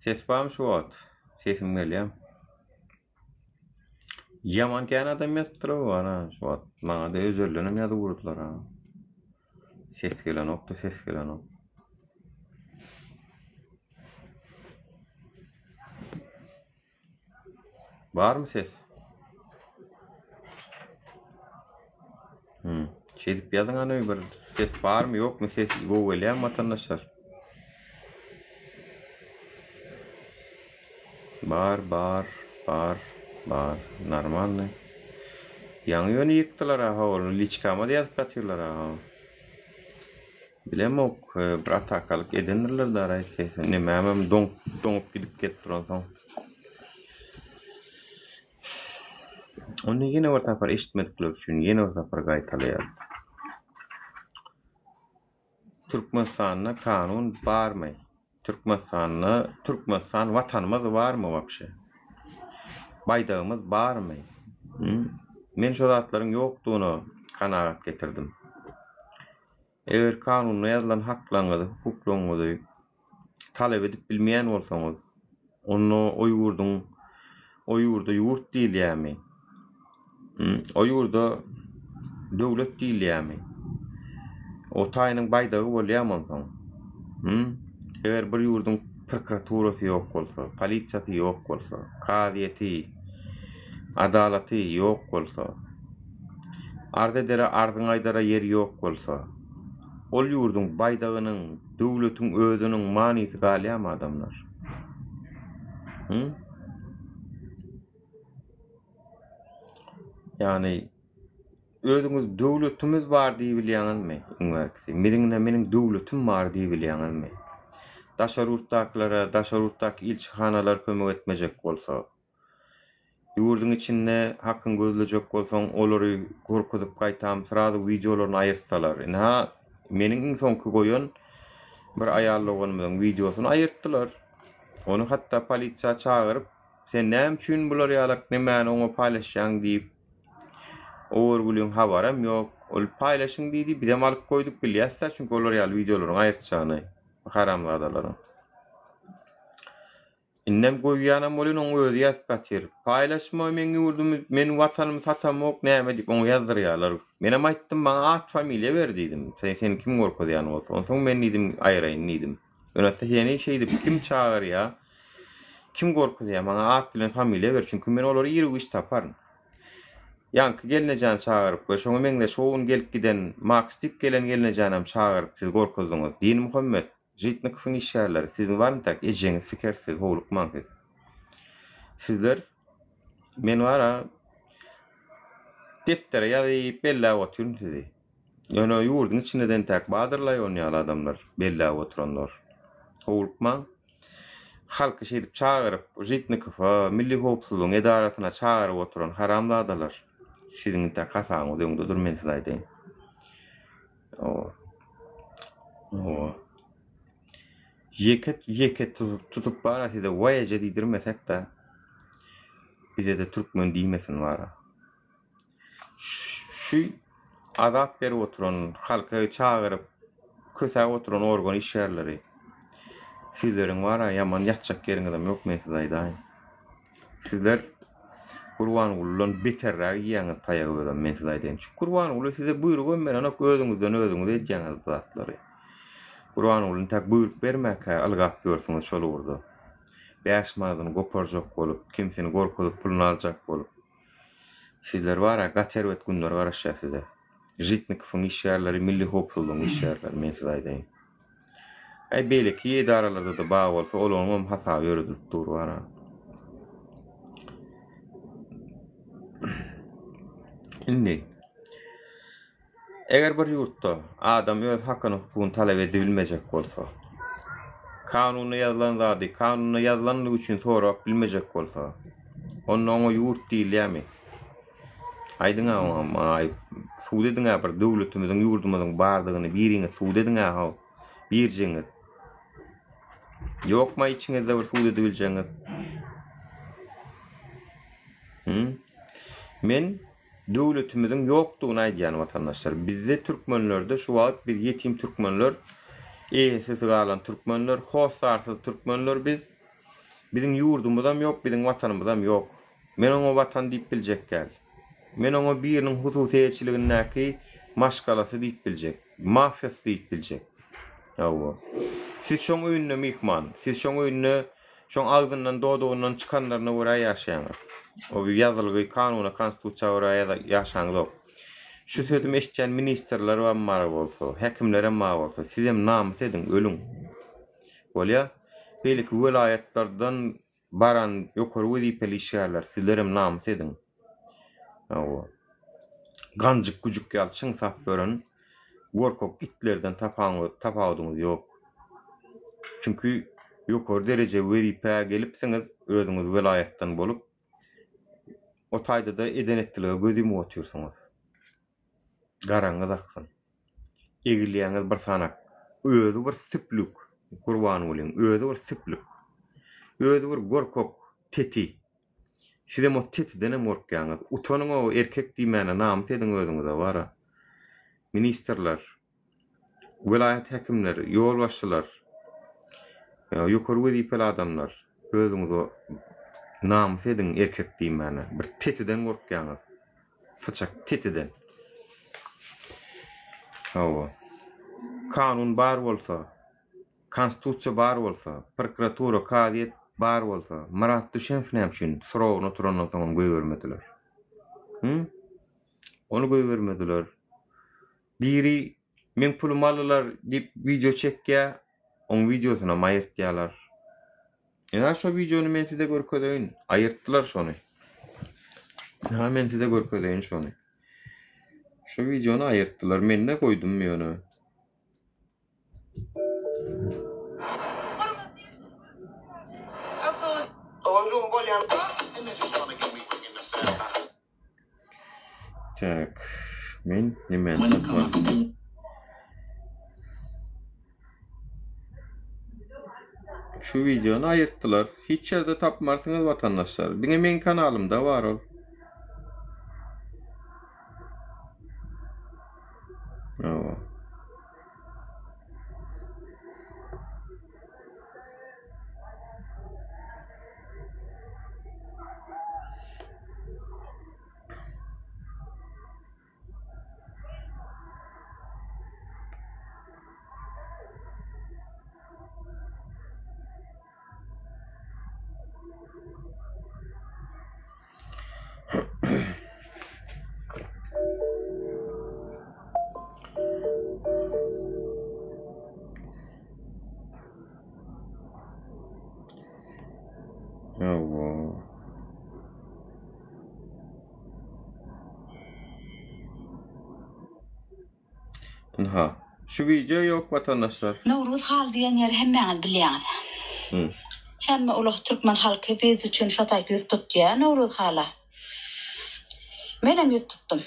Ses barmy şu wagt? Sesim gelýär. Yaman kän adam ýatdyryp bana şu wagt. Maňa da özürlenem ýady gurutlar ha. Ses gelen okda ses gelen ok. Barmy ses? Şedip ýadyň ana bir ses barmy ýokmy ses gowy gelýär matandaşlar. Bar. Normalny. Ýaňy ýöne ýykdylar ha, ol liçkama da ýazyp gatyrlar ha. Bilemok, bir atakalyk edenlerler da raýsy. Näme doňup gidip ketip duransoň. Onu ýene bir tapar eşitmedikler üçin ýene bir tapar gaýtalýar. Türkmenistanyna kanun barmy? Türkmenistan watanymyz barmy wapşe? Baýdagymyz barmy? Men şu zatlaryň ýokdugyny kanagat getirdim. Eger kanunda ýazylan haklaňyzy, hukuklaňyzy talep edip bilmeýän bolsaňyz, onu o ýurda ýurt diýilýärmi? O ýurda döwlet diýilýärmi? O taýynyň baýdagy bolýarmy soň? Eger bir ýurdun prokuraturasy ýok bolsa, polisiýasy ýok bolsa, kadyýety, adalaty ýok bolsa, ardedere ardyň aýdara ýeri ýok bolsa, ol ýurdun baýdagynyň, döwletiň özüniň manysy galýarmy adamlar? Yani özüňiz döwletimiz bar diýip bilýäňizmi? Meniň döwletim bar diýip bilýäňizmi? Daşar ýurtdaky ilçihanalar kömek etmejek bolsa, ýurdun içinde hakyň gözlejek bolsaň, olary gorkudyp gaýtam, sırada videolaryny aýyrtsalar. Meniň soňky goýan bir aýallygymyň videosyny aýyrtdylar. Onu hatta polisiýa çagyryp, sen näme üçin bular ýalak nämäni oňa paýlaşýaň diýip, ower bilen habaram ýok. Ol paýlaşyň diýdi, bir de alyp goýdyk bilýärsiz, çünki olar ýaly videolaryny aýyrtjany haramladalar. Innem goýýanam bolan oňa özi ýazyp gatyr. Paýlaşma men ýurdum, men watanymy satamok näme diýip oňa ýazdyrýarlar. Men hem aýtdym, maňa at familiýa ber diýdim. Sen kim gorkadýan bolsa, soň men diýdim aýraýyn diýdim. Öňetde ýene şeýdi, kim çagyrýar? Kim gorkadýar? Maňa at bilen familiýa ber, çünki men olary ýyry iş taparyn. Ýanky gelnejan çagyryp, şoňa meňde şowun gelip giden, maksatip gelnejanam çagyryp, siz gorkadyňyz. Din Muhammed, Jitnikiň işgärleri, siziň barmy tak ejeňiz fikersiz, howlukmansyz. Sizler, men wara deptere ýazy bella oturun sizi. Ýöne ýurdun içinden tak badyrlaý onýal adamlar, bella oturanlar. Howlukman, halky şeýdip çagyryp, Jitnikiň Milli Howpsuzlyk Edaratyna çagyryp oturan haramladalar. Siziň tak kasaň öňünde durmen siz aýdyn. Yeket tutup bara size wayaja diýdirmesek de bize de türkmen diýmesin wara. Şu adap berip oturan, halka çagyryp köse oturan organ işgärleri. Sizleriň wara ýaman ýatjak ýeriňizem ýok men size aýdyn. Sizler Kurban ulan beterräk ýaňyz taýagy bilen men size aýdyn. Şu Kurban ulan size buyruk bermän özüňizden etýäňiz zatlary. Kurban ulan tak buyruk bermäk algap ýörsiňiz şol urdu. Bäşmadyny goparjak bolup, kimseni gorkudyp pulunu aljak bolup. Sizler wara gaterwet günler garaşýar size. Jitnikiň işgärleri, Milli Howpsuzlyk işgärleri men size aýdyn. Beýleki edaralarda da baý bolsa, olaryň hasaby ýöredip dur wara. Indi eger bir ýurtda adam öz hakyny hukugyny talep edebilmejek bolsa, kanuny ýazylan zady, kanuny ýazylanlyk üçin sorap bilmejek bolsa, onuň ýurt diýilýärmi? Aýdyňa suud ediňä bir döwletimiziň ýurdumyzyň bardygyny biriňe suud ediňä birjeňiz. Ýokma içiňizde bir suud edebiljeňiz? Men döwletimiziň ýokdugyny aýdýan watandaşlar. Bizde türkmenlerde şu wagt bir ýetim türkmenler, eýesiz galan türkmenler, hosarsyz türkmenler biz Bizim yurdumuzam yok, bizim vatanımızam yok. Men oňa watan diýip biljek gel. Men oňa biriniň hususiýetçiligindäki maşgalasy diýip biljek. Mafiýasy diýip biljek. Ýa-wa. Siz şoň öýünde mihman, siz şoň öýünde şoň agzyndan doduğundan çykanlaryna görä ýaşaýaňyz. O bir ýazylgy kanuna, konstitusiýa görä ýaşaňyz. Şu sözüm eşitjen ministerler we mara bolsa, hekimlere ma bolsa, siz hem namys edin, ölüň. Bolýa, beýleki welaýatlardan baran ýokary wezipeli işgärler, sizler hem namys edin. Ýa-wa. Ganjyk güjük ýaly çyňsap bören gorkok itlerden tapawdyňyz ýok. Çünkü ýokary derece wezipe gelipsiňiz, özüňiz welaýatdan bolup, o taýda da edenetlige gözümi otyrsyňyz. Garanňyz aksyn. Egilýäňiz bir sanak. Özü bir süplük. Gurban bolyň. Özü bir süplük. Özü bir gorkok teti. Sizem o tetiden hem gorkýaňyz. Utanyň o erkek diýmäne namys edin özüňize bara. Ministerler, vilayet hekimleri, ýol başçylar, ýokary wezipeli adamlar, özüňize namys edin erkek diýmäne. Bir tetiden gorkýaňyz. Saçak tetiden. Hawa. Kanun bar bolsa, konstitusiýa bar bolsa, prokuratura, kadyet bar bolsa, Marat Düşenfinem üçin soragyny oturanlar tamam goýbermediler. Onu goýbermediler. Biri men pulum aldylar diýip video çekýär, oň videosyna maýyrtýarlar. Ena şo videonu men size görkezýän, aýyrtdylar şonu. Ha men size görkezýän şonu. Şu videonu aýyrtdylar, men de koydum ýöne. Tak, men nimen tapar. Şu videonu aýyrtdylar. Hiç ýerde tapmarsyňyz vatandaşlar. Diňe men kanalymda bar ol. Ýa. Ha, şu video yok vatandaşlar. Nowruz hal diýen ýer hemmeňiz bilýäňiz. Hemme ulaq Türkmen halky biz üçin şotaý ýüz tutýar Nowruz hala. Menem ýüz tutdum.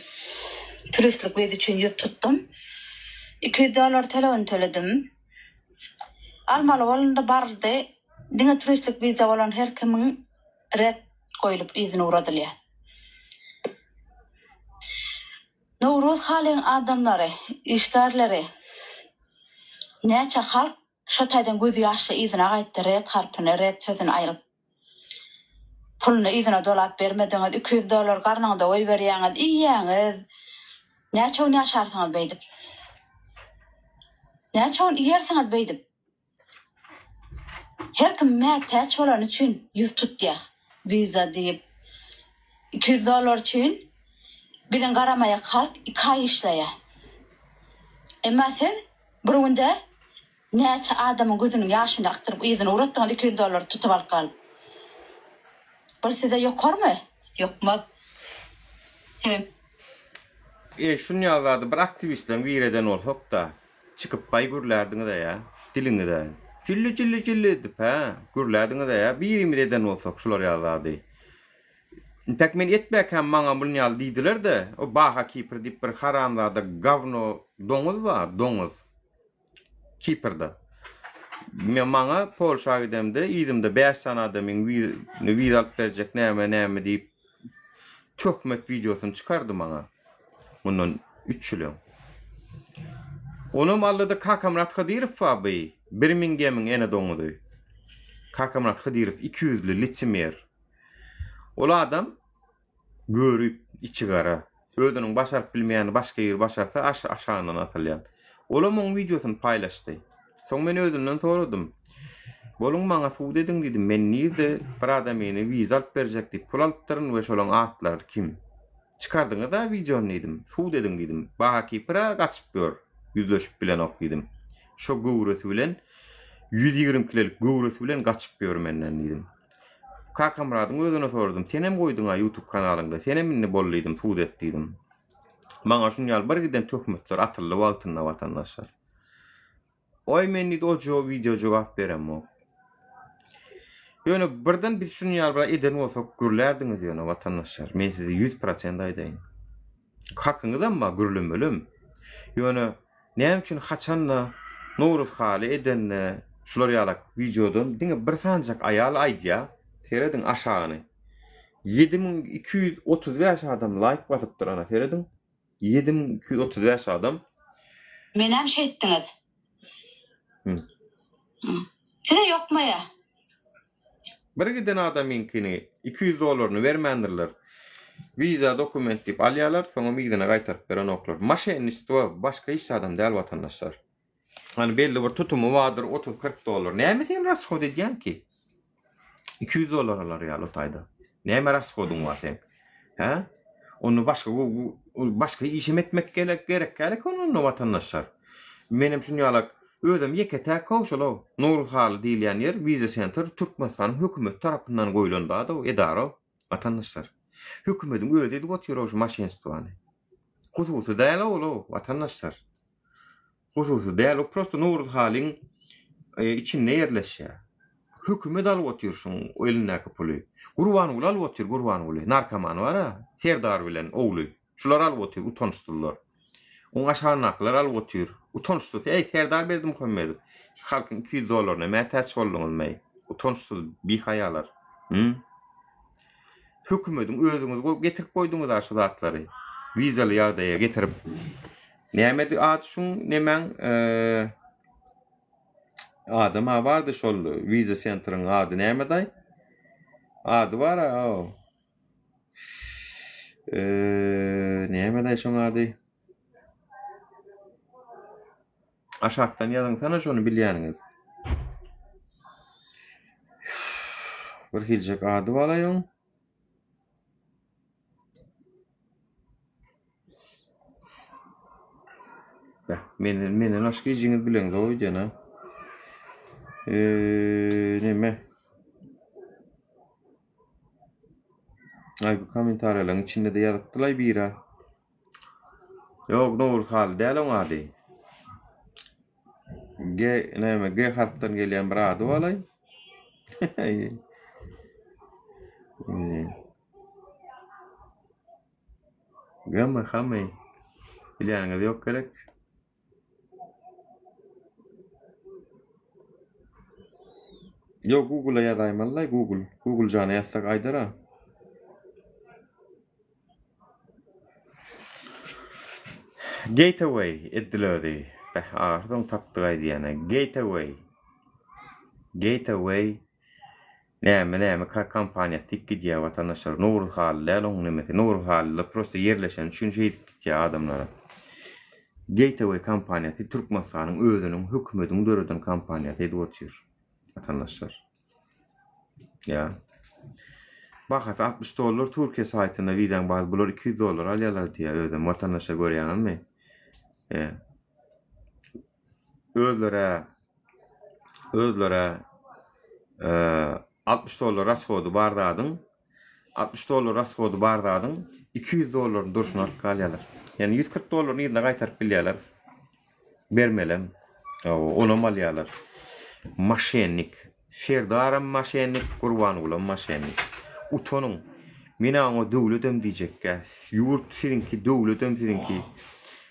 Turistlik biz üçin ýüz tutdum. $200 telefon töledim. Almaly bolanda bardy. Diňe turistlik viza bolan her kimiň ret goýulyp izini uradylýar. Nowruz halyň adamlary, işgärleri näçe halk şotaýdan gözü ýaşly izine gaýtdy, ret harpyny, ret sözüni aýryp puluny izine dolap bermediňiz, $200 garnyňyzda goý berýäňiz, iýýäňiz. Näçe on ýaşarsyňyz beýdip. Näçe on ýersiňiz beýdip. Her kim mätäç bolan üçin ýüz tutýar. Viza diýip $200 üçin bilen garamaýa halk 2 ay işleýär. Emma siz bir günde näçe adamyň gözüniň ýaşyny aktyryp izini uratdyňyz $200 tutup alyp galyp. Bu size ýokarmy? Ýokmaz. Şunu ýazady, bir aktivistler bireden olsak da çıkıp bay gürlerdiňiz ya, diliňizde. Jilli dip ha, gürlerdiňiz ya, birimi eden olsak şular ýazady. Tek men etbäkem maňa bunu ýal diýdiler de, o baha Kipr diýip bir haramlarda gavno doňuz bar, doňuz. Kiprda. Men maňa Polşa gidemde, ýydymda 5 tane adamyň viza alyp berjek näme diýip töhmet videosunu çykardy maňa. Bundan 3 ýyl. Onu mallada Kakam Ratkadirov faby, Birmingham'ın ene doňudy. Kakamrat Hıdirov 200'lü litsimer. Ola adam görüp içi gara. Özünün başarıp bilmeýäni başga ýer başarsa aşağıdan atylýan. Olam oň videosunu paylaşdy. Soň men özümden soradym. Boluň maňa suw dediň diýdim. Men nirde bir adam meni wiza alyp berjek diýip pul alypdyryn we şolaň atlar kim? Çıkardyňyz da videony diýdim. Suw dediň diýdim. Bahaki pira gaçyp gör. Yüzleşip bilen ok diýdim. Şo gowrusy bilen 120 kilolik gowrusy bilen gaçyp gör menden diýdim. Kakamradyň özüne sordum. Senem goýduň YouTube kanalyňda. Senem minni bollyydym, suw det diýdim. Maňa şunýal bir giden töhmetler atyldy wagtynda watandaşlar. Oy men nid o video jogap berem o. Ýöne birden biz şunýal bir eden bolsak gürlerdiňiz ýöne watandaşlar. Men size 100% aýdaýyn. Hakyňyzdanma gürlenmelim. Ýöne näme üçin haçanla Nowruz haly edenle şular ýalak videodan diňe bir sanjak aýal aýdýa. Teredin aşağını. 7235 adam like basıp durana teredin. 7235 adam. Menem şey ettiňiz. Size ýokmaýa. Bir giden adamynkini $200 vermendirler. Viza dokument dip alýarlar, soňra migdene gaýtaryp beren oklar. Maşenist we başga iş adam däl watandaşlar. Hani belli bir tutumu vardır $30-40. Näme sen rasxod edýän ki? $200 alar ýaly otayda. Näme rasxoduň bar sen? Ha? Onu başga işim etmek gerek onu watandaşlar. Menem şunýalak ödüm ýekete koşulo. Nowruz haly diýilýän ýer Viza Center Türkmenistan hökümet tarapyndan goýulanda da edara watandaşlar. Hökümetiň özi edip oturuyor şu maşinistwany. Hususy däl olo watandaşlar. Hususy däl o prosto Nowruz halyň içinde ýerleşýär. Hökümet alyp otur şuň elindäki puly. Gurbanyň alyp otur, Gurbanyň narkoman bar, Serdar bilen ogly. Şular alyp otur, utançdylar. Oň aşarnaklar alyp otur. Utançdy. Ey Serdar berdim Muhammed. Şu halkyň $200 näme täç bolmagy. Utançdy bir hayalar. Hökümetiň özüňiz getirip goýduňyz aşy zatlary. Vizaly ýagdaýa getirip. Näme ad şuň nemen adam bardy şol Viza Center'ın ady näme daý? Ady bar o. Näme daý şoň ady? Aşakdan ýazyň sana şonu bilýäniňiz. Bir hiljek ady balaýyň. Menen aşky ijiňiz bilen goý jana. Neme? Ay bu komentarlaryň içinde de ýazypdylar bira. Ýok, Nowruz haly däl oň ady. G harfdan gelýän bir ady bolay. Gamma hamy. Bilýäňiz ýok gerek. Yok Google'a ýazaýym allay Google jana ýazsak aýdara. Gateway edilýärdi. Ardan tapdyk aýdýana. Gateway näme kampaniýa tikdiýär watandaşlar. Nowruz haly oň nemeti. Nowruz haly prosta ýerleşen üçinji edipdi adamlara. Gateway kampaniýasy Türkmenistanyň özüniň hökümetiň döredän kampaniýasy edip otur. Vatandaşlar. Ya. Bakat $60 Türkiye saytına vidan bazı bular $200 alyalar diye ödem vatandaşa görýän mi? Özlere $60 rasxodu bardadyň $60 rasxodu bardadyň $200 durşun alýarlar. Yani $140 ýerine gaýtaryp bilýärler. Bermelem. Onam alýarlar. Maşennik. Serdaram maşennik, Gurbanyň maşennik. Utonun. Mena o döwletem diýjekkä. Ýurt sizinki, döwletem sizinki.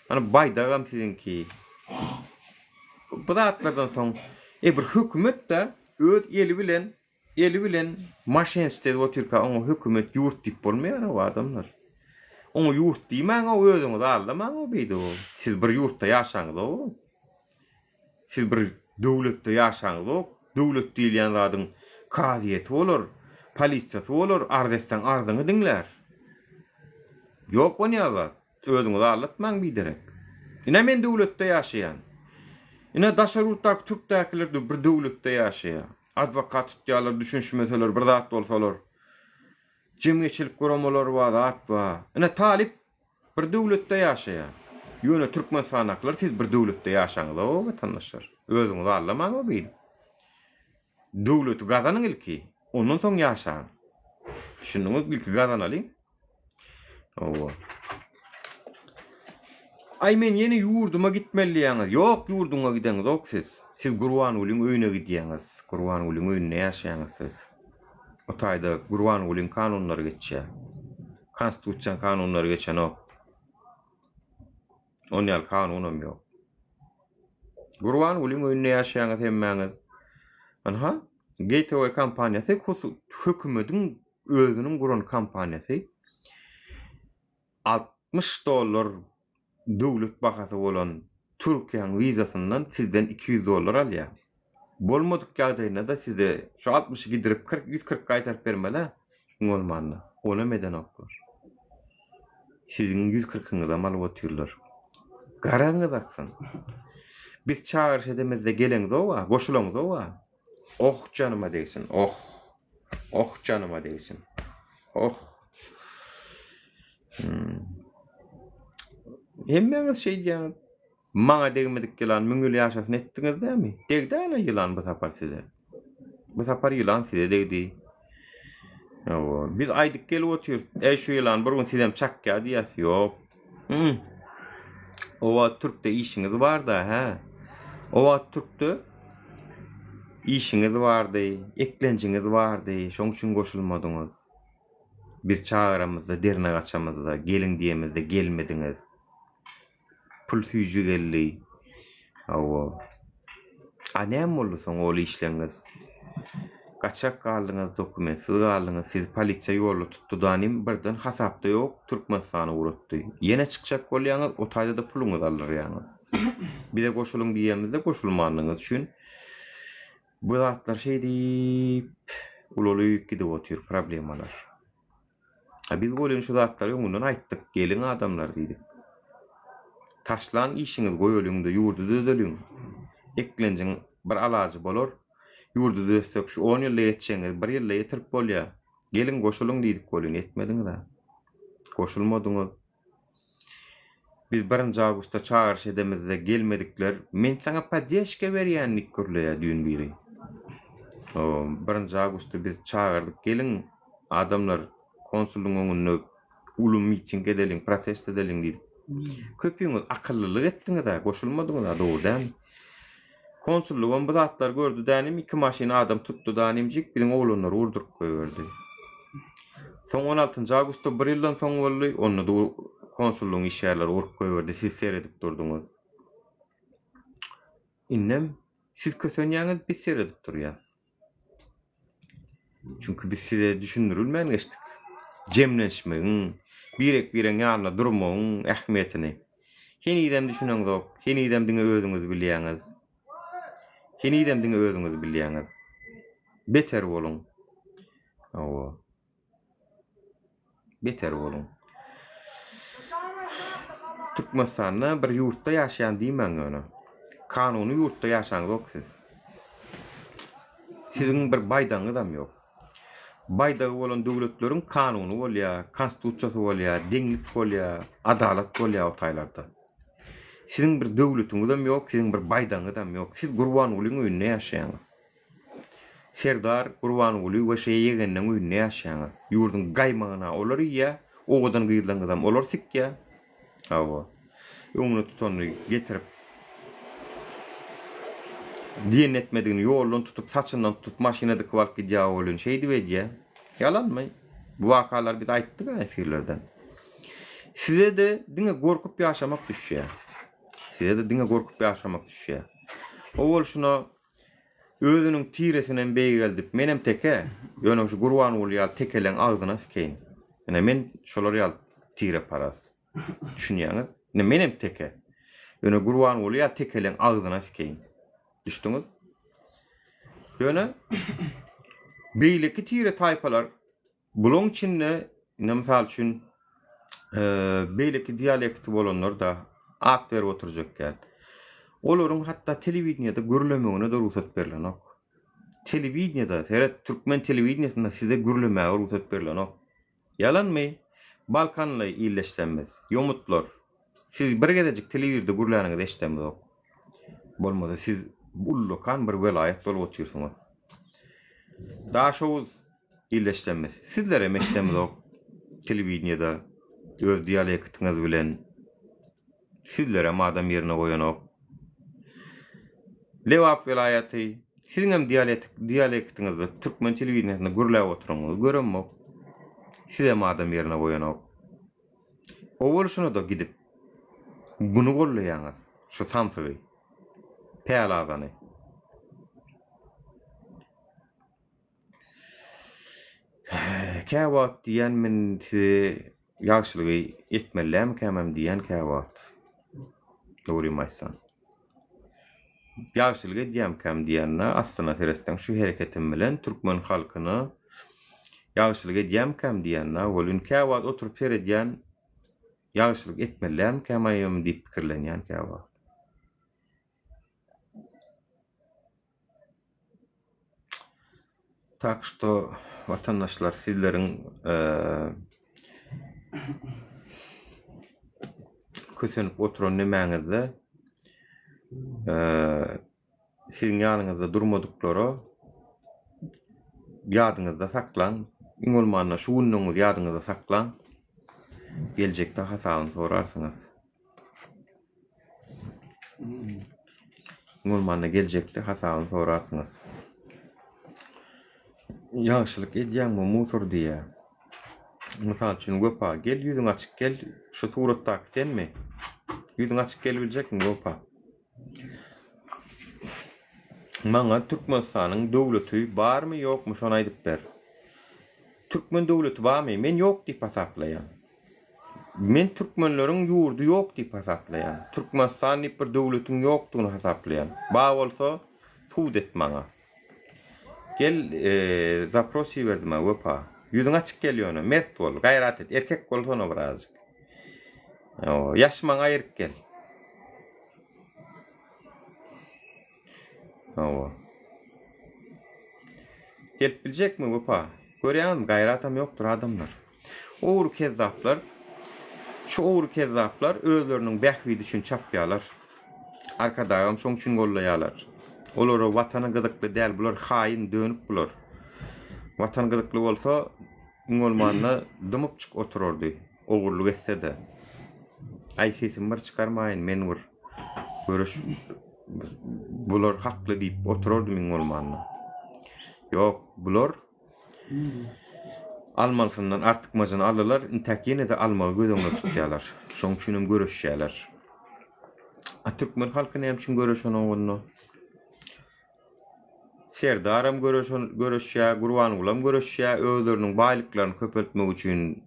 Ana baýdagam sizinki. Bu zatlardan soň bir hökümet de öz eli bilen maşenistede oturka o hökümet ýurt diýip bolmaýar o adamlar. Onu ýurt diýmän o özüňiz aldamaň o beýdi o. Siz bir ýurtda ýaşaňyz o. Siz bir döwletde ýaşaňyz o. Döwlet diýilýän zadyň Kaziyeti olur, polisiyası olur, arz etsen arzını dinler. Yok o niyazat. Özüňizi arlatmaň biderek. Ine men döwletde ýaşaýan. Ine daşar urtak Türkdäkiler de bir döwletde ýaşaýar. Advokat tutýarlar, düşünşmeseler, bir zat bolsalar. Jemgyýetçilik guramalar bar, zat bar. Ine talip bir döwletde ýaşaýar. Ýöne türkmen sanaklar siz bir döwletde ýaşaňyz o vatandaşlar. Özüňizi arlamaň o bil. Döwleti gazanyň ilki, ondan soň ýaşaň. Şunun ilki gazanalyň. Owa. Ay men yeni yurduma gitmeliýäňiz. Ýok, yurduňa gideňiz ok siz. Siz Gurbanulyň öýüne gidýäňiz. Gurbanulyň öýünde ýaşaýaňyz siz. O taýda Gurbanulyň kanunlary geçýär. Konstitusiýa kanunlary geçen ok. Onyal kanunum ýok. Gurbanulyň öýünde ýaşaýaňyz hemmäňiz. Aha, Gateway kampaniýasy hökümetiň özüniň guran kampaniýasy. $60 döwlet bahasy bolan Türkiýanyň wizasyndan sizden $200 alýar. Bolmadyk ýagdaýynda da size şu 60 gidirip 140 gaýtaryp bermeli. Bolmanda. Ona meden oklar. Sizin 140'ňyza mal otyrlar. Garaňyz aksyn. Biz çağırış edemizde geleňiz owa, goşulaňyz owa. Oh janyma deýsin. Oh. Oh janyma deýsin. Oh. Hemmeňiz şey diýäňiz. Maňa degmedik ýylan müňül ýaşasyn etdiňiz dämi? Degdäňi ýylan bu sapar size. Bu sapar ýylan size degdi. Ýa, biz aýdyk gelip otyrýar. Şu ýylan bir gün sizem çakýa diýäs. Ýok. Owa Türkde işiňiz bar da, ha. Owa Türkde işiňiz bardy, eklenjiňiz bardy, şoň üçin goşulmadyňyz. Biz çağıramızda, derine kaçamızda, gelin diyemizde gelmediniz. Pul süýjü geldi. Awa. Anem boldy soň ol işleňiz. Kaçak kaldyňyz, dokumentsiz kaldyňyz, siz polisiýa ýolu tutdy danym birden hasapda ýok, Türkmenistana uratdy. Ýene çykjak bolýaňyz, o taýda da puluňyz alýarýaňyz. Bize goşuluň diýemizde goşulmanlygyňyz üçin bu zatlar şey diýip ululuýup gidip otýar problemalar. Biz bolýan şu zatlar ýoňundan aýtdyk, gelin adamlar diýdik. Taşlan işiňiz goýulyňda ýurdu düzeliň. Eklenjiň bir alajy bolar. Ýurdu düzsek şu 10 ýyl ýetçeňiz, 1 ýyl ýetirip bolýar. Gelin goşuluň diýdik bolýan, etmediňiz da. Goşulmadyňyz. Biz 1 awgustda çağırış edemizde gelmedikler. Men saňa padjeşke berýänlik görleýär düýün biri. O 1 awgustda biz çağırdyk, gelin adamlar konsulluğun önüne ulum miting edelim, protest edelim diýip. Köpüňiz akyllylyk etdiňiz da, goşulmadyňyz da dogry. Konsulluğun bu zatlar gördü dänim 2 maşina adam tutdu danymjik, biziň oglanlary urdurup goýberdi. Soň 16 awgustda 1 ýyldan soň boldy, onu da konsulluğun işgärleri urup goýberdi, siz seredip durduňyz. Innem siz kösenýäňiz, biz seredip durýas. Çünkü biz size düşündürülmän geçdik. Jemlenşmeň, birek bireň ýanyna durmagyň ähmiýetini. Henidem düşüneňiz ok, henidem diňe özüňiz bilýäňiz. Henidem diňe özüňiz bilýäňiz. Beter boluň. Awa. Beter boluň. Türkmenistanda bir ýurtda ýaşaýan diýmän öňe. Kanuny ýurtda ýaşaňyz ok siz. Siziň bir baýdaňyz hem ýok. Bayda bolan döwletleriň kanuny bolýar, konstitusiýasy bolýar, deňlik bolýar, adalet bolýar o taýlarda. Siziň bir döwletiňiz hem ýok, siziň bir baýdaňyz hem ýok. Siz Gurbanulyň öýünde ýaşaýaňyz. Serdar Gurbanuly we şeýle ýegenden öýünde ýaşaýaňyz. Ýurdun gaýmagyna olar ýa, owadan gyýylangyz hem olar sikýä. Awa. Öňüne tutany getirip diýen etmediğini ýoldan tutup, saçyndan tutup, maşinada kıvalıp gidýär bolan şey diýär. Yalanmy? Bu wakalar biz aýtdyk efirlerden. Size de diňe gorkup ýaşamak düşýär. Size de diňe gorkup ýaşamak düşýär. O bol şuna özüniň tiresinen beýgeldip, menem teke, ýöne şu Gurbanuly ýa tekeleň agzyna sikeýin. Ene men şolary ýal tire paras. Düşünýäňiz? Ne menem teke. Ýöne Gurbanuly ýa tekeleň agzyna sikeýin. Düştüňiz? Ýöne beýleki tire taypalar bulun içinde misal üçin beýleki dialekti bolanlar da at berip oturjak. Olaryň hatda telewizionyada görülemegine de ruhsat berilenok. Telewizionyada, seret Türkmen telewizionyasynda size görülemäge ruhsat berilenok. Yalanmy? Balkanly illeşsenmiz, yomutlar. Siz bir gezejik telewizionda görüläniňizi eşitdenmiz. Bolmasa siz ullukan bir welaýat bolup oturýarsyňyz. Daşowuz illeşsenmiz. Sizlere meşitdenmiz telewizionyada öz dialektiňiz bilen sizlere madam ýerine goýanok. Lewap welaýaty, siziň hem dialektiňizde Türkmen telewizionyasynda görüläp oturaňyzy göremok. Size madam ýerine goýanok. O bolşuna da gidip bunu gollaýaňyz. Şu samsygy. Peýalagany. Käwat diýen men size ýagşylygy etmelem kämem diýen käwat. Dogrymaýsan. Ýagşylygy edýämkäm diýenne aslynda seretden şu hereketim bilen türkmen halkyny ýagşylyk edýämkäm diýenne bolun käwat oturup seredýän ýagşylyk etmelem kämaýym diýip pikirlenýän käwat. Tak što vatandaşlar sizleriň kösenip oturan nemäňizde sizin ýanyňyzda durmadyklary ýadyňyzda saklan. Ingolmanna şu günüňiz ýadyňyzda saklan. Geljekde hasabyny sorarsyňyz. Ingolmanna geljekde hasabyny sorarsyňyz. Ýagşylyk edýänmi mutur diýe. Mysal üçin gopa gel ýüzüň açyk gel şu suratdaky senmi? Ýüzüň açyk gel biljekmi gopa? Maňa Türkmenistanyň döwleti barmy ýokmy şonu aýdyp ber. Türkmen döwleti barmy? Men ýok diýip hasaplaýan. Men türkmenleriň ýurdu ýok diýip hasaplaýan. Türkmenistan diýip bir döwletiň ýokdugyny hasaplaýan. Ba bolsa suwd et maňa. Gel zaprosy berdim gopa. Ýüzüň açyk gel ýöne, mert bol, gaýrat et, erkek bolsana birazjyk. Ýaşmaň aýryp gel. Gelip biljekmi gopa? Görýäňmi gaýratam ýokdur adamlar. Owru kezzaplar, şu owru kezzaplar özleriniň bähwidi üçin çapýarlar. Arkadaýam şoň üçin gollaýarlar. Olary watana gyzykly däl, bular haýyn dönüp bular. Watan gyzykly bolsa, ingolmanna dymypçyk oturardy. Ogurluk etse-de. Aý sesim bir çykarmaýyn, men bir görüş bular hakly diýip oturardym ingolmanna. Ýok, bular almansyndan artykmasyny alırlar, intäkine de almagy gözüňde tutýarlar. Şoň üçin görüşýärler. Türkmen halkyny hem şun görüşýän ogunda. Serdaram görüşýär, Gurbanulam görüşýär, özleriniň baýlyklaryny köpeltmek üçin,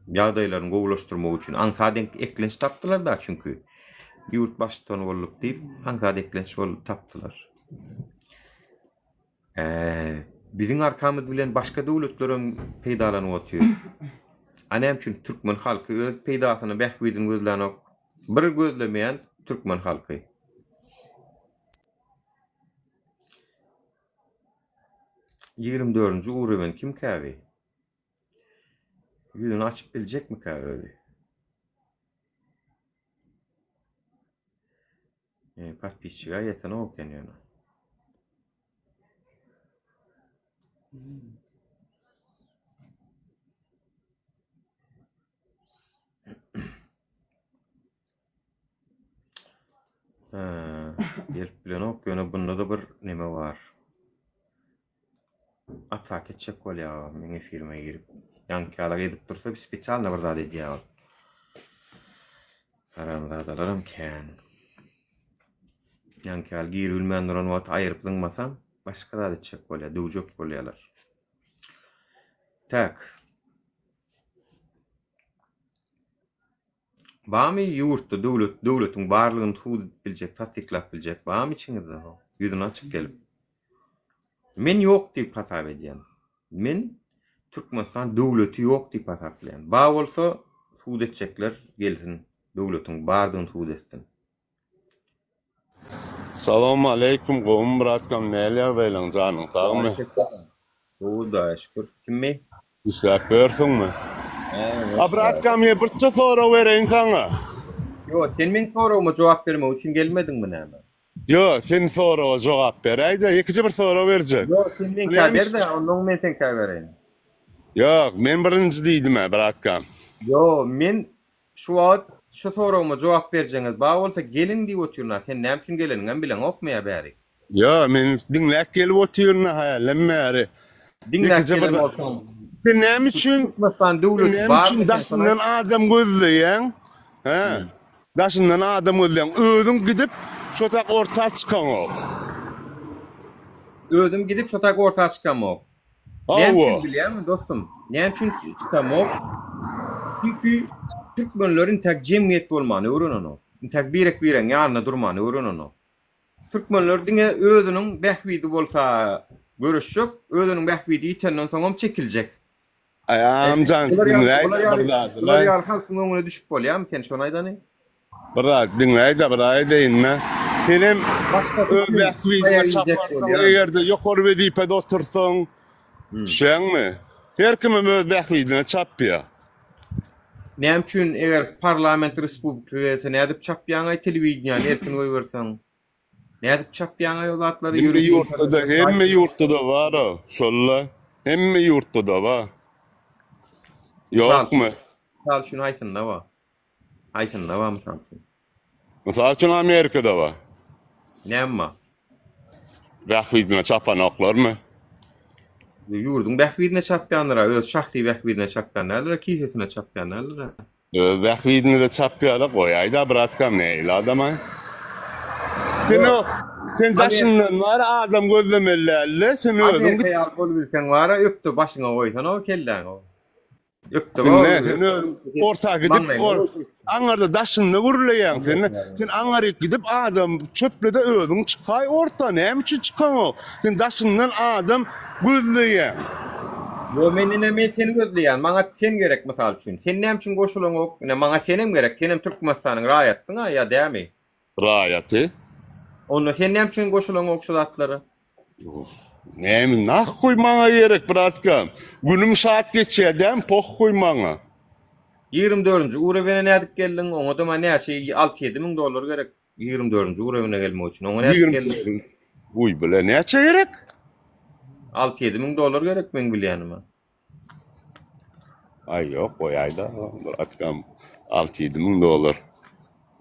ýagdaýlaryny gowulaşdyrmak üçin aňsadenk eklenç tapdylar da çünki ýurt başçyny bolup diýip aňsada eklenç bolup tapdylar. Biziň arkamyz bilen başga döwletlerim peýdalanyp otýar. Anem üçin türkmen halky öz peýdasyny bähwidin gözlenip bir gözlemeýän türkmen halky. Ýigrimdörünji uruben kim käbi? Ýüzüni açyp biljekmi käbi? Patpisçiga ýeten oken ýöne. Gelip bilen okyny bunda da bir neme bar. Atak etjek bolýar meňe firmaga girip. Ýankylar edip dursa bir spesialny bir zat edýär. Karamdadalaram kän. Ýankylar girilmän duran wagt aýryp zyňmasam, başga zat etjek bolýar, döwjek bolýarlar. Tak. Bamy ýurtda döwletiň barlygyny tutup biljek, tasdiklap biljek. Bamy içiňizde ýüzüni açyp gelip. Men ýok diýip hasap edýän. Men Türkmenistan döwleti ýok diýip asaplaýan. Ba bolsa suud etjekler gelsin. Döwletiň bardygyny suud etsin. Salamu aleykum qowum biratkam näle ýagdaýlaryň janyň sagmy? Suuda şükür. Kimmi? İşläp bersiňmi? Biratkam ýa birçe sora bereň saňa. Yo, sen men soragyma jogap bermek üçin gelmediňmi näme? Yo, sen soraga jogap beräýdi, ikiji bir sora berjek. Yo, sen men käberde, onuň men sen käbereň. Yok, men birinji diýdim biratkam. Yo, men şu wagt şu soragyma jogap berjeňiz. Ba bolsa gelin diýip oturýar. Sen näme üçin geleniňem bilen okmaýa bäri. Yo, men diňläp gelip oturýarna haýalanmary. Dinläp İkiji bir- gelen bolsaň. Sen näme üçin? Türkmenistan döwleti Näme bar. üçin daşyndan adam gözleýän? He? Daşyndan adam gözleýän, özüň gidip şotak orta çykan ok. Özüm gidip şu tak ortağa çıkamok. Näme Awa. üçin bilýärmi dostum? Näme üçin çıkamok? Çünki Türkmenlerin tek jemgyýet bolmany öwrenenok. Tek birek bireň ýanyna durmany öwrenenok. Türkmenler diňe özüniň bähwidi bolsa görüşjek, özüniň bähwidi ýitenden soňam çekiljek. Amcan dinläýdi birdadylar. Bular ýaly halkyň öňüne düşüp bolýarmy sen şonu aýdany? Birad dinläýdi, birad eýinme. Senem Başga öwrüňe çaparsaň, egerde ýokary wezipede otursaň, şeňmi? Her kim öz bähwidine çapýar. Näme üçin eger parlament respublikasyny nädip çapýaňa telewiziýany erkin goý berseň? Nädip çapýaňa ýolatlary Hemme ýurtda, hemme ýurtda bar o, şolla. Hemme ýurtda bar. Ýokmy? Misal üçin aýtynda ba. Aýtynda ba misal üçin. Mysal üçin Amerikada bar. Näme? Bähwidine çapanoklarmy? Ýurdun bähwidine çapýanlara, öz şahsy bähwidine çapýanlara, kisesine çapýanlara. Bähwidine de çapýarlar, goýaýda biratkam näýle adama? Sen daşyndan var adam gözlemellerle, sen özüň Amerika ýaly bolup bilseň wara, öpdi başyňa goýsan o kelläň o. Öpdi ne, sen orta gidip aňarda daşynda gürleýän sen aňary gidip adam çöplede özüň çykay orta näme üçin çykan o? Sen daşyndan adam gözleýän. Yo menine men seni gözleýän, maňa sen gerek misal üçin. Sen näme üçin goşulaň ok? Maňa senem gerek, senem Türkmenistanyň raýatyna ýa dämi? Raýaty. Onu sen näme üçin goşulaň ok şu zatlary? Näme nahuy maňa gerek biratkam? Günüm saat geçýärden pohhuy maňa. 24-nji urawene nädip geldiň? Oňa da maňa näçe 6-7 miň dollar gerek. 24-nji urawene gelmek üçin. Oňa nädip geldin? Uy bile näçe gerek? 6-7 miň dollar gerek men bilýänime. Ay yok goýaýda biratkam 6-7 miň dollar.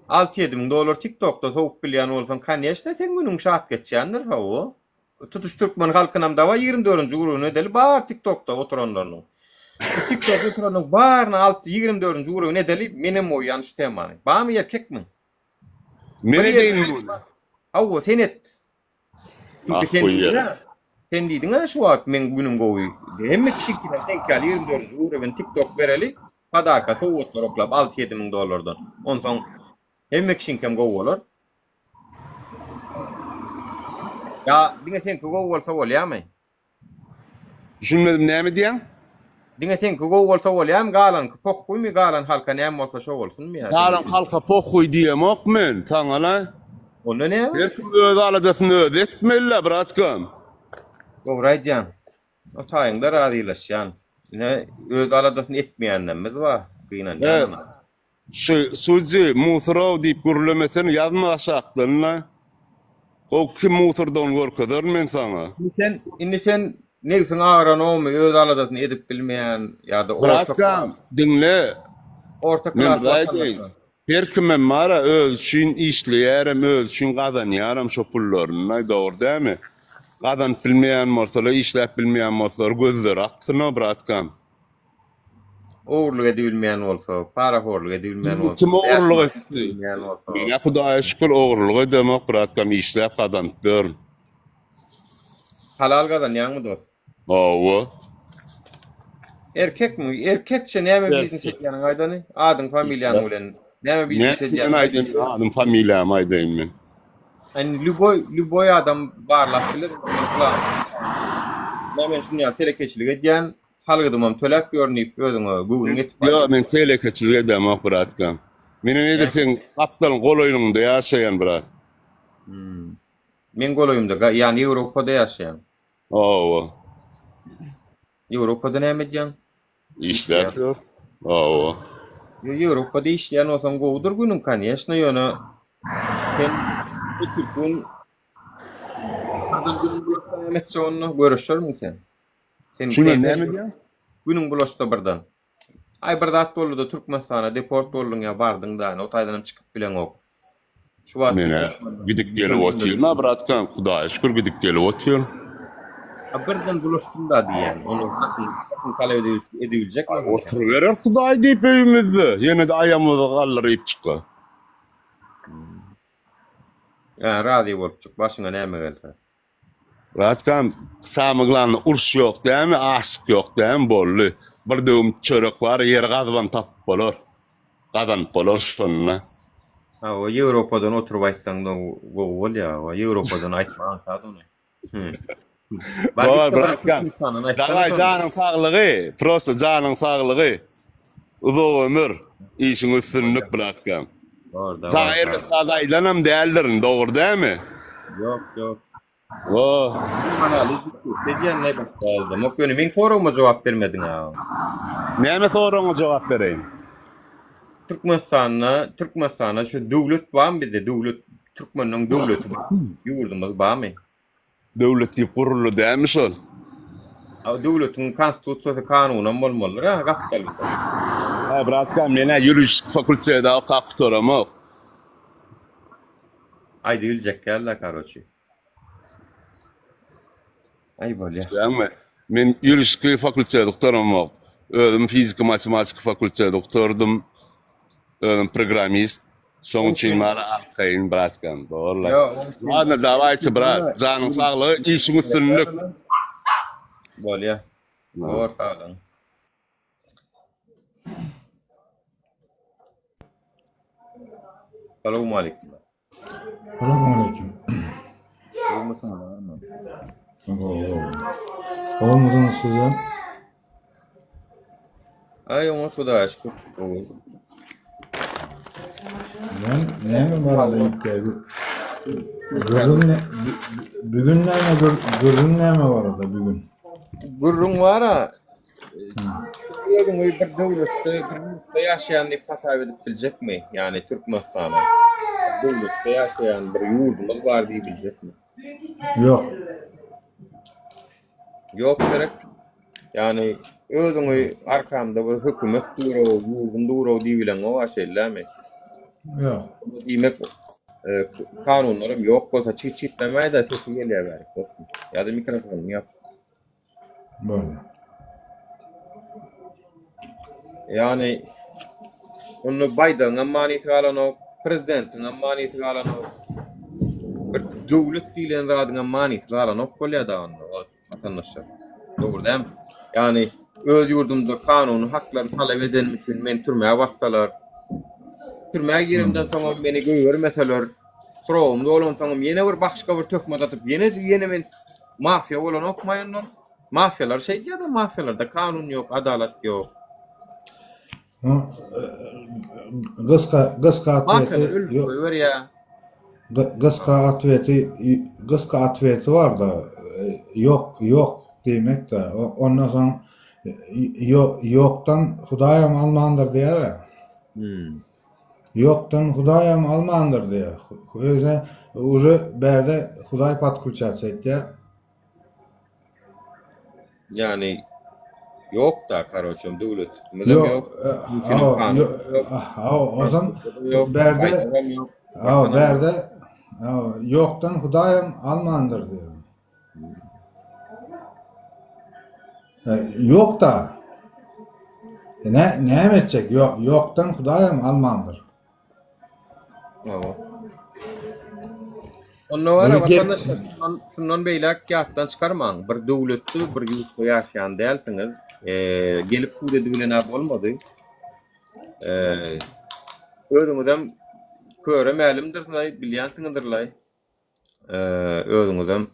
6-7 miň dollar TikTok'da soňup bilýän bolsaň, kanýeşde sen günüň saat geçýändir ha o. Tutuş Türkmen halkynam da 24-nji urawene edeli bar TikTok'da oturanlaryň. TikTok'da oturanlaryň baryna 24-nji urawene edeli menem o ýanys temany. Bamy erkekmi? Mene deýin bu. Hawa sen et. Çünki sen Ahuy diýdiň, sen diýdiň şu wagt men günüm gowy. Hemme kişiler sen kel 24-nji urawene TikTok bereli, padarka soňutlar oklap 6-7 miň dollardan. Ondan hemme kişiňkem gowy bolar. Ya, diňe sen gowy bolsa bolýarmy? Düşünmedim näme diýen? Diňe sen gowy bolsa bolýarmy? Galan pokuymy galan halka näme bolsa şo bolsunmy ýa? Galan halka pohhuy diýemok men, taňala. Onda ne? Her kim öz aladasyny öz etmeli biratkam. Gowraýjan. O taýyňda razylaşýan. Ine öz aladasyny etmeýänlerimiz bar. Gynan Evet. ýa. Şu suji musraw diýip gürlemesen ýazma aşakdyna. O kim musardan gorkadyr men saňa. Sen negsin aýranomy öz aladasyny edip bilmeýän ýa-da Biratkam dinle. orta Men klas raýdy. Her kim mara öz şün işleýärem, öz şün gazanýarem şo pullaryny dogry dämi? Gazan bilmeýän bolsalar, işläp bilmeýän bolsalar gözleri aksyna biratkam. Oğurluk edilmeyen olsa, para horluk edilmeyen olsa. Kim oğurluk etdi? Edilmeyen olsa. Mene Hudaýa şükür oğurluk edemek biratkam işläp gazanyp berm. Halal kazanýan mı dost? Awa. Erkek mi? Erkekçe näme biznes edýäniň aýdany? Adyň familýaň bilen. Näme biznes Ne edýän? aýdym, adım familiýam aýdym men. Hani Luboy adam barlap bilir. Men şunu telekeçilik edýän salgydymam töläp görnüp özüňe bugün etip. Yo, men telekeçilik edem akbaratkan. Meni nedirsen kaptalyň goloýununda ýaşaýan birat. Men goloýumda, ýani Ýewropada ýaşaýan. Oo. Ýewropada näme edýän? İşler. Oo. Ýewropada işleýän olsaň gowdur günüň, конечно, ýöne sen Türkün adam günüň bulaşsa nämetçe onu görüşürmün sen. Sen Şuna näme diýär? Günüň bulaşsa birden. Ay bir zat boldy Türkmenistana deport boldun ya bardyň da, o taýdan çykyp bilen ok. Şu wagt Mene gidip gelip otyr. Na bratkan, Hudaýa şükür gidip gelip otyr. Birden bulaşdym da diýen. Onu hakyn talep ediljek mi? Oturuverer Hudaý diýip öýümizde. Ýene de aýamyzy gallaryp çykýar. Ya razy bolup çyk, başyna näme gelse. Bratkan, samyglan urş ýok dämi, aşyk ýok dämi bolly. Bir döwüm çörek bar, ýer gazyban tap bolar. Gadan bolar şonna. Ha, o Ýewropadan oturup aýtsaň da bolýar, o Ýewropadan aýtmaň sady ony. Baba bratkan, davay janyň saglygy, prosta janyň saglygy. Uzak ömür, işiň üstünlük bratkan. Orda. Taýyr sadaýdanam däldirin, dogry dämi? Yok. O, Mana lütfen ne bakdy. Mokýony men soragyma jogap bermediň ha. näme soragyňa jogap bereýin? Türkmenistana şu döwlet barmy bizde? Döwlet Türkmeniň döwleti bar. Ýurdumyz barmy? Döwlet diýip guruldy dämi şol? Döwletiň konstitusiýasy kanuny bolmaly, ha, gapdaly. Ha, bratkan, mene ýuridik fakultetde okutoram ok. Ay diýiljek gäller karoçy. Ay bolýar. Dämi? Men ýuridik fakultetde okutoram ok. Özüm fizik matematik fakultetde okutordum. Özüm programist. Şoň üçin mara akyn bratkan. Doğru. Ladna davaýçy brat, janyň saglygy, işiň üstünlük. Bolýar. Doğru saglyň. Assalamu alaykum. Selamünaleyküm. Olmasın var mı? Olmadan size Ay onu suda aşkı. ben neyme var alayım ki? Bugün neyme var orada bugün? Gurrun var ha. Gördün bir devlette yaşayan bir tasavvur edip bilecek mi? Yani Türkmenistan'a. Devlette yaşayan bir yurdumuz var diye bilecek mi? Yok. Yok gerek. Yani özüňi arkamda bir hökümet duro, yurdum duro diýilen o şeyler mi? Yok. Diýmek kanunlarım yok bolsa çiçitlemeye de sesi gelýär bäri. Ya da mikrofon ýap. Böyle. Yani onu Biden'a manit galan o, prezidentine manit galan o, bir döwlet bilen radyna manit galan o bolýar da onu vatandaşlar. Dogry däm? Yani öz yurdumda kanuny haklaryny talep eden üçin men türmäge bassalar, türmäge girimden soň meni göýermeseler, soragymda bolan soň ýene bir başga bir tökme atyp ýene men mafia bolan okmaýanlar. Mafiyalar şey ya da mafiyalarda kanun yok, adalet yok. Gıska atveti Var ya. Gıska atveti var da yok demek de ondan sonra yoktan Hudaýam almandır diýer. Yoktan Hudaýam almandır diýer. Öýse uje berde Hudaý patkulçat etdi. Yani yok da karoçum döwlet. Yok. O zaman berde yoktan Hudaýam almandır diyor. Yok da ne edecek? Yoktan Hudaýam almandır. Onu var vatandaşlar şundan beýle gatdan çykarmaň. Bir döwletli bir ýurtda ýaşaýan dälsiňiz, gelip Suriýede bilen bolmady. Özüňizem köre mälimdirler, bilýänsiňizdirler. Özüňizem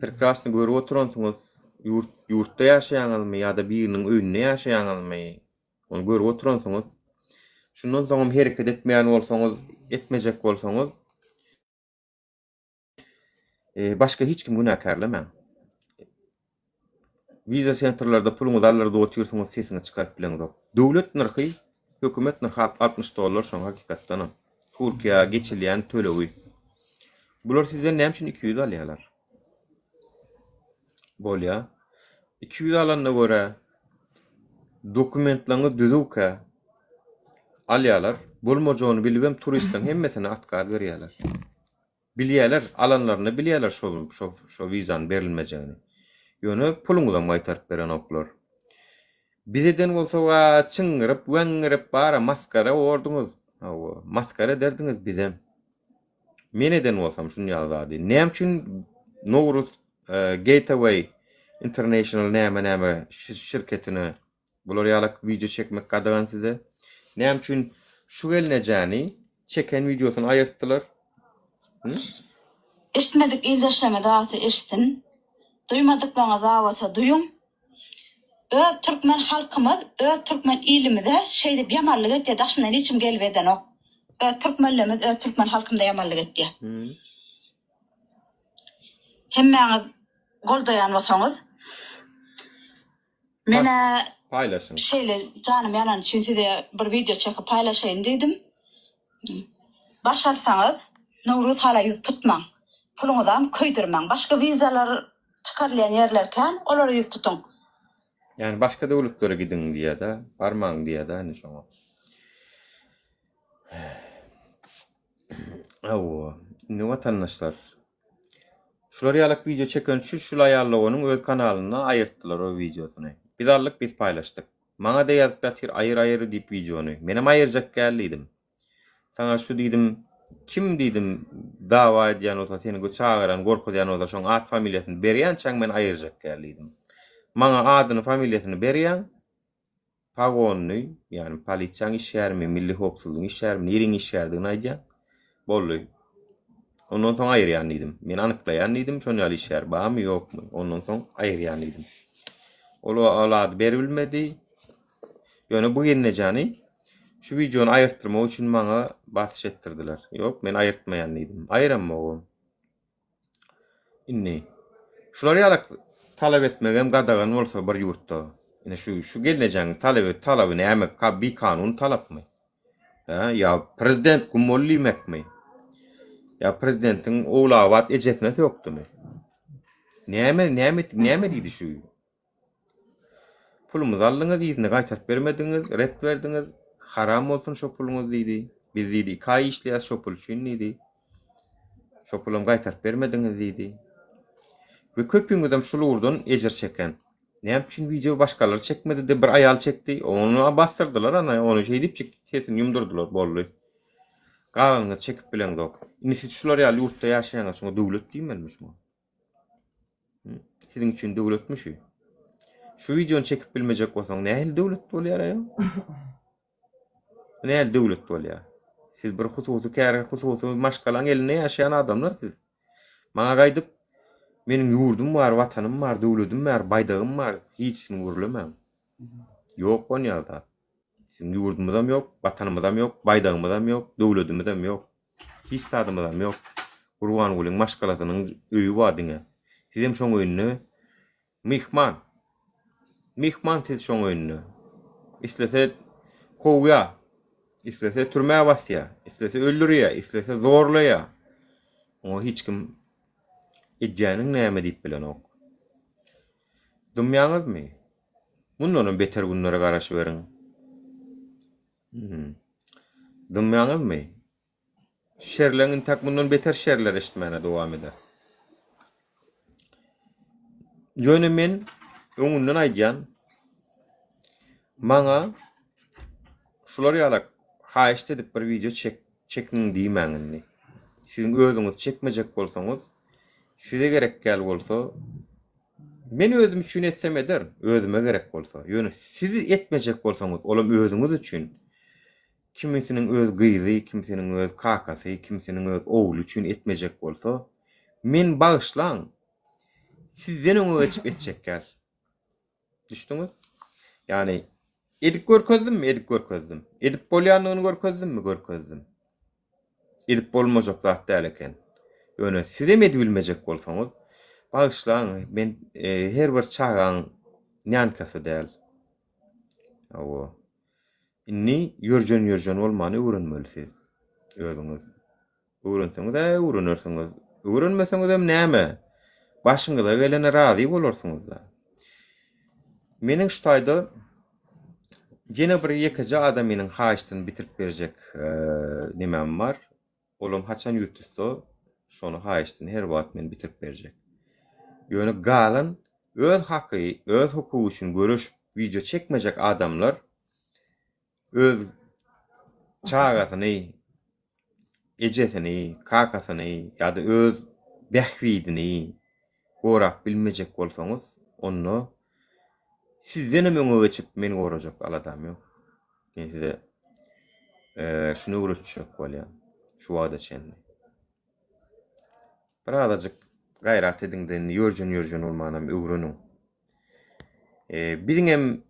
prekrasny görüp oturansyňyz. yurtda ýaşaýaňyzmy ýa-da biriniň öýünde ýaşaýaňyzmy onu görüp oturansyňyz, şundan soň hereket etmeýän bolsaňyz, etmejek bolsaňyz, başga hiç kim günäkärlemaň. Viza sentrlarda puluňyzy allarda oturýarsyňyz, sesini çykaryp bileňiz. Döwlet narhy, hökümet narhy $60 şoň hakykatdan. Türkiýe geçilýän tölewi. Bular sizden näme üçin 200 alýarlar? Bolýa. 200 alanda göre dokumentlaryny düzüke alýarlar. Bolmajagyny bilibem turistleň hemmesine atkaz berýärler. Bilýärler, alanlaryny bilýärler şo wizan berilmejegini. Ýöne puluňyzdan gaýtaryp beren oklar. Bizden bolsa wa çıňgyryp, wäňirip bara maskara orduňyz. Maskara derdiňiz bizem. Men eden bolsam şunu ýazady. Näme üçin Nowruz Gateway International näme şirketini bular ýalyk video çekmek gadagan size. Näme üçin şu gelnejäni çeken videosunu aýyrtdylar. Eşitmedik ildeşleme dağıtı eşitin. Duymadıklarına davata duyun. Öz Türkmen halkımız, öz Türkmen ilimize şeyde bir yamanlık etdi. Daşından içim gelveden o. Öz Türkmenlimiz, öz Türkmen halkımda yamanlık etdi. Hemmeğiniz gol dayan olsanız. Mene paylaşın. Şeyle canım yanan çünkü de bir video çekip paylaşayım dedim. Başarsanız Nowruz hala yüz tutmam. Puluňyzdan köýdirmäň. Başga vizalar çıkarlayan yerlerken olary yüz tutun. Yani başka döwletlere gidin diýe da, barmaň diýe da, hani şoňa. Ne vatandaşlar. Şular ýalyk video çeken üçin şul aýarlaganyň öz kanalyna aýyrtdylar o videosunu. Biz paylaşdyk. Maňa da ýazyp ýatyr aýyr diýip videonu. Menem aýyrjak geldim. Sana şu diýdim, kim diýdim dawa edýän bolsa seni çağıran, gorkudýan bolsa şoň at familiýasyny berýän çaň men aýyrjak geldim. Maňa adyny familiýasyny berýän, pagonyny, ýani polisiýaň işärmi, milli howpsuzlyk işärmi, ýeriň işärdigini aýdýan. Bolly. Ondan soň aýyrýan diýdim. Men anyklaýan diýdim, şoň ýaly işär barmy ýokmy? Ondan soň aýyrýan diýdim. Olad berilmedi. Ýöne bu gelnejäni şu videonu aýyrtyrmak üçin maňa basyş etdirdiler. Ýok, men aýyrtmaýan diýdim. Aýranmagam. Inni. Şular ýalyk talap etmegem gadagan bolsa bir ýurtda. Ine şu gelnejäň talaby näme? Bir kanun talapmy? Ya prezident gumollimekmi? Ya prezidentin oğlavat ecefine yoktumy? Näme diýdi şu? Pulumuzy aldyňyz, ýyzyny gaýtaryp bermediňiz, ret berdiňiz. Haram bolsun şo puluňyz diýdi. Biz diýdi, 2 aý işleýär şo pul üçin diýdi. Şo pulumy gaýtaryp bermediňiz diýdi. We köpüňizem şul urdan ejer çeken. Näme üçin video başgalar çekmedi de bir aýal çekdi. Onu bastyrdylar, ana onu şey diýip sesini ýumdurdylar bolly. Galanňy çekip bilen dok. Indi şular ýaly ýurtda ýaşaýan şoňa döwlet diýmelmi şoňa? Siziň üçin döwletmi şu? Şu videonu çekip bilmejek bolsaň nähili döwlet bolýar ýa? Nähili döwlet bolýar? Siz bir hususy maşgalaň eline ýaşaýan adamlar siz. Maňa gaýdyp meniň ýurdum bar, watanym bar, döwletim bar, baýdagym bar, hiçsini görlemem. Ýok bu ýerda. Sizin ýurdumyzam ýok, watanymyzam ýok, baýdagymyzam ýok, döwletimizam ýok. Hiç tadymyzam ýok. Gurban bolan maşgalasynyň öýü bar diňe. Sizem şoň öýünü Mihman siz şoň öýünü. İslese kowya, islese türmäge basýa, islese öldürýär, islese zorlaýar. O hiç kim edýäniň näme diýip bilen ok. Dumýaňyzmy? Mundan beter günlere garaş beriň. Dumýaňyzmy? Şerleňin tak mundan beter şerler eşitmäne dowam eder. Ýöne men öňünden aýdýan maňa şular ýalyk haýyş edip bir video çekdiň diýmäňini. Siziň özüňiz çekmejek bolsaňyz, size gerek gel bolsa, men özüm üçin etsem eder, özüme gerek bolsa. Ýöne siz etmejek bolsaňyz, olam özüňiz üçin, kimisiniň öz gyzy, kimisiniň öz kakasy, kimisiniň öz ogly üçin etmejek bolsa, men bagyşlaň. Sizden öňe geçip etjekler. Düşdüňiz? Yani edip görkezdim. Edip bolýanlygyny görkezdim. Edip bolmajak zat däl eken. Ýöne siz hem edip bilmejek bolsaňyz, bagyşlaň, men her bir çagaň nyankasy däl. Awa. Inni ýörjen bolmany öwrenmelisiz. Özüňiz. Öwrenseňiz de öwrenirsiňiz. Öwrenmeseňiz hem näme? Başyňyza gelene razy bolarsyňyz da. Meniň ştaýda ýene bir ýekeje adam meniň haýyşdyny bitirip berjek nimem bar. Olam haçan ýutsa, şonu haýyşdyny her wagt men bitirip berjek. Ýöne galan öz haky, öz hukuky üçin görüş video çekmejek adamlar öz çagasyny, ejesini, kakasyny ýa-da öz behwidini gorap bilmejek bolsaňyz, onu sizden hem geçip meni gorajak aladam ýok. Men size şunu öwretjek bolýar. Şu wagda çenli. Birazajyk gayrat ediňden ýörjen bolmanam öwreniň. Biziň hem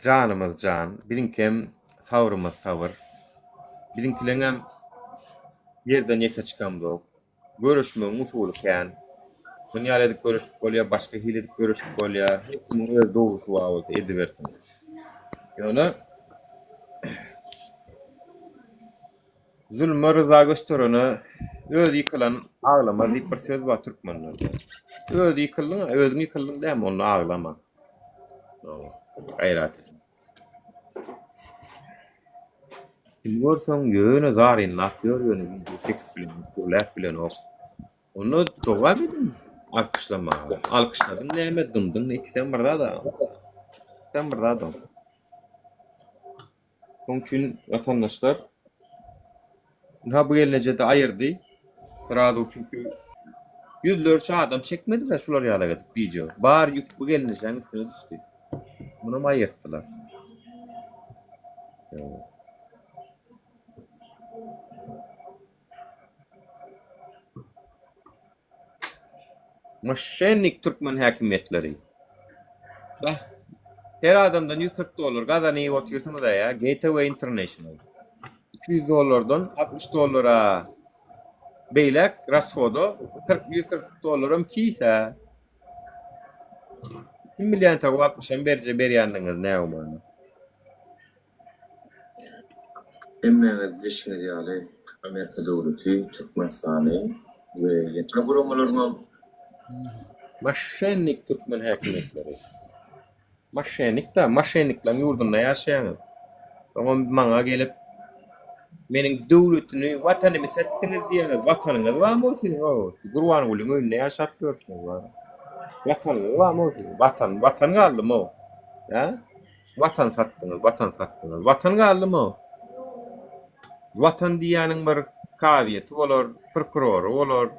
janymyz jan, biziňkem sabrymyz sabr. Biziňkileň hem yerden ýeke çykamdy. Görüşmeň usuly kän. Dünýäde edip görüşip bolýar, başga hil edip görüşip bolýar. Hepsiniň öz dogusy wagt edibersin. Ýöne zulma rıza göstereni öz yıkılan ağlama diýip bir söz bar türkmenlerde. Öz yıkıldın, özüň yıkıldın däme onu ağlama. Gayrat et. Bilmörsen ýöne zaryn laf ýöne video çekip bilen, laf bilen ok. Onu doga edin. Alkışlama. Alkışladın näme dımdın ikisen birda da. Sen birda da. Onun için vatandaşlar bu gelecekte ayırdı. Biraz çünkü yüzlerce adam çekmediler şular yala gidip video. Bar yük bu gelecekten üstüne düştü. Bunu ayırttılar. Maşennik Türkmen hakimiyetleri. Her adamdan $140 kazanıyı otuyorsunuz da ya. Gateway International. $200'dan $60 beylek rashodo. $140 kiyse. Kim milyon tabi 60'an beri yanınız ne umarım. Emmeniz dişini diyali Amerika devleti, Türkmenistan'ı ve yeter olmalarına Maşennik Türkmen hakimiyetleri. Maşennikler yurdunda yaşayanız. Ama bana gelip menin devletini, vatanımı settiniz diyeniz, vatanınız var mı sizin? Gurvan ulun önüne yaşap görsünüz. Vatanınız var mı sizin? Vatan kaldı mı? Vatan sattınız. Vatan kaldı mı? Vatan diýäniň bir kadiyeti bolar, prokuroru bolar,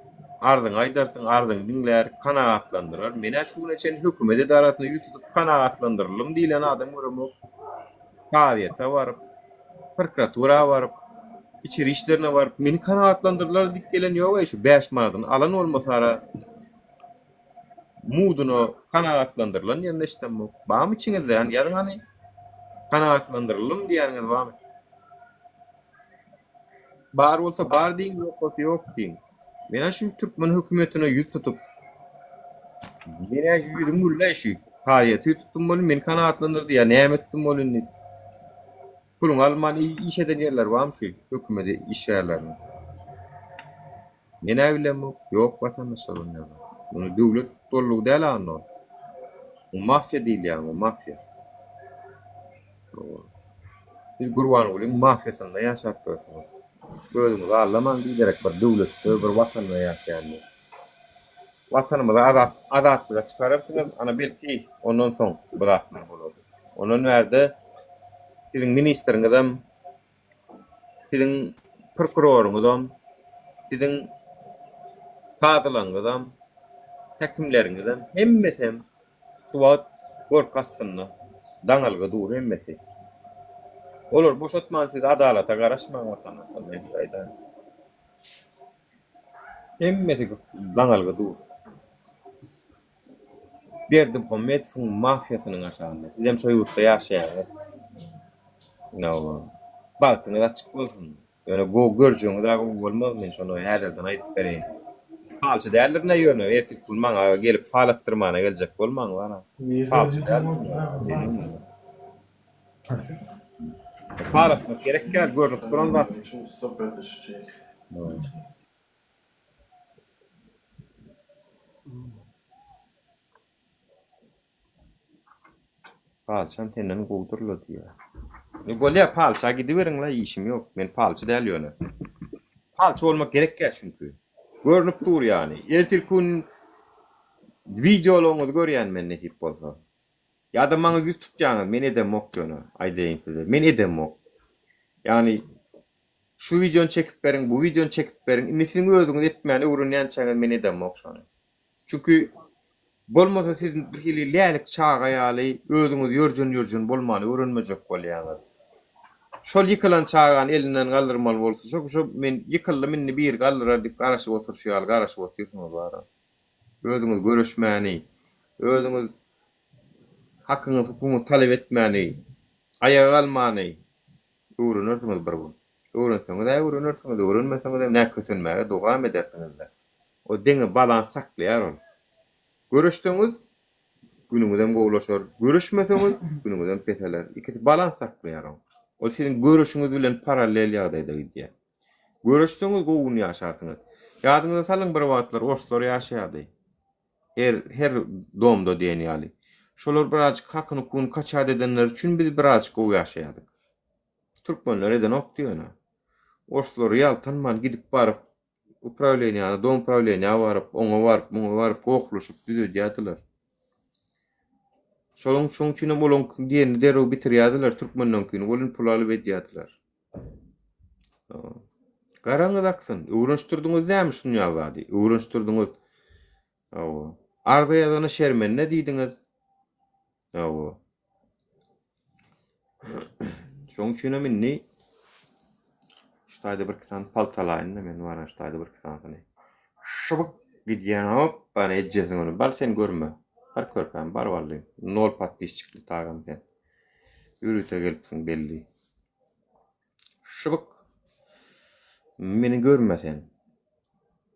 ardyň aýdarsyn, ardyň dinler, kanagatlandyrar. Mene şuna çen hökümet edarasyny ýutup kanagatlandyrylym diýilen adam görmek. Kadiyete baryp, prokuratura baryp, içeri işlerine baryp, meni kanagatlandyrlar diýip gelen ýok şu 5 manadan alan bolmasara muduny kanagatlandyrlan ýerine işlemok. Bam içiňizde ýa-da hani kanagatlandyrylym diýeniňiz barmy? Bar bolsa bar diň, ýok bolsa ýok diň. Mena şu Türkmen hökümetine ýüz tutup mena ýüzüm gülle şu haýaty tutdum bolan meni kanagatlandyrdy ýa näme tutdum bolan. Pulun alman iş eden yerler barmy şu hökümeti iş ýerlerinde. Mena bilem ýok vatandaşlar onlar. Bunu döwlet torlugy däl anno. O mafya diýil ýa, o mafya. Siz gurban bolun mafyasynda ýaşap görýäňiz. Gözüňizi allaman diýerek bir döwlet, bir watanda ýaşaýan. Watanymyza azatlyga çykarypsyňyz, ana belki ondan soň bu zatlar bolar. Onuň berde siziň ministriňizem, siziň prokuroruňyzam, siziň padylaňyzam, häkimleriňizem hemmesi suwat gorkasyny daňalga dur hemmesi. Olur boşatman siz adalata garaşmaň watandaşlar diýýär. Hemmesi daňalga dur. Berdim Hammet fun mafyasının aşağında. Sizem şo yurtda yaşaýar. No. Baltyňyz açyk bolsun. Ýöne go görjüňiz da bolmaz men şonu häzirden aýdyp bereýin. Palçy däldirine ýöne ertik pul maňa gelip palattyrmana geljek bolmaň wara. Palçy däldir. Palatmak gerek gel görüp duran wat. Palçan tenden gowdurlady ýa. Bolýa palça gidiberin la işim ýok. Men palçy däl ýöne. Palçy bolmak gerek gel çünkü. Görünüp dur yani. Ertil kun videolaryňyzy görýän men netip bolsa. Ya da maňa yüz tutýanyz men edemok ýöne. Aýdaýyn size. Men edemok. Yani şu videonu çekip berin, bu videonu çekip berin. Inisin özüňiz etmäni uğrunýan çaňyz men edemok şonu. Çünkü bolmasa siz bir hili lýälik çağa ýaly özüňiz ýörjün bolmany öwrenmejek bolýaňyz. Şol ýykylan çağan elinden galdyrmaly bolsa, şo men ýykyldy minni bir galdyrar diýip garaşyp oturşýar, garaşyp oturýarsyňyz bara. Özüňiz görüşmäni, özüňiz hakyňyzy hukumy talep etmäni, ayağa almany, öwrenirsiňiz bir gün. Öwrenseňiz de öwrenirsiňiz, öwrenmeseňiz de näkösenmäge dogam edersiňiz de. O deňe balans saklaýar ol. Görüşdiňiz günüňizden gowlaşar, görüşmeseňiz günüňizden peseler. İkisi balans saklaýar. O sizin görüşüňiz bilen paralel ýagdaýda gidýär. Görüşdiňiz gowun ýaşarsyňyz. Ýadyňyza salyň bir wagtlar orslary ýaşaýardy. Her domda diýen ýaly. Şolar birazjyk hakyny kun kaçad edenler üçin biz birazjyk gowy ýaşaýardyk. Türkmenler eden okdiýana. Orslary ýaltanman gidip baryp upravleniýany, dom upravleniýa baryp, oňa baryp, muňa baryp goklaşyp düzedýärdiler. Şolun üçin bolan diýeni derew bitirýärdiler, türkmennänkini bolan pul alyp edýärdiler. Garaňyz aksyn, öwrenişdirdiňiz näme şunu ýaly? Öwrenişdirdiňiz. Arda ýazany şermen ne diýdiňiz? Şoň üçin minni ştaýda bir kisan paltalaýyn, men wara ştaýda bir kisansy. Şybyk gidýän hop, bana edjesin onu. Bar sen görme. Bar körpän, bar waly. 0 patpisçikli tagam sen. Ýürüte gelipsiň belli. Şybyk meni görmesen.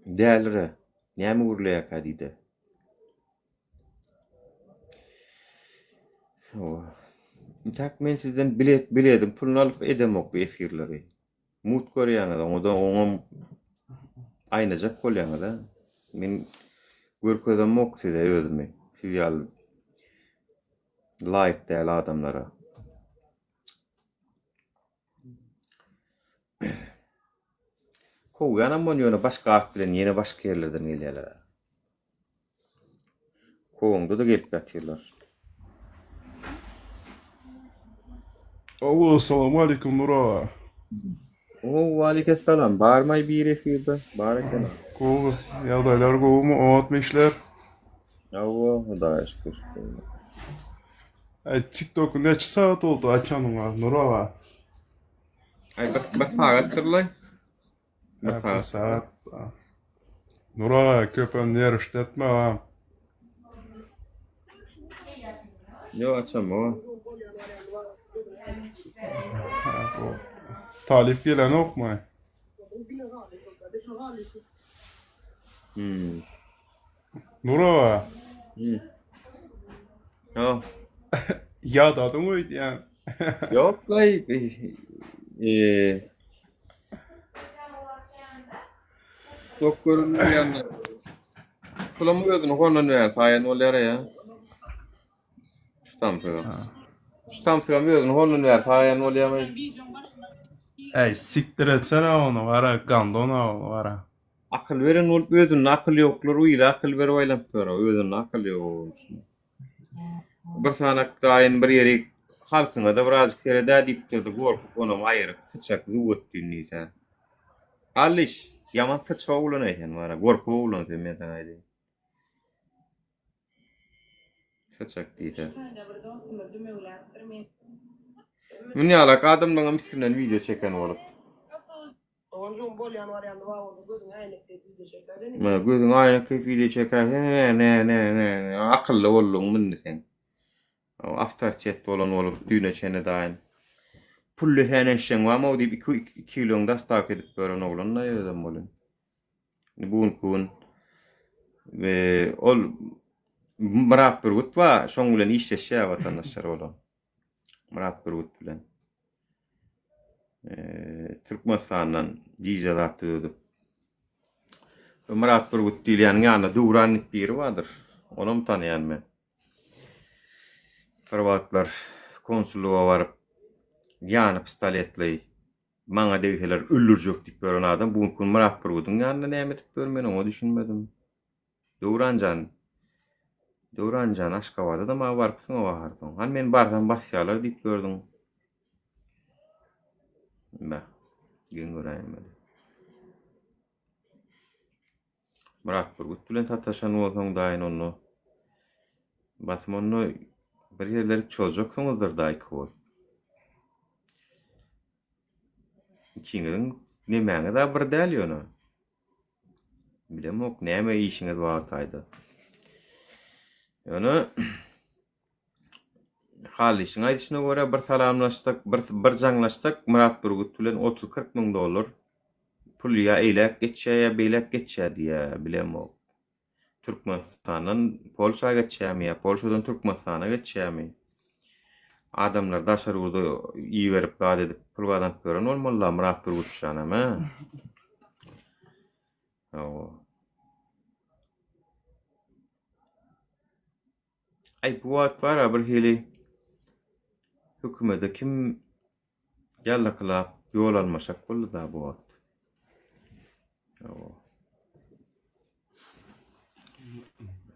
Dälire. Näme gurlaýak diýdi. Tak men sizden biledim, pulunu alıp edemok bu efirleri. Mut görýäňiz, oňa aýnajak bolýaňyz da. Men görkezemok size özümi. Siz ýaly laýyk däl adamlara. Kowyana monýony başga at bilen ýene başga ýerlerden gelýärler. Kowyňda da gelip ýatyrlar. Assalamu alaikum Nura. Aleykümselam. Barmay bir efirde. Barakallah. Gowy, ýagdaýlar gowmy, awatmy işler. Hudaýa şükür. TikTok neçe saat oldu açanyňa Nura? Bak pagatyrlay. Bir saat. Nura köpem nerişde etme. Yo açam o. Talip gelen okma. Nura. Ya. Ya da mıydı yani? Yok lay. Doktorun yanına. Kulamı gördün ondan ver. Sayen olara ya. Tam söyle. Tam söylüyorsun ondan ver. Sayen olara. Ey siktir etsene onu vara gandona vara. Akıl veren olup özünün akıl yoklar uyla akıl ver oylanıp sonra özünün akıl yok. Bir sanak daýyn bir ýeri halkyna da birazjyk kere da diýipdirdi gorkup onu aýryp sıçak zuwut dinlise. Alış yaman sıçak ulan eken wara gorkup ulan demeden aýdy. Sıçak diýdi. Meni alak adamdan mislinden video çeken olup. Onjun bol yanvar yandı var oldu gözün aynek video çeker. Ma gözün ayna video çeker. Ne. Akıllı bollun mun sen. After chat bolan olup düne çene dain. Pullu heneşen var mı deyip 2 kilon da stak edip böyle oğlan da yazam bolun. Bugün kun ve ol Murat Burgut var. Şoňgulen işleşýär vatandaşlar olan. Murat Burgut bilen. Türkmenistan'dan vize atýardy. Murat Burgut diýilýän ýa-da Duranlyk biri vardır. Onu mu tanıyan men? Privatlar konsulluğa varıp ýa-da pistoletli maňa degseler öldürjek diýip gören adam bugün kun Murat Burgut'un ýanynda näme edip görmen onu düşünmedim. Duranjan Aşgabatda da ma barpsyň o wagtdan. Han men bardan başýarlar diýip gördüm. Ba, gün göräýin. Murat Burgut bilen tataşan bolsaň daýyn onu basmanyny bir ýerleri çözjeksiňizdir daýky bol. Kiňiň nemäňe da bir däl ýöne. Bilemok näme işiňiz wagtaýdy. Ýöne halyşyň aýdyşyna görä bir salamlaşdyk, bir jaňlaşdyk Murat Burgut bilen 30-40 000 dolar pul ýa eýlep geçýär ýa beýlep geçýär diýe bilemok. Türkmenistandan Polşaga geçýärmi ýa Polşadan Türkmenistana geçýärmi? Adamlar daşar urdu iyi verip dağ edip pulgadan gören olmalı Murat Burgut şanam ha. Ay bu at var bir hili hükümede kim yallakla yol almaşak boldy da bu at.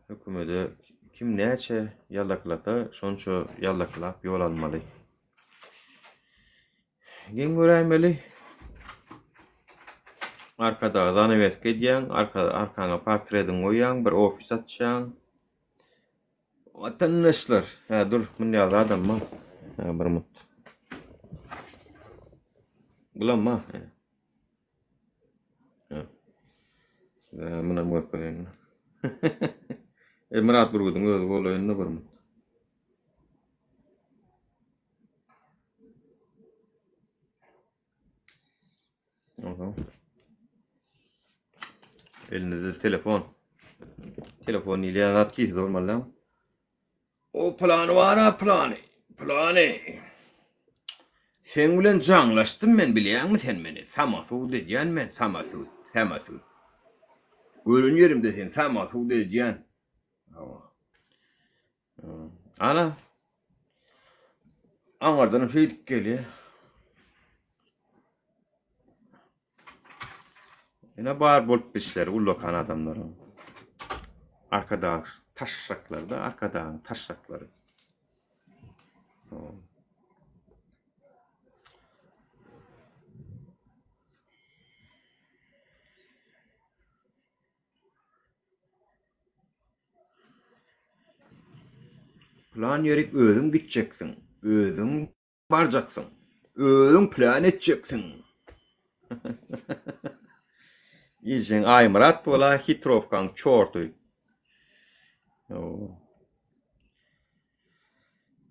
Hükümede kim näçe yallaklasa şonço yallaklap yol almaly. Gen göräýmeli. Arkada zanywet gedýän, arkaňa portretiň goýýan, bir ofis açýan. Vatandaşlar, dur, munýa adam mı? Bir mut. Bulan mı? Muna görpeň. Murat Burgut'un özü bolaýynda bir mut. Elinizde telefon. Telefon ile zat ki normalde. O planı var ha planı. Sen bilen jaňlaşdym men bilýärmi sen meni? Samasud edýän men Samasud. Görün yerimde sen Samasud edýän. Ana. Aňardan şey gelýär. Yine bar bolup bitişler, ullokan adamların. Arkada taşraklarda, arkada taşrakları. Plan yerip özün gideceksin, özün baracaksın, özün plan edeceksin. Yiyeceksin Aymurat bola Hitrovkan çortu.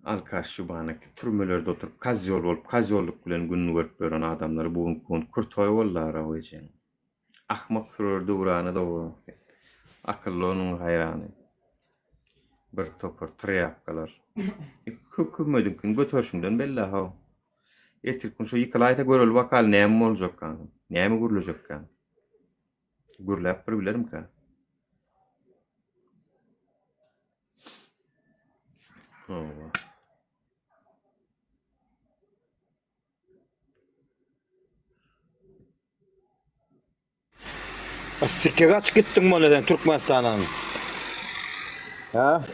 Alkar şubanak türmelerde oturup kazyol olup kazyolluk bilen gününü görüp gören adamları bugün kurtoy bollar o için. Ahmak sürür Duranı da o. Akıllı onun hayrani. Bir topur triyapkalar. Hükümedin götürüşünden belli ha. Ertirkün şu yıkılayta görül bakal näme boljak kan? Näme görülecek kan? Gürläp bir bilerim ka. Sikke kaç gittin boleden Türkmenistan'dan? Ha?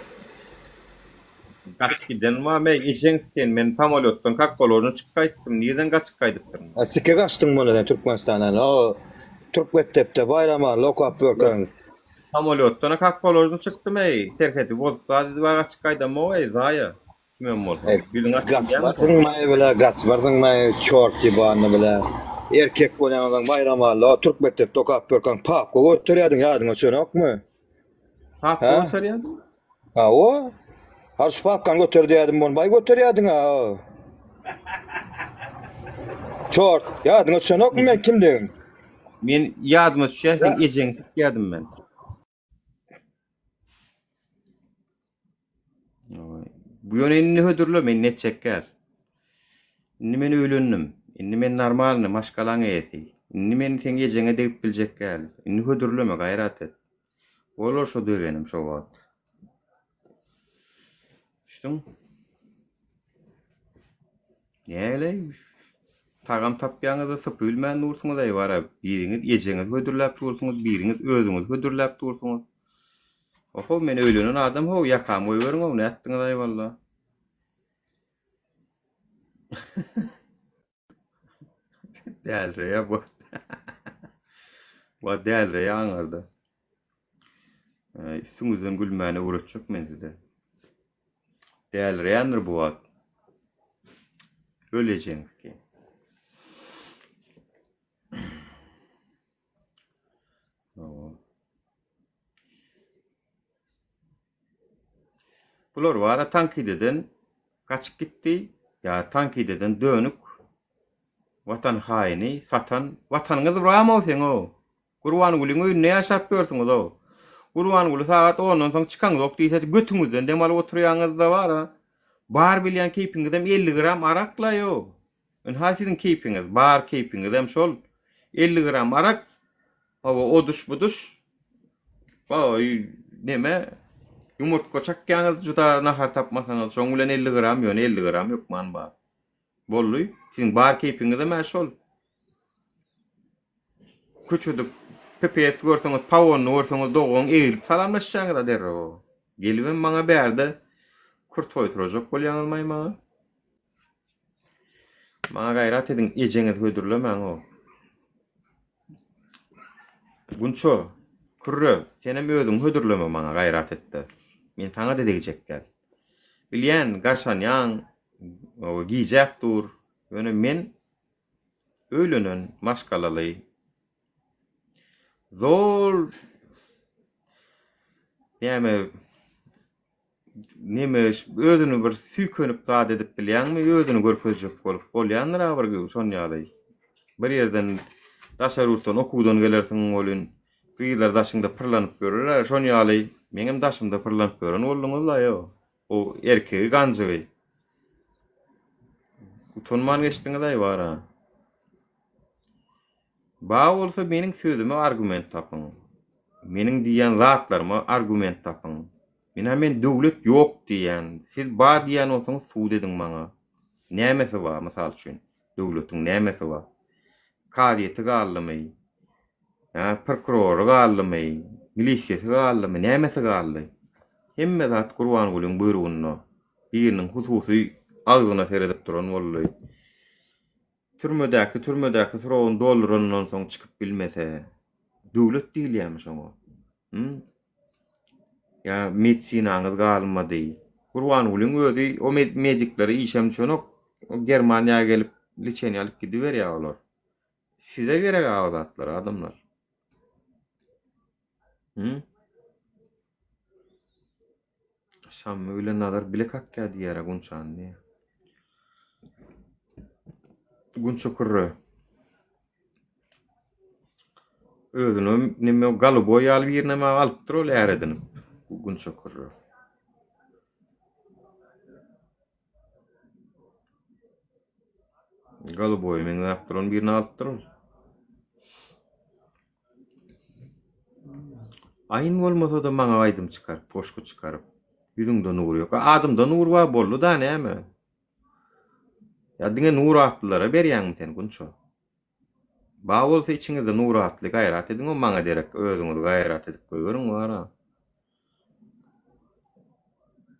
Kaç giden var men işeňsen men samolyotdan kakkolorunu çykaýtdym. Neden kaçıp kaydypdym? Sikke kaçtın boleden Türkmenistan'dan? O Türk Mektepte bayrama lokap böken. Samolyotdan kakkolorunu çykdym terheti bozup da kaçıp kaydym o zaya. Kimem bol. Gaz bardyň mı bile, gaz bardyň mı çort gibi anı bile. Erkek bolýan bayrama Türk mektepde okap berken papka götürýärdiň ýadyňa çönokmy? Pap Ha? oturýardy. Ha o? Harç papkan götürýärdim bolmay götürýärdiň ha. Çort, ýadyňa çönokmy men kimdiň? Men ýadyma düşýär, sen ejeň ýadym men. Oy. Bu ýöne inni hödürlü men netçekär. Inni men öýlendim. Inni men normalny maşgalaň ýeti. Inni men sen ejeňe degip biljekär. Inni hödürleme gaýrat et. Olar şo degenim şo wagt. Düşdüň? Näle? Tagam tapýaňyzda sypylmän dursuňyz aý bara. Biriňiz ejeňiz hödürläp dursuňyz, biriňiz özüňiz hödürläp dursuňyz. Oho men öýlenen adam ho ýakam goýberňiz o nätdiňiz aý walla. Dälre ya bu. Bu dälre ýaňarda. Üstüňizden gülmäne uğraşacak men size. Dälre ýandyr bu wagt. Ölejeňiz ki. Bular wara tankideden kaçıp gitdi. Ya tankideden dönük vatan haini satan vatanıňyz rama sen o. Gurwan gulyň öýüne ýaşap bersiňiz o. Gurwan guly saat 10'dan soň çykan zok diýse götüňizden demal oturýaňyzda wara. Bar bilýän keypiňizden 50 gram arakla yo. En hasidiň keypiňiz, bar keypiňiz hem şol 50 gram arak. O duş bu duş. Baý neme yumurtka çakýaňyz juda nahar tapmasaňyz şoň bilen 50 gram ýöne 50 gram ýokman bar. Bolluy. Siň bar keypiňizde mäşol. Küçüdük PPS görseňiz, pawon görseňiz, dogan eýil salamlaşýaňyz da derro. Gelibem maňa bärde kurt oýturajak bolýaňyz maňa. Maňa gaýrat ediň, ejeňiz hödürlemäň o. Gunço, kurre, senem özüň hödürleme maňa gaýrat etdi. Men taňa da degijekler. Bilýän, garşanýaň, o giyjek dur. Ýöne men öýlenen maşgalaly zor neme özüni bir süýkenip zat edip bilýänmi, özüni görkezjek bolup bolýandyra bir şonýaly. Bir ýerden daşarurdan okuwdan gelersiň bolyn, gyýlar daşyňda pırlanyp görürler, şonýaly meňem daşymda pırlanyp gören bolduňyzla ýa. O erkegi ganjy. Utanman geçtiğinde de var ha. Bağ olsa benim sözüme argument tapın. Menin diyen zatlarıma argument tapın. Men hemen döwlet yok diyen, siz bağ diyen olsanız suud edin bana. Nämesi var misal üçün? Döwletiň nämesi var? Kadiýeti gallamy. Prokuror gallamy. Milisiýasy gallamy. Nämesi gally? Hemme zat Gurwan Gulyň buyrugyny biriniň hususy ağzına seredip duran bolly. Türmedäki soragyň doldurundan soň çykyp bilmese, döwlet diýilýärmi şoňa? Ya medisinaňyz galmady. Gurwan Gulyň özi o medikleri işem çonok Germaniýa gelip liçeni alyp gidiber ýa olar. Size gerek awdatlar adamlar. Şam öyle nadar bilek hakka diýär gunçan diýär. Gunço kurra. Özüne nime galyboy alyp ýerine alyp durul äredin. Gunço kurra. Galyboy men alyp birine alyp durul. Aýyn bolmasa da maňa aýdym çykar, poşku çykaryp. Yüzüňde nur ýok. Adamda nur var bollu da näme? Ya diňe nur atlylara berýäňmi sen Gunço? Ba bolsa içiňizde nur atly gaýrat ediň, o maňa derek özüňiz gaýrat edip goýberin wara.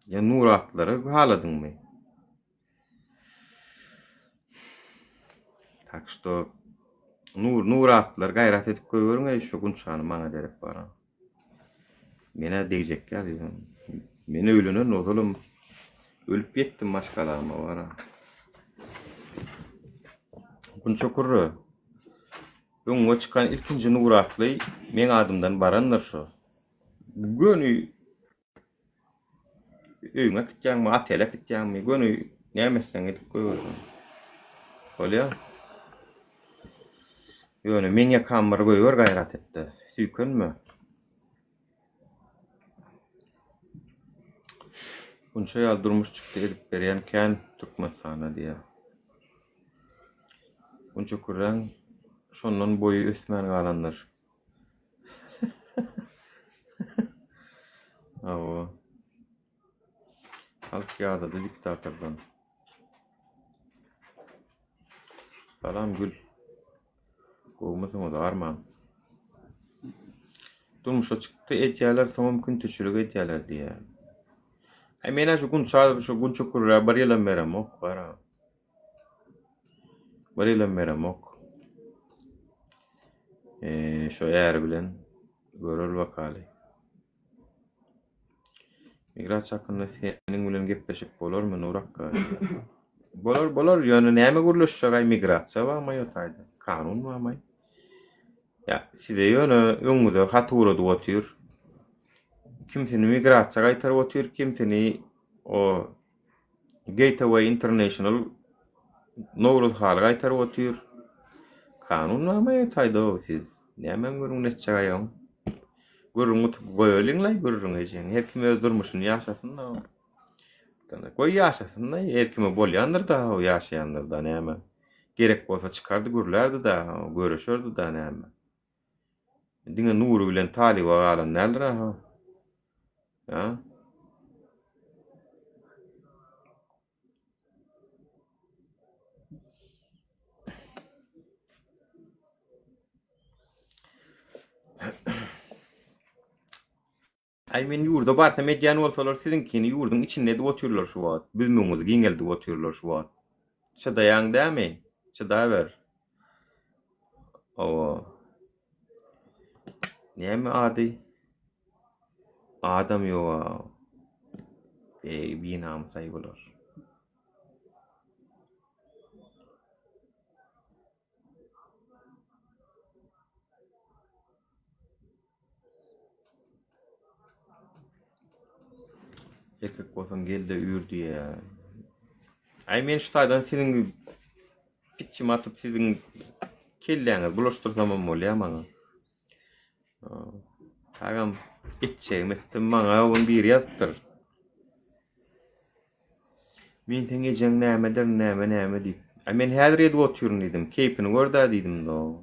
Ya nur atlylara haladyňmy? Tak što nur atlylar gaýrat edip goýberin, şu Gunçany maňa derek bara. Mene diýjekler. Men öýlenen oğlum ölüp ýetdim maşgalaryma wara. Gunço kurra. Öňe çıkan ilkinji Nuratly men adımdan baranlar şu. Gönü öňe gitýärmi, atele gitýärmi, gönü nämeseň edip goýursun. Bolýar. Ýöne meňe kamera goýur gaýrat etdi. Süýkenmi? Bunça ýal durmuş çykdy edip berýänken Türkmenistana diýär. Bunça kurran şondan boyu ösmän galanlar. Awa. Halk ýa-da diktatordan. Salam gül. Goýmasam da arman. Durmuşa çykdy etýärler, soňa mümkin tüçülük etýärler diýär. Mena şu gün çukurra barılan berem ok bara. Barılan berem ok. Şu ýer bilen görür wakaly. Migrasiýa hakynda seniň bilen gepleşip bolarmy Nurakka? Bolar ýöne näme gürleşýär migrasiýa barmy ýotaýdy? Kanun barmy? Ya, size ýöne öňüňde hatura dowatýar. Kimsini migrasiýa gaýtaryp otýar, kimsini o Gateway International Nowruz haly gaýtaryp otýar. Kanun barmy ýotaýdy siz? Näme görüň netçe görüň goýulyňlar görüň ejen. Her kim öz durmuşyny ýaşasyn da. Tana goý ýaşasyn da, her kim bolýandyr da, o ýaşaýandyr da näme. Gerek bolsa çykardy gürlerdi da, görüşürdi da näme. Diňe nuru bilen talyp galan näler ha? Ya. Men ýurda barsa medýan bolsalar sizinkini ýurdun içinde de otyrlar şu wagt. Bilmeňiz giňelde otyrlar şu wagt. Çydaýan dämi? Çydaýber. Awa. Näme ady? Adam ýok. Binam saý bolar. Erkek bolsan gel de üýür diýär. Men şu taýdan seniň pitçim atyp siziň kelläňiz bulaşdyrsam bolýar maňa. Tagam etçegim etdim maňa onu bir ýazdyr. Men seňe jeň näme diýip. Men häzir edip otyryn diýdim. Keypini görda diýdim do.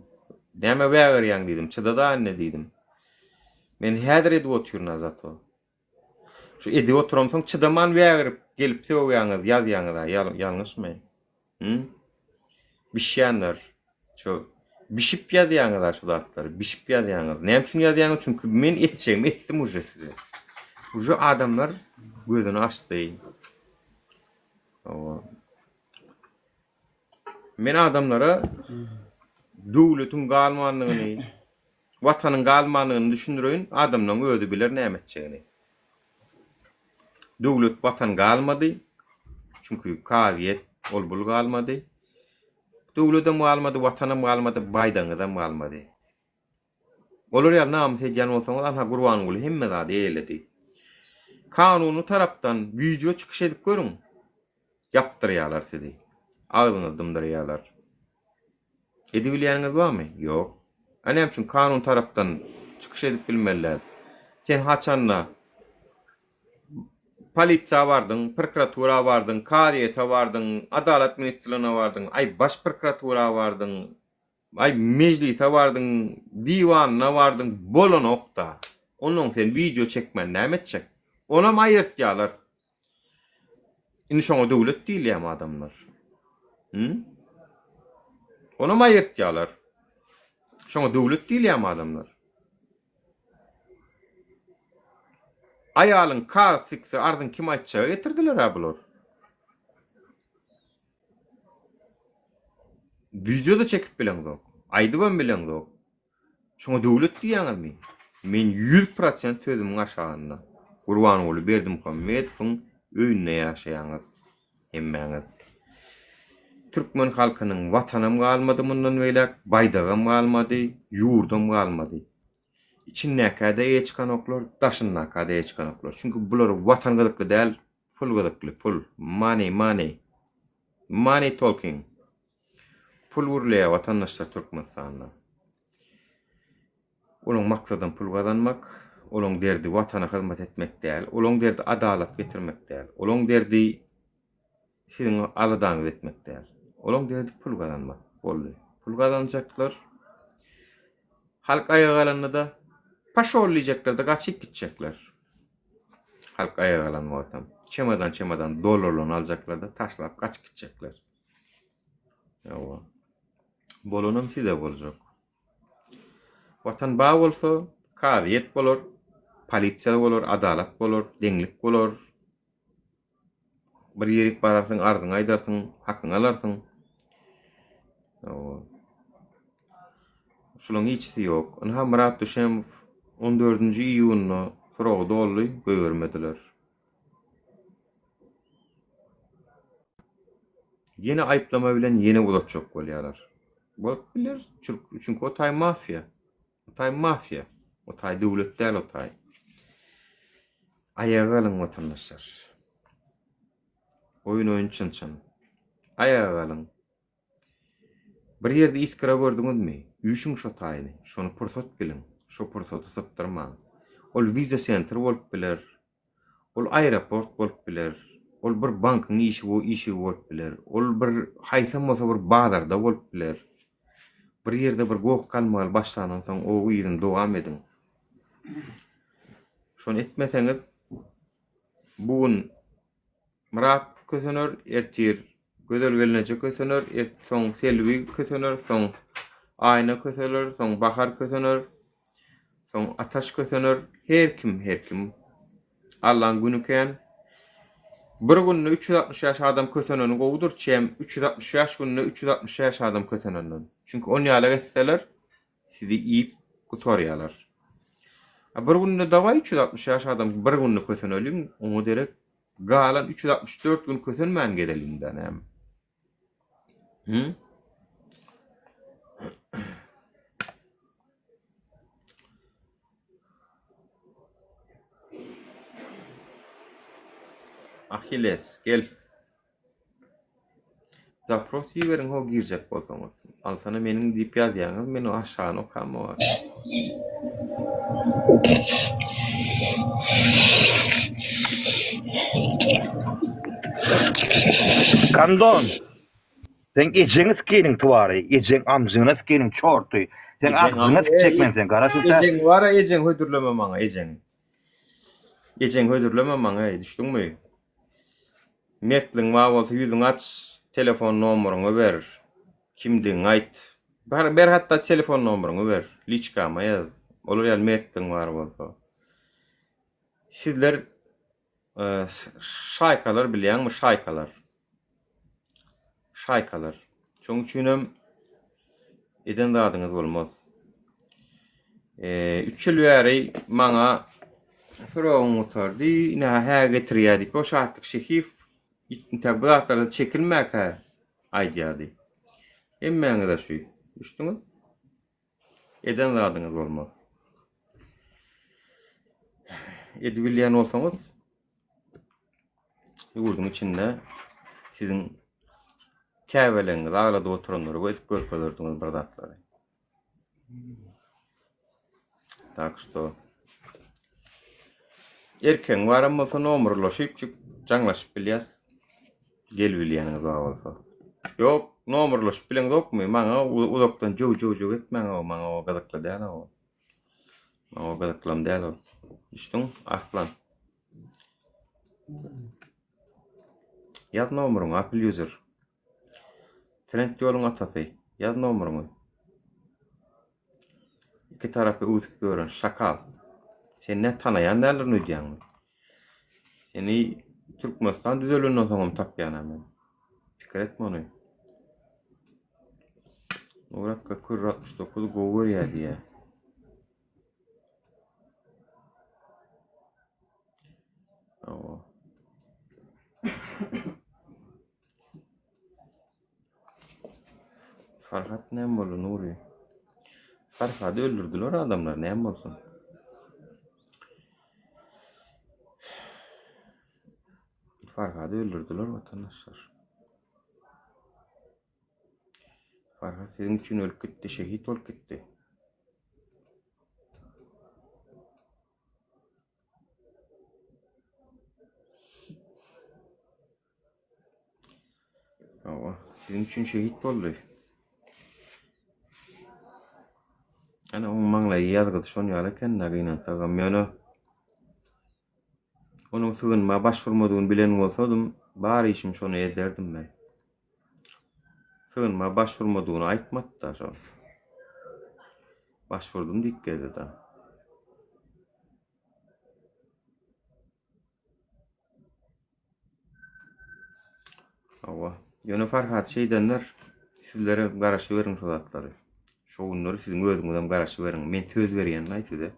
Näme bägerýäň diýdim. Çydada anne diýdim. Men häzir edip otyryn azato. Şu edip oturamsoň çydaman bägerip gelip söýýäňiz, ýazýaňyz da ýalňyşmy? Bişýänler. Şu bişip ýazýaňyz şu zatlar, bişip ýazýaňyz. Näme üçin ýazýaňyz? Çünki men etjegim etdim uje size. Uje adamlar gözüni açdy. Men adamlara döwletiň galmanlygyny, watanyň galmanlygyny düşündirýän adamlaryň özi biler näme etjegini. Döwlet watan galmady. Çünki kawiýet ol bul galmady. Döwletem galmady, watanam galmady, baýdaňyzam galmady. Olar ýa namysy jan bolsaňyz ana gurban bol hemme zady eýledi. Kanuny tarapdan video çykyş edip görüň. Yapdyrýarlar sizi. Ağzyny dymdyrýarlar. Edip bilýäňiz barmy? Ýok. Anem üçin kanun tarapdan çykyş edip bilmeliler. Sen haçanla polisiýa bardyň, prokuratura bardyň, kadiýete bardyň, adalet ministrligine bardyň, baş prokuratura bardyň, meclise bardyň, diwana bardyň, bolan okda. Onuň sen video çekmen näme etjek? Ona maýyrtýarlar. Indi şoňa döwlet diýilýär adamlar. Ona maýyrtýarlar. Şoňa döwlet diýilýär adamlar. Aýalyň kasykse ardyn kim aýtjagy getirdiler ha bular. Videoda çekip bileňdi. Aýdyban bileňdi. Şoňa döwlet diýýärmi? Men 100% sözümiň aşagynda. Gurban bolup berdim Muhammedowyň öýünde ýaşaýaňyz hemmäňiz. Türkmen halkynyň watanam galmady mundan beýlek, baýdagam galmady, ýurdum galmady. İçinnäkade ýeçkan oklar, daşynnäkade ýeçkan oklar. Çünki bular watan gydykly däl, pul gydykly, pul, money talking. Pul urlaya watandaşlar Türkmenistanda. Olaň maksadan pul gazanmak, olaň derdi watana hyzmat etmek däl, olaň derdi adalat getirmek däl, olaň derdi siziň aladaňyzy etmek däl. Olaň derdi pul gazanmak boldy. Pul gazanjaklar. Halk ayağa alanda paşorlayacaklar da kaçıp gidecekler. Halk ayağa alan ortam. Çemadan dolarlarını alacaklar da taşlap kaçıp gidecekler. Yawa. Bolunum size bolacak. Vatan bağ bolsa, kadiyet bolor, polisiya bolor, adalat bolor, deňlik bolor. Bir ýerik bararsyň, ardyň aýdarsyň, hakyň alarsyn. Yawa. Şulaň hiçsi ýok. Ona Murat Düşemow 14-nji iýuny soragy doldy, göýermediler. Yine aýplama bilen yine uzatjak bolýarlar. Bolup biler, çünki o taý mafia. O taý mafia. O taý döwlet däl o taý. Ayağa alyň watandaşlar. Oyun çyn. Ayağa alyň. Bir ýerde iskara gördüňizmi? Üşüň şo taýny, şonu pursat bilin, şo pursaty saptyrmaň. Ol viza center bolup biler, ol aeroport bolup biler, ol bir bankyň işi bolup biler, ol bir haýsam bolsa bir bazarda bolup biler. Bir ýerde bir gowuk kalmaly başlanan soň o ýerden dowam edin. Şonu etmeseňiz, bugun Murat kösener, ertir gözel gelince kösener, soň selvi kösener, soň ayna köseler, soň bahar kösener, soň ataş kösener, her kim. Allah'ın günü ken. Bir günne 360 ýaş adam köseneni gowdur, çem 360 ýaş günne 360 ýaş adam kösenenden. Çünki on ýaly geçseler, sizi ip gutorýarlar. Bir günne daway 360 ýaş adam bir günne köseneliň, oňa derek galan 364 gün kösenmän gedelinden hem. Achilles, gel. Zaprosiy beriň ho girjek bolsaňyz. Al sana meniň diýip ýazýaňyz, men o aşagyny okamaýar. Kandon. Sen ejeňi skeniň twary, ejeň amjyna skeniň çorty. Sen agzyna sikjekmen sen garaşyň. Ejeň wara, ejeň höýdürleme maňa, ejeň. Ejeň höýdürleme maňa, düşdüňmi? Mertliň wa bolsa ýüzüň aç, telefon nomeryňy ber. Kimdiň aýt. Ber hatda telefon nomeryňy ber. Liçkama ýaz. Olar ýa mertliň bar bolsa. Sizler şaýkalar bilýärmi, şaýkalar. Çoň üçinem eden dadyňyz bolmaz. 3 ýyl bäri maňa soragyň oturdy, nähä getirýärdik. O şahatlyk şehif intibdatlarda çekilmäkä aýdýardy. Emmäňe de şu. Düşdüňiz? Eden dadyňyz bolmaz. Edip bolsaňyz, ýurdun içinde siziň käbeleňiz aglada oturanlary götüp görkezerdiňiz bir zatlary. Tak što erken waram bolsa nomerlaşyp jaňlaşyp bilýäs. Gel bilýäniňiz bolsa. Ýok, nomerlaşyp bilen dokmy, maňa uzakdan jow etmäň, maňa o gazakla däl o. Maňa o gazaklam däl o. Düşdüň, aslan. Yaz nomeryňy, Apple user. Trend ýoluň atasy. Yaz nomeryňy. İki tarapy utyp gören şakal. Sen ne tanayan nälerini öýdýäň? Seni Türkmenistan düzelenden soňam tapýanam men. Pikir etme onu. Orakka 69 gower ýa-diýe. Farhat näme boldy Nuri? Farhat'ı öldürdüler adamlar, näme bolsun? Farhat'ı öldürdüler vatandaşlar. Farhat sizin için ölüp gitti, şehit olup gitti. Ama sizin için şehit oldu. Ana onun maňlaýy ýazgydy şonu ýalyken näginen tagam ýöne. Onun sığınma başvurmadygyny bilen bolsadym, bar işim şonu ederdim men. Sığınma başvurmadygyny aýtmady da şo. Başvurdum diýip da. Awa, ýöne Farhat şeýdenler sizlere garaşy beriň şo zatlary. Şo günleri sizin özüňizem garaşy beriň. Men söz berýän aýtydy.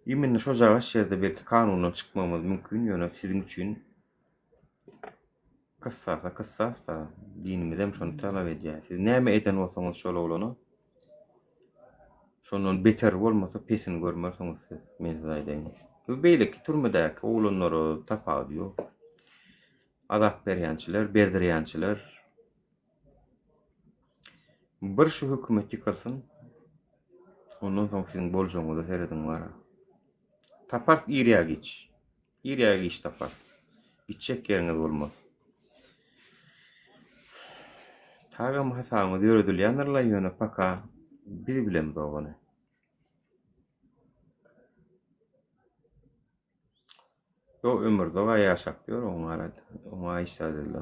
Ýeminde şo jagaş ýerde belki kanundan çykmamyz mümkin, ýöne sizin üçin kıssas da dinimizem şonu talap edýär. Siz näme eden bolsaňyz şol bolany. Şondan beter bolmasa pesini görmersiňiz siz, men size aýdaýyn. Bu beýleki türmedäki oglanlary tapady ýok. Azap berýänçiler, berdirýänçiler. Bir şu hökümet ýıkylsyn. Ondan soň sizin boljaňyzy herediň bara. Tapar ýerýä giç. Ýerýä giç tapar. Gitjek ýeriňiz bolmaz. Tagam hasaňyz ýöredilýändirler ýöne paka biz bilemiz ogany. Yo ömürde wa ýaşap ýör oňa arada. Oňa işledildi.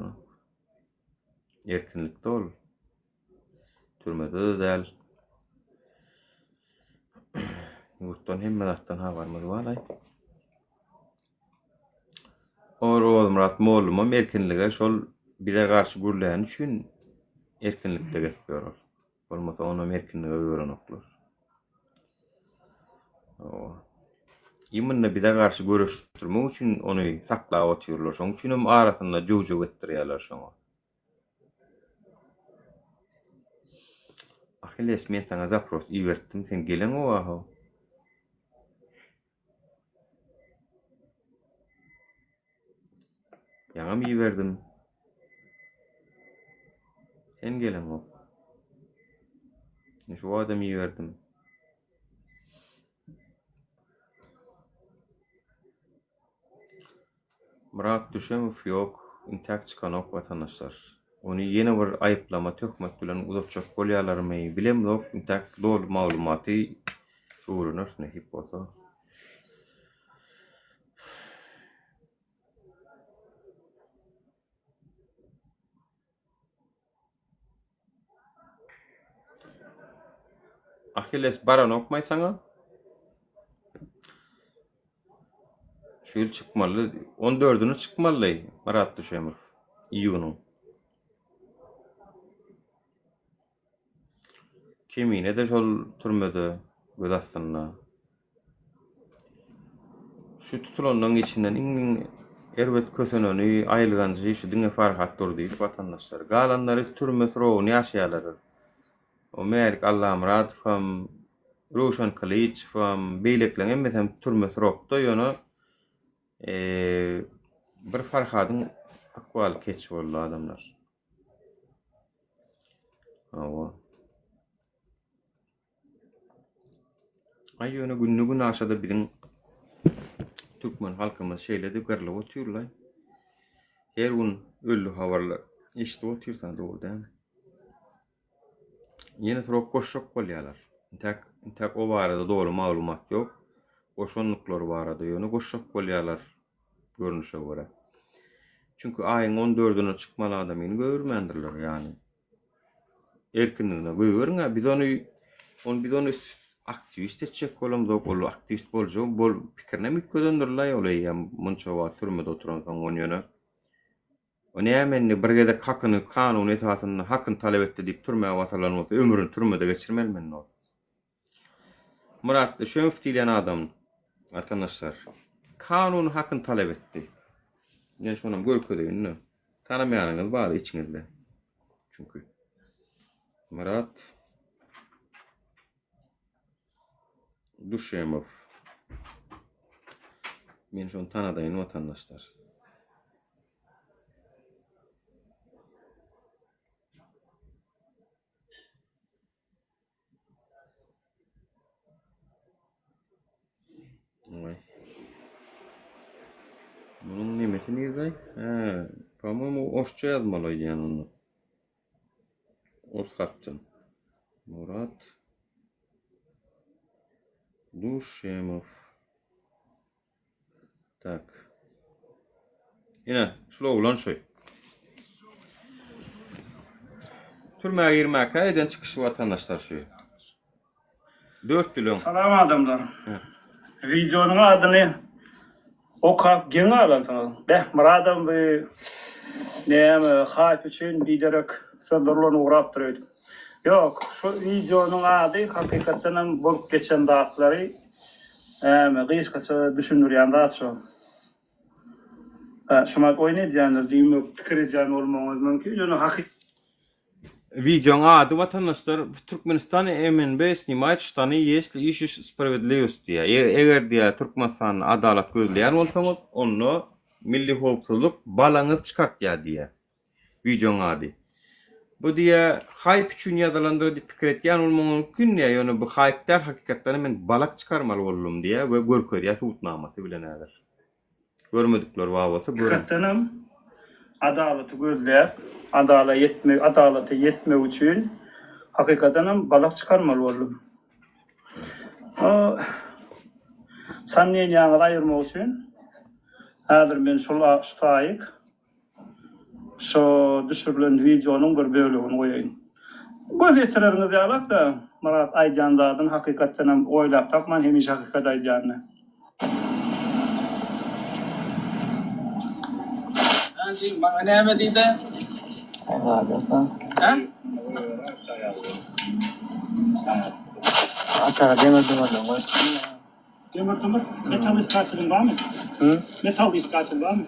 Erkinlikde ol. Türmede de däl. Yurtdan hemme zatdan habarymyz balay. Oro Murat Mollumam erkinlige şol bize garşy gürlän üçin erkinlikde geçip ýörür. Bolmasa onam erkinlige öwren oklar. Ýeminde bize garşy görüşdirmek üçin ony saklap otyrlar. Şoň üçin hem arasynda jow etdirýärler şoňa. Ahilles men sana zapros iwertdim, sen gelen o aho. Yaňam iwerdim. Sen gelen o. Şu adam iwerdim. Murat Düşemow ýok, intak çykan ok vatandaşlar. Onu ýene bir aýyplama töhmet bilen uzatjak bolýarlarmy bilemok, intak dolu maglumaty uğrunur nähip bolsa. Ahilles baran okmaýsaňa şu ýyl çykmaly, 14-üni çykmaly Murat Düşemow iýunyň. Kimine de şol türmede göz astynda. Şu tutulanlaryň içinden iň erbet köseneni aýylganjy şu diňe Farhat durdy vatandaşlar. Galanlary türme sorowyny ýaşaýarlar. O Melik Allah Muratowam, Ruşan Kılıçowam, beýlekleň hemmesem türme sorokda ýöne bir Farhatyň akwaly keçip boldy adamlar. Awa. Aýyny günlügün aşada biziň türkmen halkymyz şeýledi gyrlyp otyrlar. Her gün öllü habarlar eşitip otyrsan dogry däl. Ýene sorok goşşok bolýarlar. Intak o barada dogry maglumat ýok. Goşonluklar barada ýöne goşşok bolýarlar görnüşe görä. Çünki aýyň 14-üne çykmaly adamyny görmändirler ýani. Erkinligine görüňä biz onu aktivist etjek bolamyz, bol aktivist boljak, bol pikirine mükködendirler olay ýa munça wagt türmede oturan soň onu ýöne. O näme bir gede hakyny kanun esasyny hakyny talep etdi diýip türmäge basalan bolsa ömrüni türmede geçirmelmen o. Murat Düşemow diýen adam arkadaşlar kanun hakyny talep etdi. Ýa şonam görkedeýin. Tanamaýanyňyz bar içiňizde. Çünki Murat Duşemov. Men şonu tanadaýyn vatandaşlar. Vay. Bunun nimesi neydi? По-моему, oşça yazmalı yani onu. Oskartçın. Murat Duşemov. Tak. Yine şula ulan şoy. Türmeye girmek eden çıkışı vatandaşlar şoy. 4 milyon. Salam adamlar. Videonun adını okap gene alasın. Muradam bu neyme hayp için biderek sözlerlerini uğrap duruyordu. Yok, şu videonun adı hakikaten bulup geçen dağıtları kıyıskaça düşündürüyen dağıt şu. Şumak oynayacağınız, düğümü fikir edeceğin olmamız mümkün. Yani Видео adı vatandaşlar Türkmenistan emin besnimaçtanı yesli işi sправедливость diye. Eğer diye Türkmenistan adalet gözleyen olsanız onu milli hukukçuluk balağınız çıkart ya diye. Video adı. Bu diye hype üçün yadalandırı fikir etken olmamız mümkün ya. Yani bu hype'ler hakikaten men balak çıkarmalı oldum diye ve görkör ya suutnaması bilen eğer. Görmedikler vavası görün. hakikaten adaleti gözleyip adalete yetme için hakikaten balak çıkarmalı oldum. Sen neyin yanına ayırmak için hazır ben şula tutayık şu düşürülen videonun bir bölümünü koyayım. Göz yetilerinizi alak da Murat Aycan'dan hakikaten oylap tapman hemiş hakikat Aycan'ı. Şey, bana ne emediydi? Ha? Aşağı demir var. Demir, metal iskatçılığın var mı? Hı? Metal iskatçılığı var mı?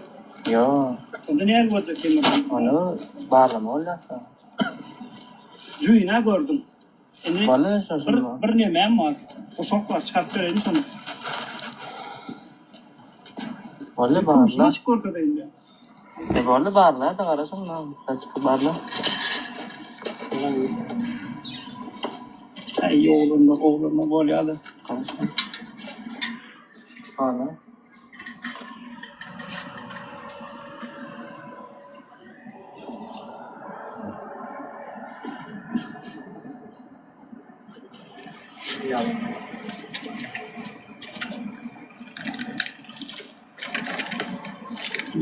Yo. Onda ne olacak demir? Onu bağlama olursa. Cüyüne gördüm. Bağlı şaşırma. Bir nemem var. O şoklar çıkartıp verelim sonra. Bağlı bağlı. Hiç korkudayım ya. Bağlı bağlı da karasın lan. Açık bağlı. Ay oğlumla gol yalı. Karasın. Bağlı.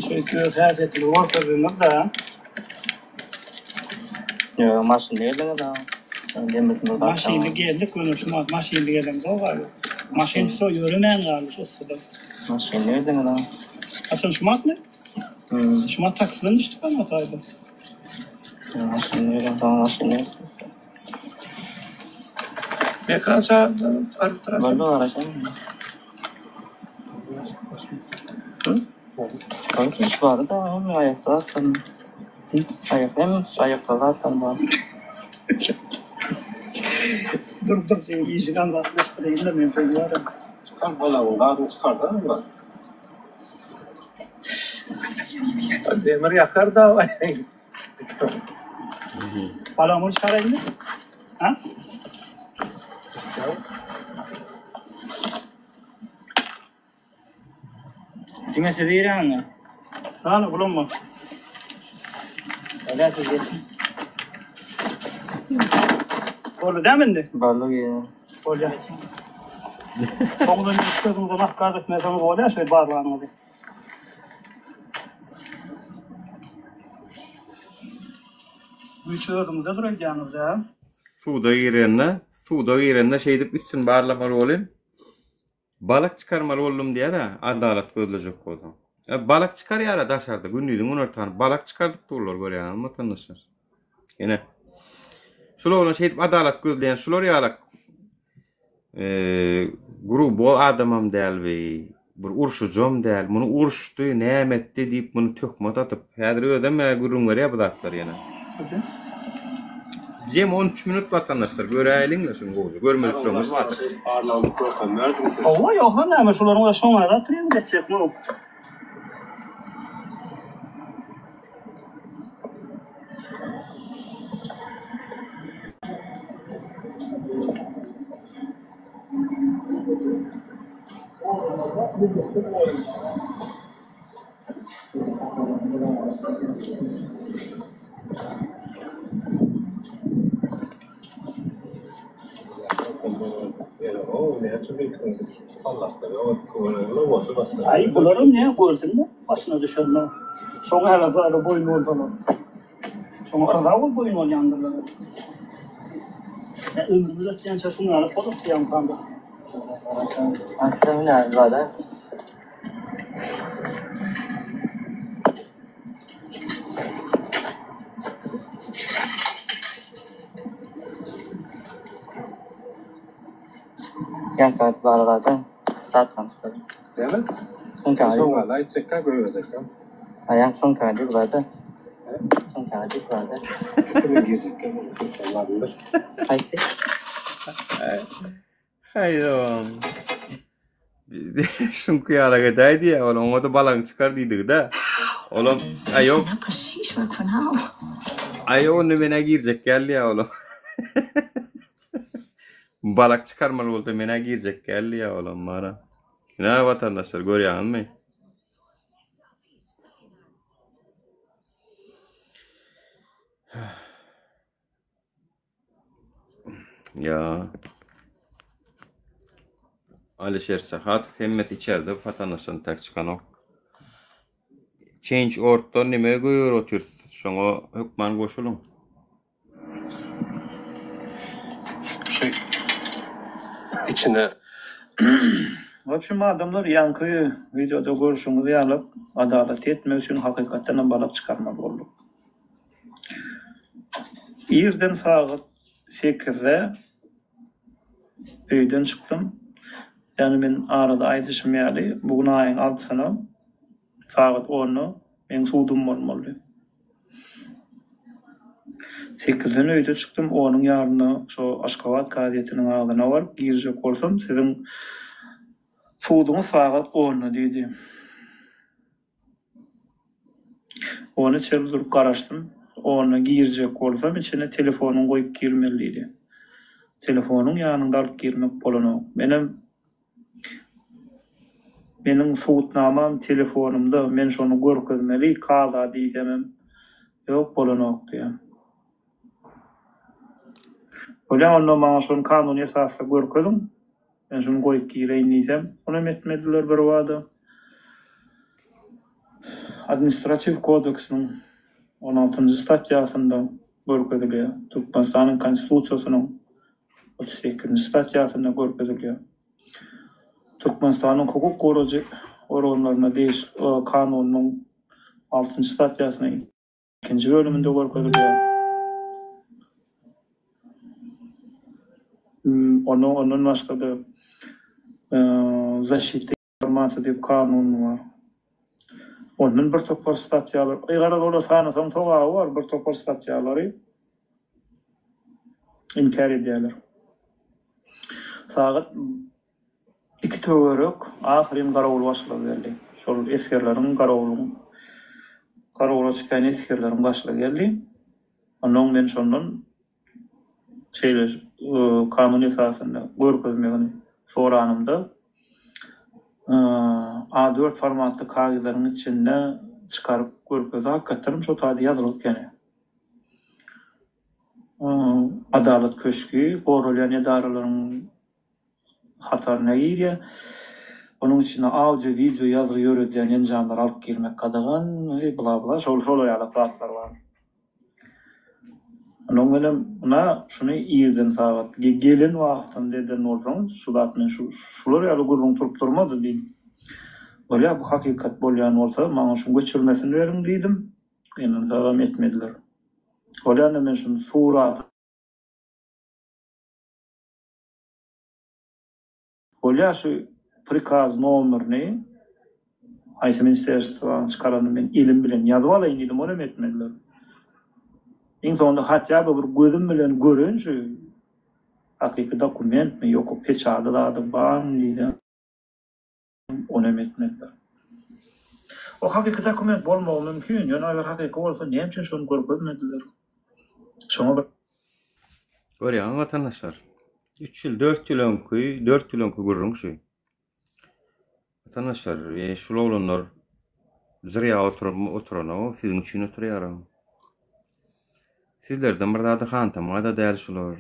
Şöyle hareketli ortadığımız da Yo maşın değil de. Demir maşinle geldik konuşmak. Maşinle geldim de var. Maşin soyurumen kalmış ısıda. Maşın değil de. Asıl şumak ne? Şumak taksiden düştük ama tabi. Maşın değil de. Maşın değil. Ne kadar Bağlı karasın. Bağlı hiç var da onu ayakta atın. Ayakta atın var. Dur iyice anlatmıştırayım da mümkün var. Çıkar balağın dağını çıkar da mı? Demir yakar da Palamur çıkarayım mı? Ha? Kimse değil yani. Lan bulunma. Öyle siz geçin. Orada demindi. Bağlı gelin. Olacak. Sonunda sözümüze mahkaz etmeseniz oluyor şöyle bağlanmadı. Bu üç ödümüzde duracağınız ya. Suda girenle şey dip üstün bağlamalı olun. Balık çıkarmalı oldum diye de adalet gözlecek oldu. Balık çıkar ya daşardı günlüydün 10 tane balık çıkardık da olur böyle yani vatandaşlar. Yine şular olan şey dip adalet gözleyen şular yalak grubu adamam değil ve bir urşucum değil. Bunu urştu, nemetti deyip bunu tökmat atıp. Hadir ödeme gurun var ya bu datlar yana. Jem 13 minut vatandaşlar göreýinler şunu gowy. Görmediklerimiz var. Arlandık program verdim. Ova yok lan ama şuların şoňa tren geçecek mi? Ay bularım ne görsün mü? Başına düşerler. Sonra hala boyun ol falan. Sonra arada ol boyun ol yandırlar. Ömrümüzde gençler şunu alıp fotoğraf yankanda. Akşam ne var da? Yan saat bağlardan tartkan çıkarım. Değil mi? Son kağıdı. Sonra light sekka koyacak. Ayağım son kağıdı vardı. Son kağıdı vardı. Kimin giyecek? Allah bilir. Haydi. Hayır. Şun kıyara gedaydı ya oğlum o da balan çıkardıydı da. Oğlum ayol. Ayol onu mene girecek geldi ya oğlum. Balak çıkarmalı oldu mene girecek geldi ya oğlum mara. Ne vatandaşlar görüyor musun? Ya. Alişer Sahat hemmet içeride vatandaşın tek çıkan o. Change.org'dan nime göýür otur. Şoňa hükman goşulun. İçine В общем, adamlar yankıyı videoda görüşümüzü alıp adalet etmek için hakikaten balık çıkarmak oldu. Yerden saat 8'de öyden çıktım. Yani ben arada aýdyşmaýaly. Bugün aýyň 6-syna saat 10'u men suwdum bolmaly. 8'den öyde çıktım. Onun ýarına şu Aşgabat gazetiniň agyna baryp girjek bolsam siziň suwduňyz saat 10 dedi. Onu çeldirip garaşdym. Ona girjek bolsam içine telefonuny goýup girmeliydi. Telefonuň ýanynda alyp girmek bolanok. Meniň suwutnamam telefonumda, men şonu görkezmeli, kaza diýsem ýok bolanok diýär. Ola onda maňa şonu kanuny esasy görkezim. Men şonu goýup gireýin diýsem, onu etmediler bir wada. Administrativ kodeksiniň 16-njy statýasynda görkezilýär. Türkmenistanyň konstitusiýasynyň 38-nji statýasynda görkezilýär. Türkmenistanyň hukuk goragy organlaryna değiş kanunyň 6-njy statýasynyň 2-nji bölüminde görkezilýär. Onun başga da защита информации diýip kanun var. Onun bir topar statýalar, ýa-da olar sanasaň togagy var, bir topar statýalary inkar edýärler. Saat 2 töwerek ahirem garawul başlagy geldi. Şol eskerleriň garawula çykan eskerleriň başlagy geldi. Onuň men şondan kanun esasında görkezmegini soranymda A4 formatly kagızlaryň içinde çıkaryp görkezip hakykatym şo taýda ýazylyp gene. Adalet köşkü gorulýan edaralaryň hataryna girýär. Onun içine audio, video ýazyp ýöredýän enjamlar alyp girmek kadagan, bla bla şol ýalatlar var. Onun bilen buna şunu ýerden sagat gelen wagtdan deden bolsaň, şular men şular ýaly gurrun turup durmady diýdim. Bolýa bu hakykat bolýan bolsa, maňa şunu göçürmesini beriň diýdim. Ýene dawam etmediler. Bolýan men şunu surat. Bolýa şu prikaz nomerini Aýsy ministerstwaň çykarany men ilim bilen ýazyp alaýyn diýdim, onu etmediler. En sonunda hatya bir gözüm bilen görünce hakiki dokument mi yok peçadı da adım bam diýdi. Onu etmediler. O hakiki dokument bolmagy mümkin. Ýöne agar hakiki bolsa näme üçin şonu görmediler? Şoňa bir Görýän vatandaşlar. 3 ýyl 4 ýyl öňkü görüňşi. Vatandaşlar, şol olanlar zırya oturana sizin için oturýarym. Sizlerden bir zady hantama da däl şolar.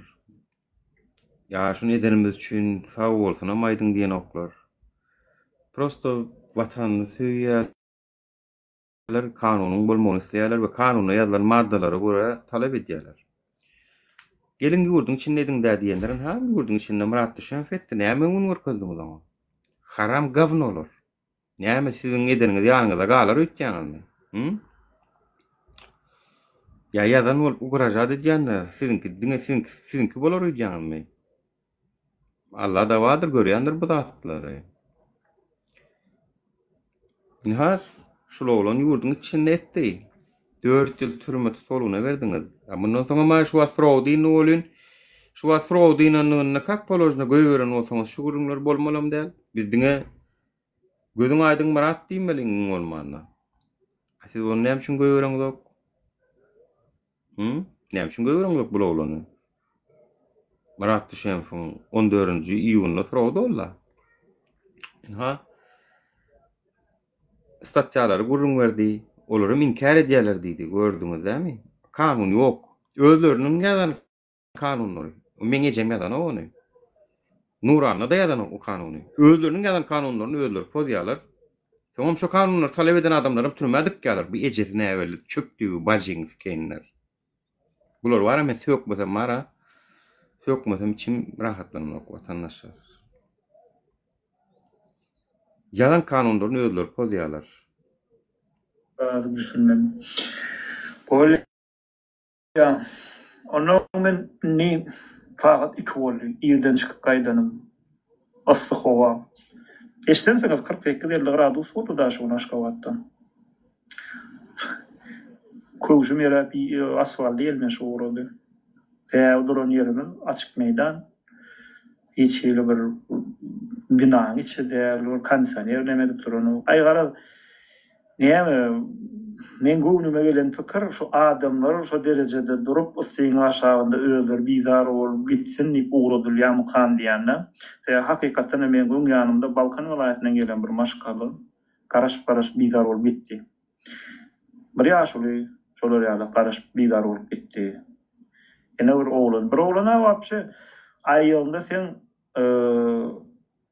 Ya şunu edenimiz üçün sağ bolsun amaydın diýen oklar. Prosto vatanyny söýýär. Kanunyň bolmagyny isleýärler we kanunyna ýazylan maddalara göre talap edýärler. Gelin ýurdun içinde ediň-dä diýenlerin ha ýurdun içinde murat düşen fetdi. Näme onu görkezdiňiz ama? Haram gavno olar. Näme siziň edeniňiz ýanyňyzda galar ötýäňizmi? Ya ýadan bol ugrajat edýänler, sizinki bolar öýdýäňizmi? Allah da wadyr görýändir bu zatlary. Nihar şol oglan ýurdun içinde etdi. 4 ýyl türme tutulugyna berdiňiz. Mundan soňra ma şu Asrodyny bolýan. Şu Asrodynyň kak polojna göýberen bolsaňyz şu gürüňler bolmalam däl. Bizdiňe gözüň aýdyň murat diýmeliň bolmanda. Siz onu näme üçin göýbereňiz? Näme üçin göýbereňiz bu oglany? Murat düşen 14-nji iýunda sorady olar. Ha? Statýalary gurrun berdi. Olary inkar edýärler diýdi. Gördüňiz dämi? Kanun ýok. Özleriniň ýazan kanunlary. Meňe jem ýazan ony. Nuranyna da ýazan o kanuny. Özleriniň ýazan kanunlaryny özleri pozýarlar. Soňam şu kanunlary talap eden adamlaryň türmädik ýalar. Bu ejesi näweli çöktüğü bajyň fikenler. Bular wara men sökmesem mara. Sökmesem içim rahatlanmak vatandaşlar. Ýazan kanunlaryny özleri pozýarlar. bazı düşünmem. Böyle ya onun men ne fakat iki oldu. İyiden çıkıp kaydanım. Aslı hava. Eştenseniz 48 gradus oldu da şu naşkavattan. Köyüm yere bir asfalt değilmiş uğradı. Duran yerimiz açık meydan. İçiyle bir binanın içinde kanser nemedip duran. Aygara näme men göwnüme gelen pikir şu adamlar şu derecede durup usyň aşagynda özleri bizar bolup gitsin diýip uğradyl ýa kan diýende. Hakykatdan men göň ýanymda Balkan welaýatynyň gelen bir maşgaly garaş bizar bolup gitdi. Bir ýaşly şolar ýaly garaş bizar bolup gitdi. Ene bir oğlana wapşy aýýanda sen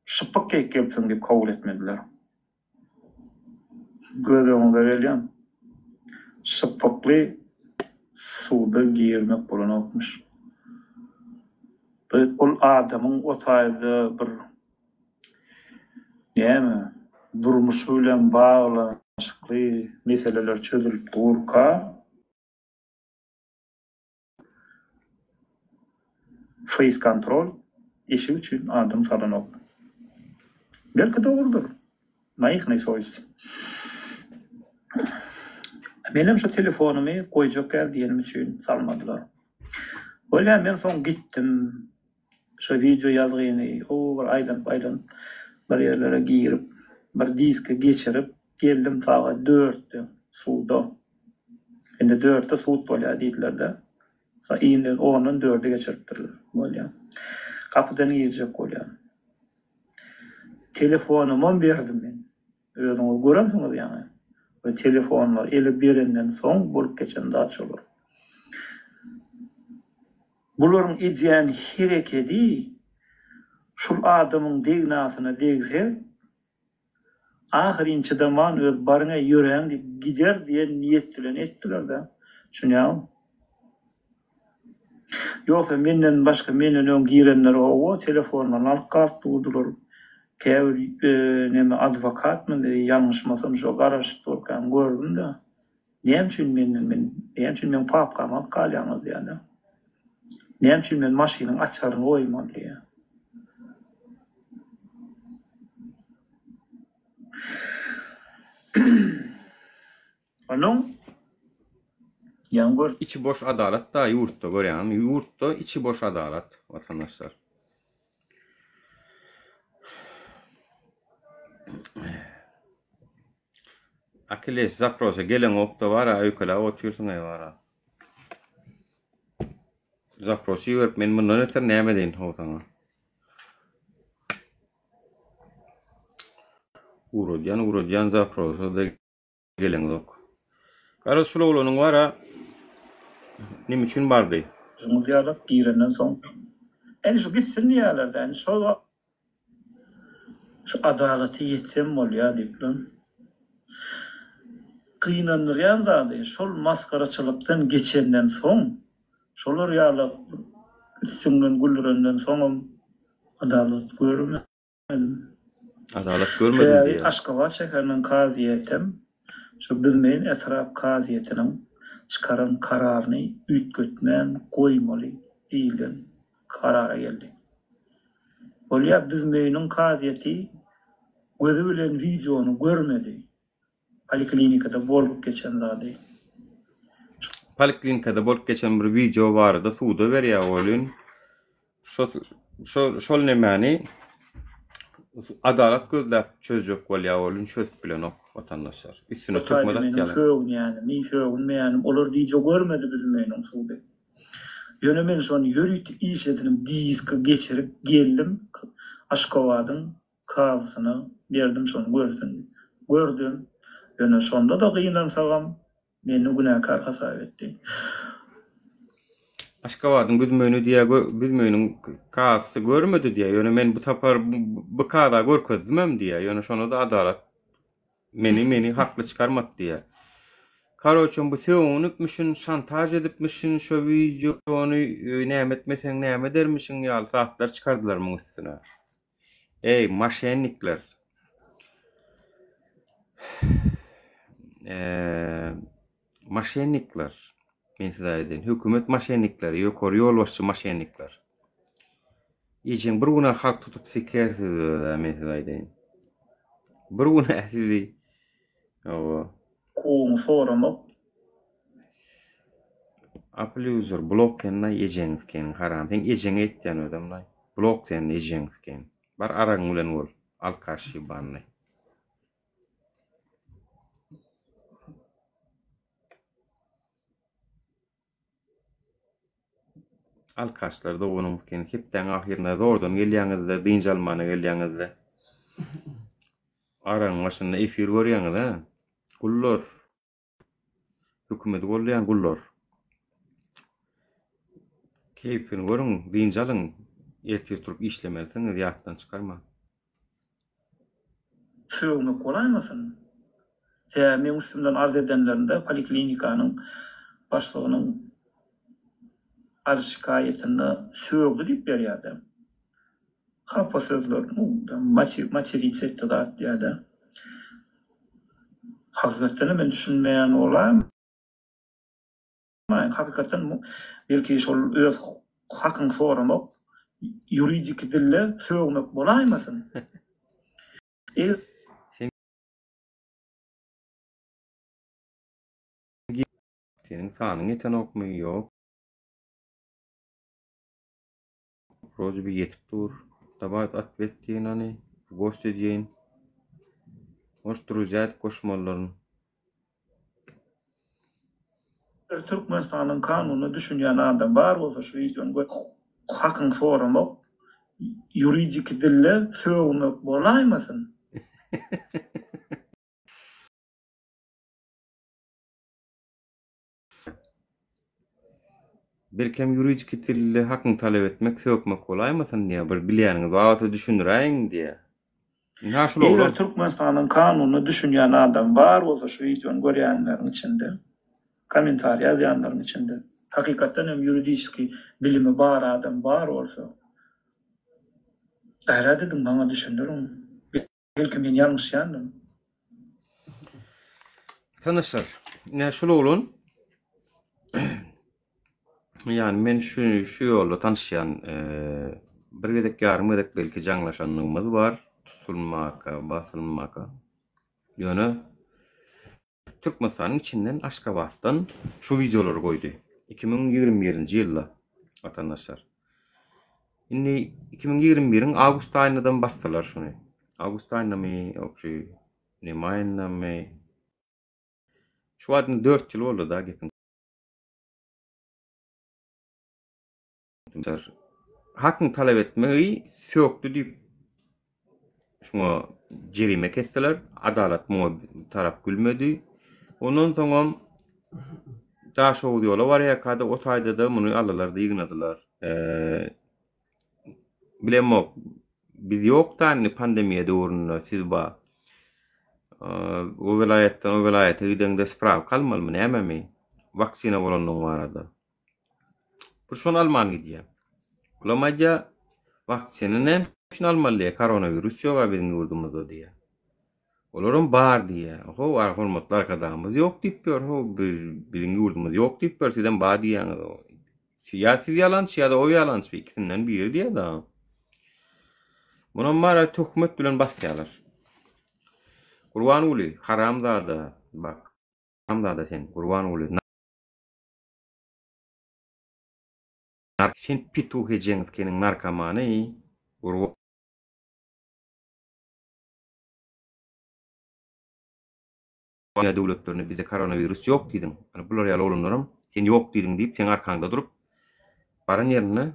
şypyk kekepsiň diýip kabul etmediler. Gözüňe gelýän şypykly suda girmek bolan okmuş. Ol adamyň o taýda bir näme durmuşy bilen baglanşykly meseleler çözülip durka face control işi üçin adam salanok. Belki doğrudur. Naýyk soýsy. Benim şu telefonumu koyacak geldiğim için salmadılar. Öyle men son gittim. Şu video yazgıyını o aydan bir yerlere girip bir diske geçirip geldim fakat 4 suda. Şimdi 4'te suud bolýar diýdiler de. Indi 10'un 4'e geçiripdirler. Bolýar. Kapydan girecek bolýar. Telefonumu berdim men. Özüňiz görensiňiz ýa-ni. Ve telefonlar eli birinden son bulup geçen de açılır. Buların edýän hereketi şul adamyň degnasyna degse ahyrinçi zaman öz baryňa ýören diýip gider diýen niýet bilen etdiler-de. Şuňa ýoksa menden başga menden öň girenler o telefondan alyp garpdylar. Näme advokat mı ýalňyşmasam şu garaş durkan gördüm de. Näme üçin men papkam alyp galýanyz ýa-ni. Näme üçin men maşynyň açaryny oýmam diýe. Onun Yan gör. İçi boş adalet da yurtta görýän. Yurtta içi boş adalet vatandaşlar. Akiles Zaprosa gelen okta var ha ökela otursun ay var ha. Zaprosa yürüp men bundan öter näme deyin howtana. Urodyan Zaprosa da gelen ok. Kara Sulowlunyň var ha. Nim üçin bardy? Şunu ziyarap girenden soň. En şu gitsin ýerlerden şu adaleti ýetsem bolýar diýipdim. Kynanýan zady şol maskaraçylykdan geçenden soň, şolar ýaly üstünden güldürenden soň adalet görmedim. Adalet görmedim diýär. Aşgabat şäheriniň kaziýetim, şu bizmeň etraf kaziýetiniň çıkaran kararını ütgötmän goýmaly diýilgen karara geldi. Bolýar bizmeň kaziýeti gözü bilen videonu görmedi. Poliklinikada bolup geçen zady. Poliklinikada bolup geçen bir video bardy, suwda berýär bolyn. Şol nämäni adalet gözläp çözjek bolýar bolyn çözüp bilen ok vatandaşlar. Üstüne tökmedik ýaly. Yani mi şöwün olar video görmedi bizmeň suwda. Ýöne men şonu ýörüt işletiniň diski geçirip geldim. Aşgabatyň kawysyny berdim şonu gördüm. Ýöne şonda da gyndansagam meni günäkar hasap etdi. Aşgabatyň bizmeňiň kasy görmedi diýär. Ýöne men bu tapar bu kada görkezmem diýär. Ýöne şonu da adalet meni hakly çykarmak diýär. Karoçum bu söwünükmişin, şantaj edipmişin, şo videonu näme etmeseň näme dermişin ýaly saatlar çykardylar muň üstüne. Ey maşennikler. Maşennikler. Men size aýdyn, hökümet maşennikleri, ýokary ýolbaşçy maşennikler. Ýeçen bir güne halk tutup sikersiz men size aýdyn. Bir güne sizi Koğumu soramak. Apple blok kenna ýejeňiz ken, haram. Sen ýejeň etýän ödemlay. Blok sen ýejeňiz ken. Bar araň bilen bol. Alkaşy banny. Alkaşlar da onun ken hepden ahirine zordan gelýäňizde, dynjalmany gelýäňizde. Araň başynda efir görýäňiz, gullar. Hökümet bolýan gullar. Keyfini görüň, dynjalyň, ertir turup işlemeliňiz, ýatdan çykarma. Söwmek bolaýmasyn? Men üstümden arz edenlerinde poliklinikanyň başlygynyň arz şikaýetinde söwgü diýip berýärdi. Hapa sözler, maçeritet da diýärdi. Hakykatdan men düşünmeýän olam. Hakykatdan belki şol öz hakyň soramak ýuridik dille söwmek bolaýmasyn? Senin sanyň eten okmy ýok. Rozy bir yetip dur. Tabat atbet diýen any gost edýän. Oşturuzat koşmallaryny. Türkmenistanyň kanunyny düşünýän adam bar bolsa şu ýetýän hakyň soramak ýuridik dille söwmek bolaýmasyn? Belkem yuridik dille hakyň talep etmek, söwmek bolaýmasyn diýär. Bir bilýäniňiz wagty düşündiräň diýär. Näşul olur? Türkmenistanyň kanunyny düşünýän adam bar bolsa şu ýetýän görýänleriň içinde, kommentaриy ýazýanlaryň içinde, hakykatdan hem ýuridiski bilimi bar adam bar bolsa, gayret edin bana düşündürün. Belki men ýalňyş ýandym. Tanışlar, näşul olun? Yani men şu ýolda tanışýan bir gedek ýarym edek belki jaňlaşanlygymyz bar. Tutulmaka, basylmaka. Ýöne Türkmenistan'ın içinden Aşgabat'tan şu videoları koydu. 2021-nji ýylda vatandaşlar. Indi 2021'in Ağustos ayından başladılar şunu. Ağustos ayında mı, okşy, ne ayında mı? Şu adın 4 yıl oldu da gepin. Hakkını talep etmeyi söktü deyip şuna cerime kestiler. Adalet mu taraf gülmedi. Ondan sonra daha şoğu diyorlar. Var ya kada o tayda da bunu aldılar da yığınadılar. Bilmem biz yoktan pandemiye doğruna siz ba o velayetten o velayete gidende sprav kalmalı mı ne mi? Vaksina olanın var arada. Bu şun Alman gidiyor. Kulamaca vaksinini ne için almalı? Koronavirüs yok bizim yurdumuzda diye. Olarum bar diye. O var hormatlı arkadaşımız yok deyip diyor. O bizim yurdumuz yok deyip diyor. Sizden bar diye. Ya siz yalan ya da o yalan. İkisinden biri diye da. Bunun mara tuhmet bilen basyalar. Kurban uli haramzada bak. Haramzada sen kurban uli. Sen pitu heceniz kenin narkomanı. Kurban ya devletlerine bize koronavirüs yok dedim. Hani bunlar yalan olunlarım. Sen yok dedin deyip sen arkanda durup paran yerine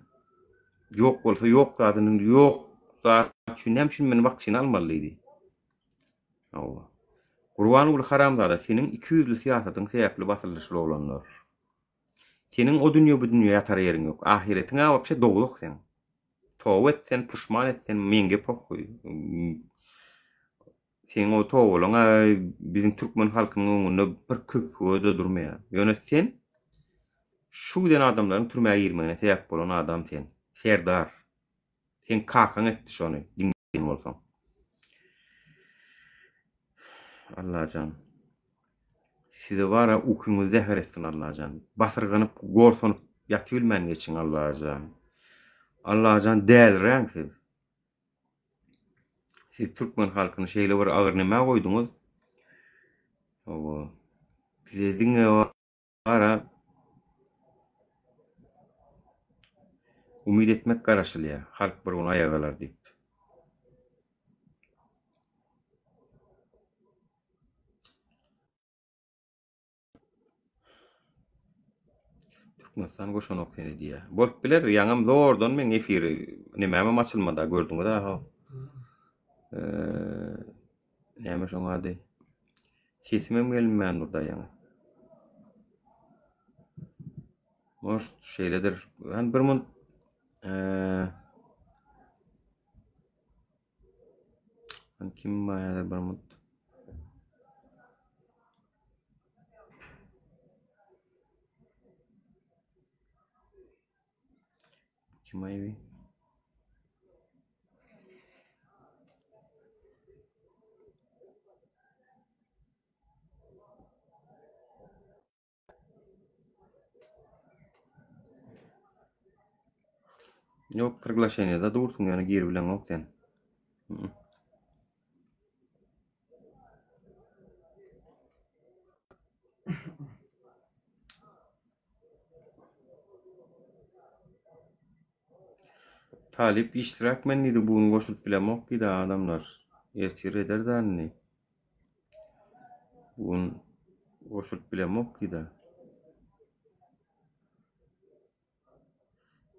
yok olsa yok zadının yok da çünem için men vaksin almalıydı. Allah. Kurban ul haramzada senin 200'lü siyasetin sebepli basılışlı olanlar. Senin o dünya bu dünya yatar yerin yok. Ahiretine vapşe doğuluk sen. Tovet sen puşman et sen menge pokuy. Sen o toğuluna bizim Türkmen halkının önünde bir köpüğü durmaya. Yani sen şu den adamların türmeye girmene sebep olan adam sen. Serdar. Sen kakan etti şonu. Dinleyin olsan. Allah can. Size var ya ukunu zehir etsin Allah can. Basırganıp gorsonup yatıbilmen geçin Allah can. Allah can değer renksiz. Siz Türkmen halkını şeyle var ağır neme koydunuz. Bize dinle var ya umid etmek karaşıl ya. Halk bir onu ayağılar deyip. Türkmenistan goşan okuyana diye. Bolup biler yaňam zordan men efiri nemem açılmada gördüm da ha. Näme şoňa ady. Sesimem gelmän burada ýaňa. Most şeýledir. Ben bir mun kim maýada bir mun kim aýby? Yok, приглашение dursun yani gir bilen yok sen. Talip iştirak menniydi bugün koşup bilen yok ki da adamlar. Ertir eder de anne. Bugün koşup bilen yok ki da.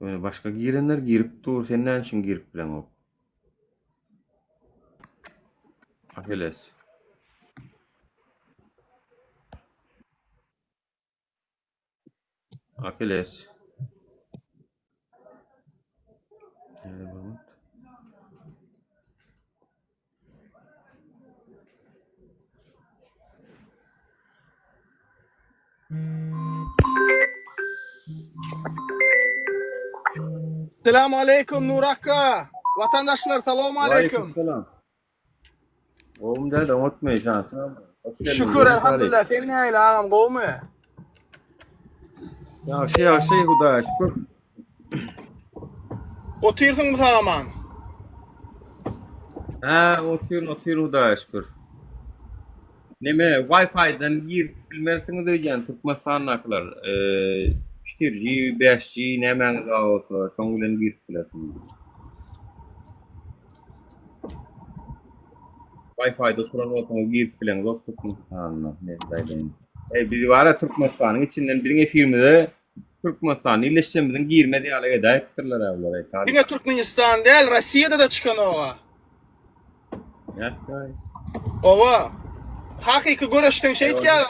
Yani başka girenler girip dur. Sen ne için girip bilen yok? Akeles. Akeles. Selamun aleyküm Nur Akka. Vatandaşlar selamun aleyküm. Selam. Oğlum da unutmayın şansına. Şükür elhamdülillah. Sen ne aile ağam kovmu? Ya şey Huda şükür. Otursun mu sağaman? Ha otur Huda şükür. Neme Wi-Fi'den girip bilmersiniz öýen Türkmenistan'dakiler 4G, 5G nemäňiz agotlar, şoň bilen girip bilersiniz. Wi-Fi'de oturan ortama girip bilen zor Türkmenistan'na ne diýelim. Biz wara Türkmenistan'yň içinden biriň efirmizde Türkmenistan illeşmemizin girmedi ýaly edäpdirler awlar. Diňe Türkmenistan däl, Rossiýada da çykan owa. Ýa-da. Owa. Hakyky göreşden şey diýär.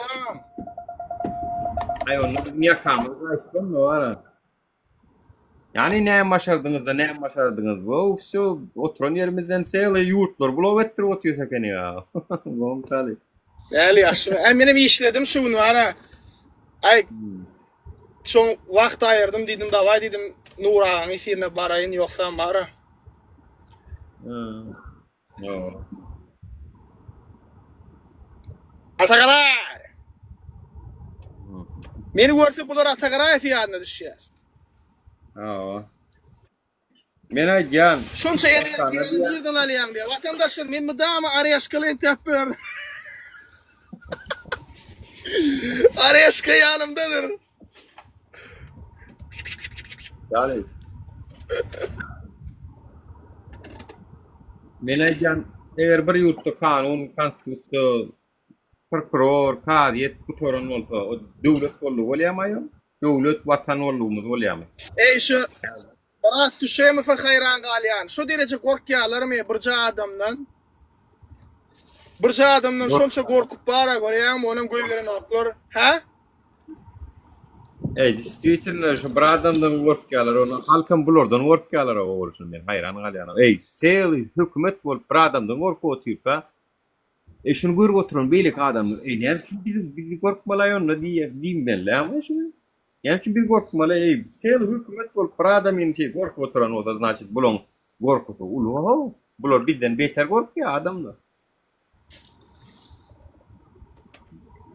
Onu niye kamız açtın mı var? Yani ne başardınız bu? Şu oturan yerimizden seyli yurtlar bulav ettir otuyorsa kene ya. Bom tali. Däli ýaşy. Menem işledim şunu ara. Ay. Şoň wagt aýyrdım diýdim, daway diýdim, Nuraň efirine baraýyn ýoksa bara. Yo. Atagaray. Meni görse bular Atagaray fiýadyna düşýär. Men aýdýan. Şonça ýerden alýan diýär. Watandaşlar men mydama Arýaşkaly täpber. Arýaşka ýanymdadyr. Ýaly. Men aýdýan, eger bir ýurtda kanun, konstitusiýa prokuror, kadyet tutoran bolsa, o döwlet bolýar bolýarmy? Döwlet watan bolýarmy bolýarmy? Şu Barat düşemi fa hayran galyan. Şu derece korkýarlarmy birja adamdan? Birja adamdan şonça gorkup bara görýärmi, onuň göýberen oklar, ha? Действительно, şu bir adamdan korkýarlar, onu halkym bulardan korkýarlar bolsun men hayran galýanam. Sel hökümet bolup bir adamdan korkup oturýpa. Şunu görüp oturan beýlik adamlar, näme biz korkmalaýyn diýip benle, ama şunu. Yani biz korkmaly, sel hökümet bolup bir adamyn korkup oturan o da значит bulan korkusu ulu. Bular bizden beter korkýar adamlar.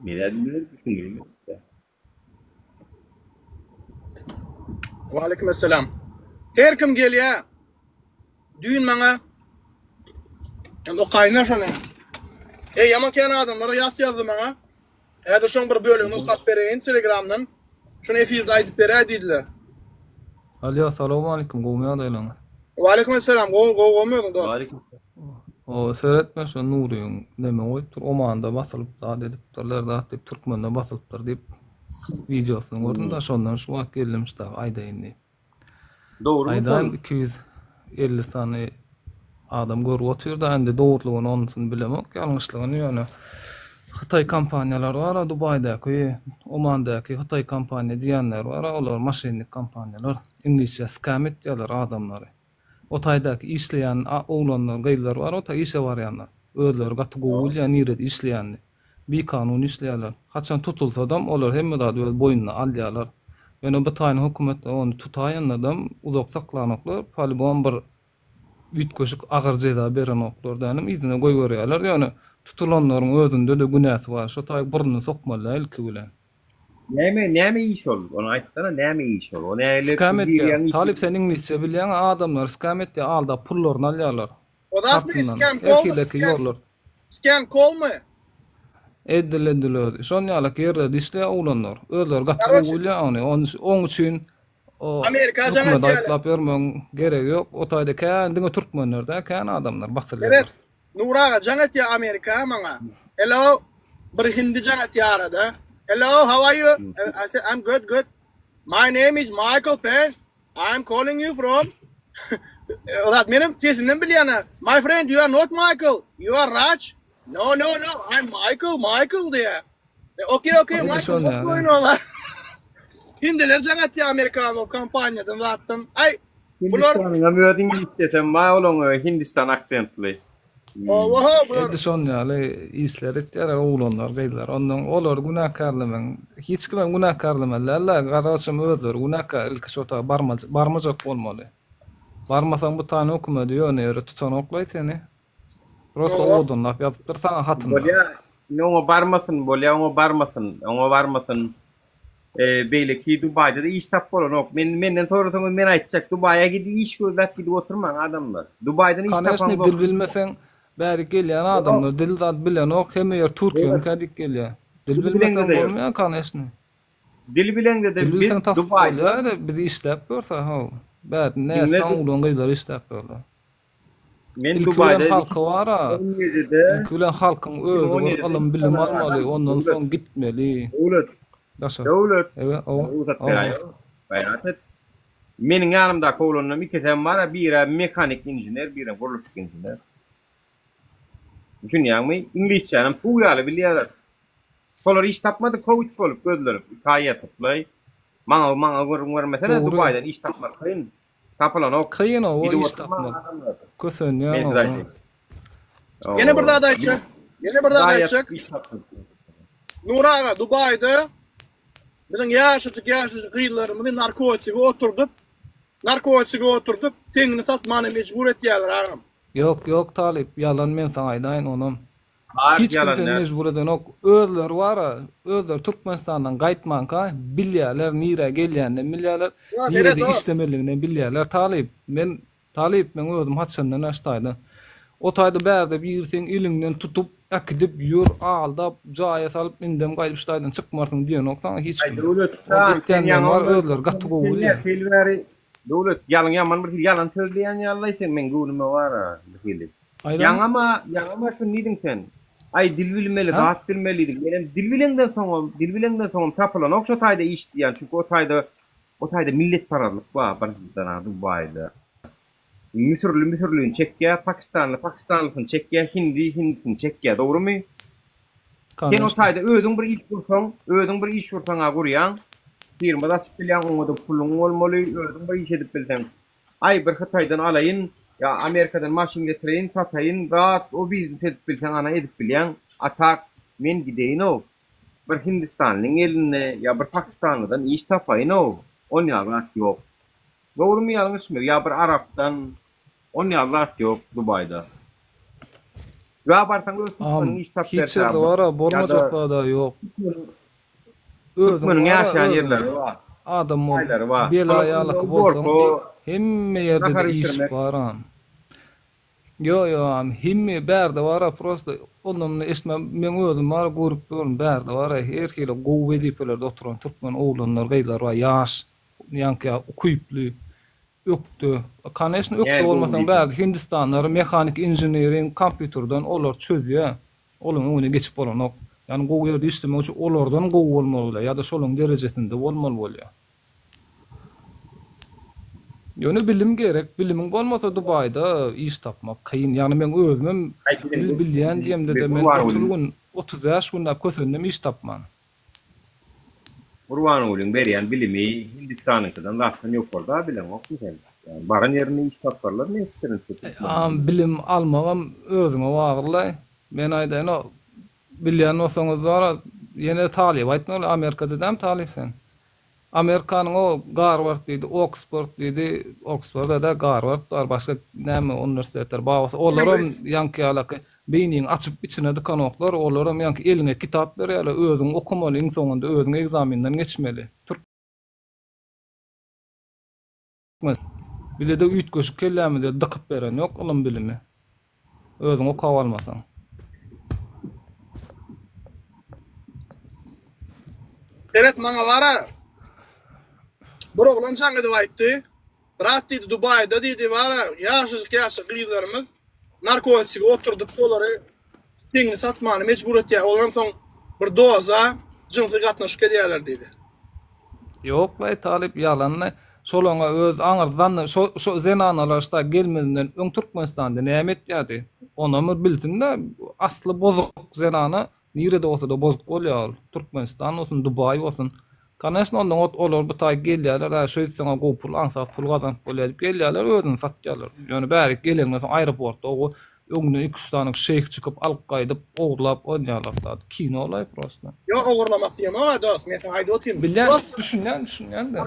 Meladyler düşünýärmi? Wa aleykum assalam. Her kim gelýär? Düýün maňa. O gaýna şonu. Yaman kene adamlara ýat maňa. Häzir şoň bir bölümini okap bereýin Telegramdan. Şunu efirde aýdyp berä diýdiler. Alo, assalamu aleykum. Gowmya daýlan. Wa aleykum assalam. Gowmyň da. Wa aleykum. O seretme şu Nuryň neme goýupdyr, omanda basylypdyr dedipdirler da diýip türkmende basylypdyr diýip videosyny gördüm da şondan şu wagt geldim da aýdaýyn diýip. Dogry. Aýdan 250 sany adam görüp oturýar da endi dogrulygyny onusyny bilemok, ýalňyşlygyny ýöne. Xitay kampaniýalary bar, Dubaýdaky, Omandaky Xitay kampaniýa diýenler bar, olar maşinlik kampaniýalar, ingilisçe scam etýärler adamlary. O taýdaky işleýän oglanlar, gaýlar bar, o ta işe barýanlar. Özleri gaty goýulýan ýerde işleýänler. Bir kanun işleýärler. Haçan tutulsa adam, olar hemme da öz boýnuna alýarlar. Ýöne bu taýyny hökümet onu tutaýan adam uzak saklanoklar, polibon bir ütköşük agyr jeda beren oklardan izine goý berýärler. Ýöne tutulanlaryň özünde de günäsi bar. Şo taý burnuny sokmaly ilki bilen. Näme iş ol? Onu aýtsana, näme iş ol? Onu äýle talip sen ingilisçe bilýän adamlar scam etdi, alda pullaryny alýarlar. O da scam call. Scam call mı? Edilediler. Şon ýaly ýerde disle oglanlar. Özleri gatry bolýar, onuň üçin Amerika jamat ýaly bermem gerek ýok. O taýda kendiňe türkmenlerde kän adamlar basylýar. Evet. Nuraga jamat ýa Amerika maňa. Hello, bir hindi jamat ýarada. Hello, how are you? I said, I'm good. My name is Michael Penn. I'm calling you from... That benim sesimden bilýän. My friend, you are not Michael. You are Raj. No. I'm Michael diye. Okay, Michael, what's going on? Hindiler jaňat ýa Amerikan o kampaniýadan zatdan. Ay, bular... Hindistan'a mödün gitdesem, ma olan Hindistan aksentli. Edi şon ýaly işler etýär oglanlar, gaýlar. Ondan olar günahkarlygyň, hiç kim günahkarlymalar, garaşym özleri günahkar ilki şota barmajak bolmaly. Barmasaň bu taýny hökümet ýöne tutan oklaýt seni. Rosa odunlap ýazypdyr sana hatynda. Bolýa, oňa barmasyn. Beýleki Dubaýda da iş tap bolanok. Menden sorasaňyz men aýtjak, Dubaýa gidip iş gözläp gidip oturmaň adamlar. Dubaýdan iş tapan dil bilmesen Bäri gelýän adamlar dil zat bilen ok hem ýer Türkiýem kädik gelýär. Dil bilmesen bolmaýan kanaşny. Dil bilen de Dil bir bilsen Dubai Dubai bizi işläp görse ha. Bäri näse ulan gyzlar işläp görler. men Dubai'da Dubai'da halkı var ha. 17'de Külen halkın özü var, alım bilim almalı, ondan sonra gitmeli. Devlet. Evet, o. Bayat et. Menin yanımda kolonum iki tane var, biri mekanik injiner, biri kuruluş injiner. Düşünýärmi? İngilizçenim tuğyaly bilýärler. Solar iş tapmady, coach bolup gözlerip, hikaye toplay. Maňa görmesene Dubai'dan iş tapmak kıyın. Tapılan ok. Kıyın o iş tapmak. Kösün ya. Yine bir daha da açık. Yine bir daha da açık. Nuraga Dubai'de bizim yaşadık kıyılarımızı narkotiğe oturdup tengini satmana mecbur etdiler ağam. Yok Talip, yalan men sana aýdaýyn onum. Hiç kimse mecbur eden ok. Özler var, özler Türkmenistan'dan gaýtmanka bilýärler, nire gelýände bilýärler, nire işlemeligini bilýärler. Talip men özüm haçandan aştaýdy. O taýda bärde bir sen ilinden tutup akidip ýur aldap jaýa salyp indem gaýdyp ştaýdan çykmarsyň diýen oksaň hiç kim. Dowlet var özler gaty gowy. Dowlet yalan yaman bir yalan söylediğin yalan men guruma var bilip. Yanama şu nidin sen. Ay dil bilmeli, rahat bilmeliydik. Benim dil bilenden sonra tapılan okşa taýda iş diýen çünkü o taýda millet paralyk var bardan Dubai'da. Müsürlüğün çekýär, Pakistanlysyň çekýär, Hindisyn çekýär, dogrymy? Sen o taýda özüň bir iş gursaň gurýan. Firmada açypbilýän oňa da puluň bolmaly, özüň bir iş edip bilsen. Ay bir Hataýdan alaýyn, ya Amerikadan maşin getireýin, sataýyn, rahat o biznes edip bilsen ana edip bilýän. Atak men gideýin o. Bir Hindistanlyň eline ya bir Pakistanlydan iş tapaýyn o. Onu ýagat ýok. Dogrymy ýalňyşmy? Ya bir Arapdan onu ýagat ýok Dubai'da. Ya barsaň özüň iş tap berýär. Hiç var, bolmajaklar da ýok. Özüň ýaşaýan ýerleri var. Adam bela ýalyk bolsaň hemme ýerde iş baran. Yo, hemme bärde var, prosta ondan esme men özüm var gorup durum bärde var, her hili gowy edipler oturan Türkmen oglanlar gaýlar var, ýaş, ýanky okuyply, öktü. Kanaşny öktü bolmasaň bärde Hindistanlar mekanik injiniring kompýuterden olar çözýär. Olaň öňüne geçip bolanok. Yani gowy ýerde işlemek üçin olardan gowy bolmaly ýa-da şolaň derejesinde bolmaly bolýar. Ýöne bilim gerek. Bilimiň bolmasa Dubai'da iş tapmak kıyın. Yani men özüm bilýän diýemde de men 30 ýaş gündäp kösündem iş tapman. Urwan ulyň berýän bilimi Hindistanyňkydan gatdan ýokarda bilen okdy sen. Yani baran ýerine iş taparlar ne isterin tutmak. Bilim almagam özüňe bagly. Men aýdaýyn bilýän bolsaňyz bar, ýene talip aýtmaly Amerikada däm talip sen. Amerikanyň o Harvard diýdi, Oxford diýdi, Oxfordda da Harvard bar, başga näme universitetler bar. Olaram ýanky ýaly beýniň açyp içine dykan oklar, olaram ýanky eline kitap berýärler, özüň okumaly, iň soňunda özüň egzaminden geçmeli. Bile de üýtgeşik kellämi de dykyp beren ýok ilim bilimi. Özüň okap almasaň. Evet maňa wara. Bir oglan jaňa da aýtdy. Brat diýdi Dubai'da diýdi wara, ýaşy gyýlarymyz narkotiğe oturdup olary tengini satmany mecbur etýär. Olaryň soň bir doza jynsy gatnaşyk edýärler diýdi. Ýok, talip ýalanly. Şolaňa öz aňyrdan şo zenanalar şta gelmedinden öň Türkmenistanda näme etýärdi? Onu bilsin-de asly bozuk zenana nirede olsa da bozuk bolýar. Türkmenistan olsun, Dubai olsun. Kanaşny ondan olar bu taý gelýärler, şu ýetseňe gowy pul ansat pul gazanp bolýar, gelýärler özüni satýarlar. Ýöne bärik gelenler aeroportda o öňüne 2-3 tane şeyh çykyp alyp gaýdyp oglap oynarlar. Kino olay prosta. Yo ogurlamak diýem ama dost, men aýdy otyrym. Düşünýän de.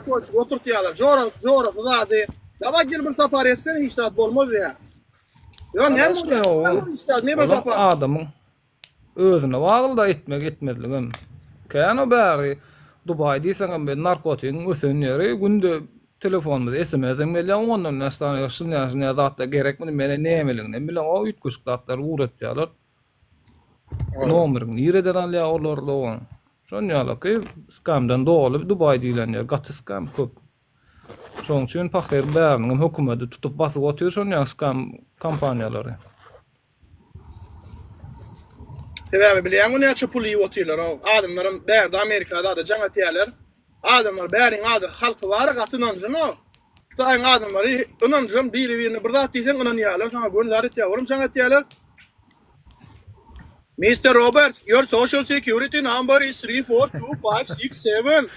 Oturtýarlar. Jora zady. Daba gir bir sapar etsen hiç tat bolmaz ya. Yo näme bolýar? Istat ne bir sapar? Adamyň özüne bagly etmek etmedligim. Käno bäri Dubai diýsen ben narkotiğin ösen ýeri günde telefonumda SMS-em gelýär, ondan nästan ýaşyň zatda gerekmedi mene nämeligini bilen o ütgüsk zatlar uğratýarlar. Nomerini ýerden alýar olar da. Şonýaly skamdan dolup Dubai diýlenýär, gaty skam köp. Şoň üçin paher bärniň hökümeti tutup basyp otýar şonýa skam kampaniýalary. Sebäbi bilýän bu näçe pul ýyp otýarlar o. Adamlaryň bärde Amerikada da jaňa tiýerler. Adamlar bäriň ady halky bar gatynanjyň o. Şu aýyň adamlary ynanjyň biri-birini bir zat diýsen ynanýarlar, şoňa gönler etýär, jaňa tiýerler. Mr. Robert, your social security number is 342567.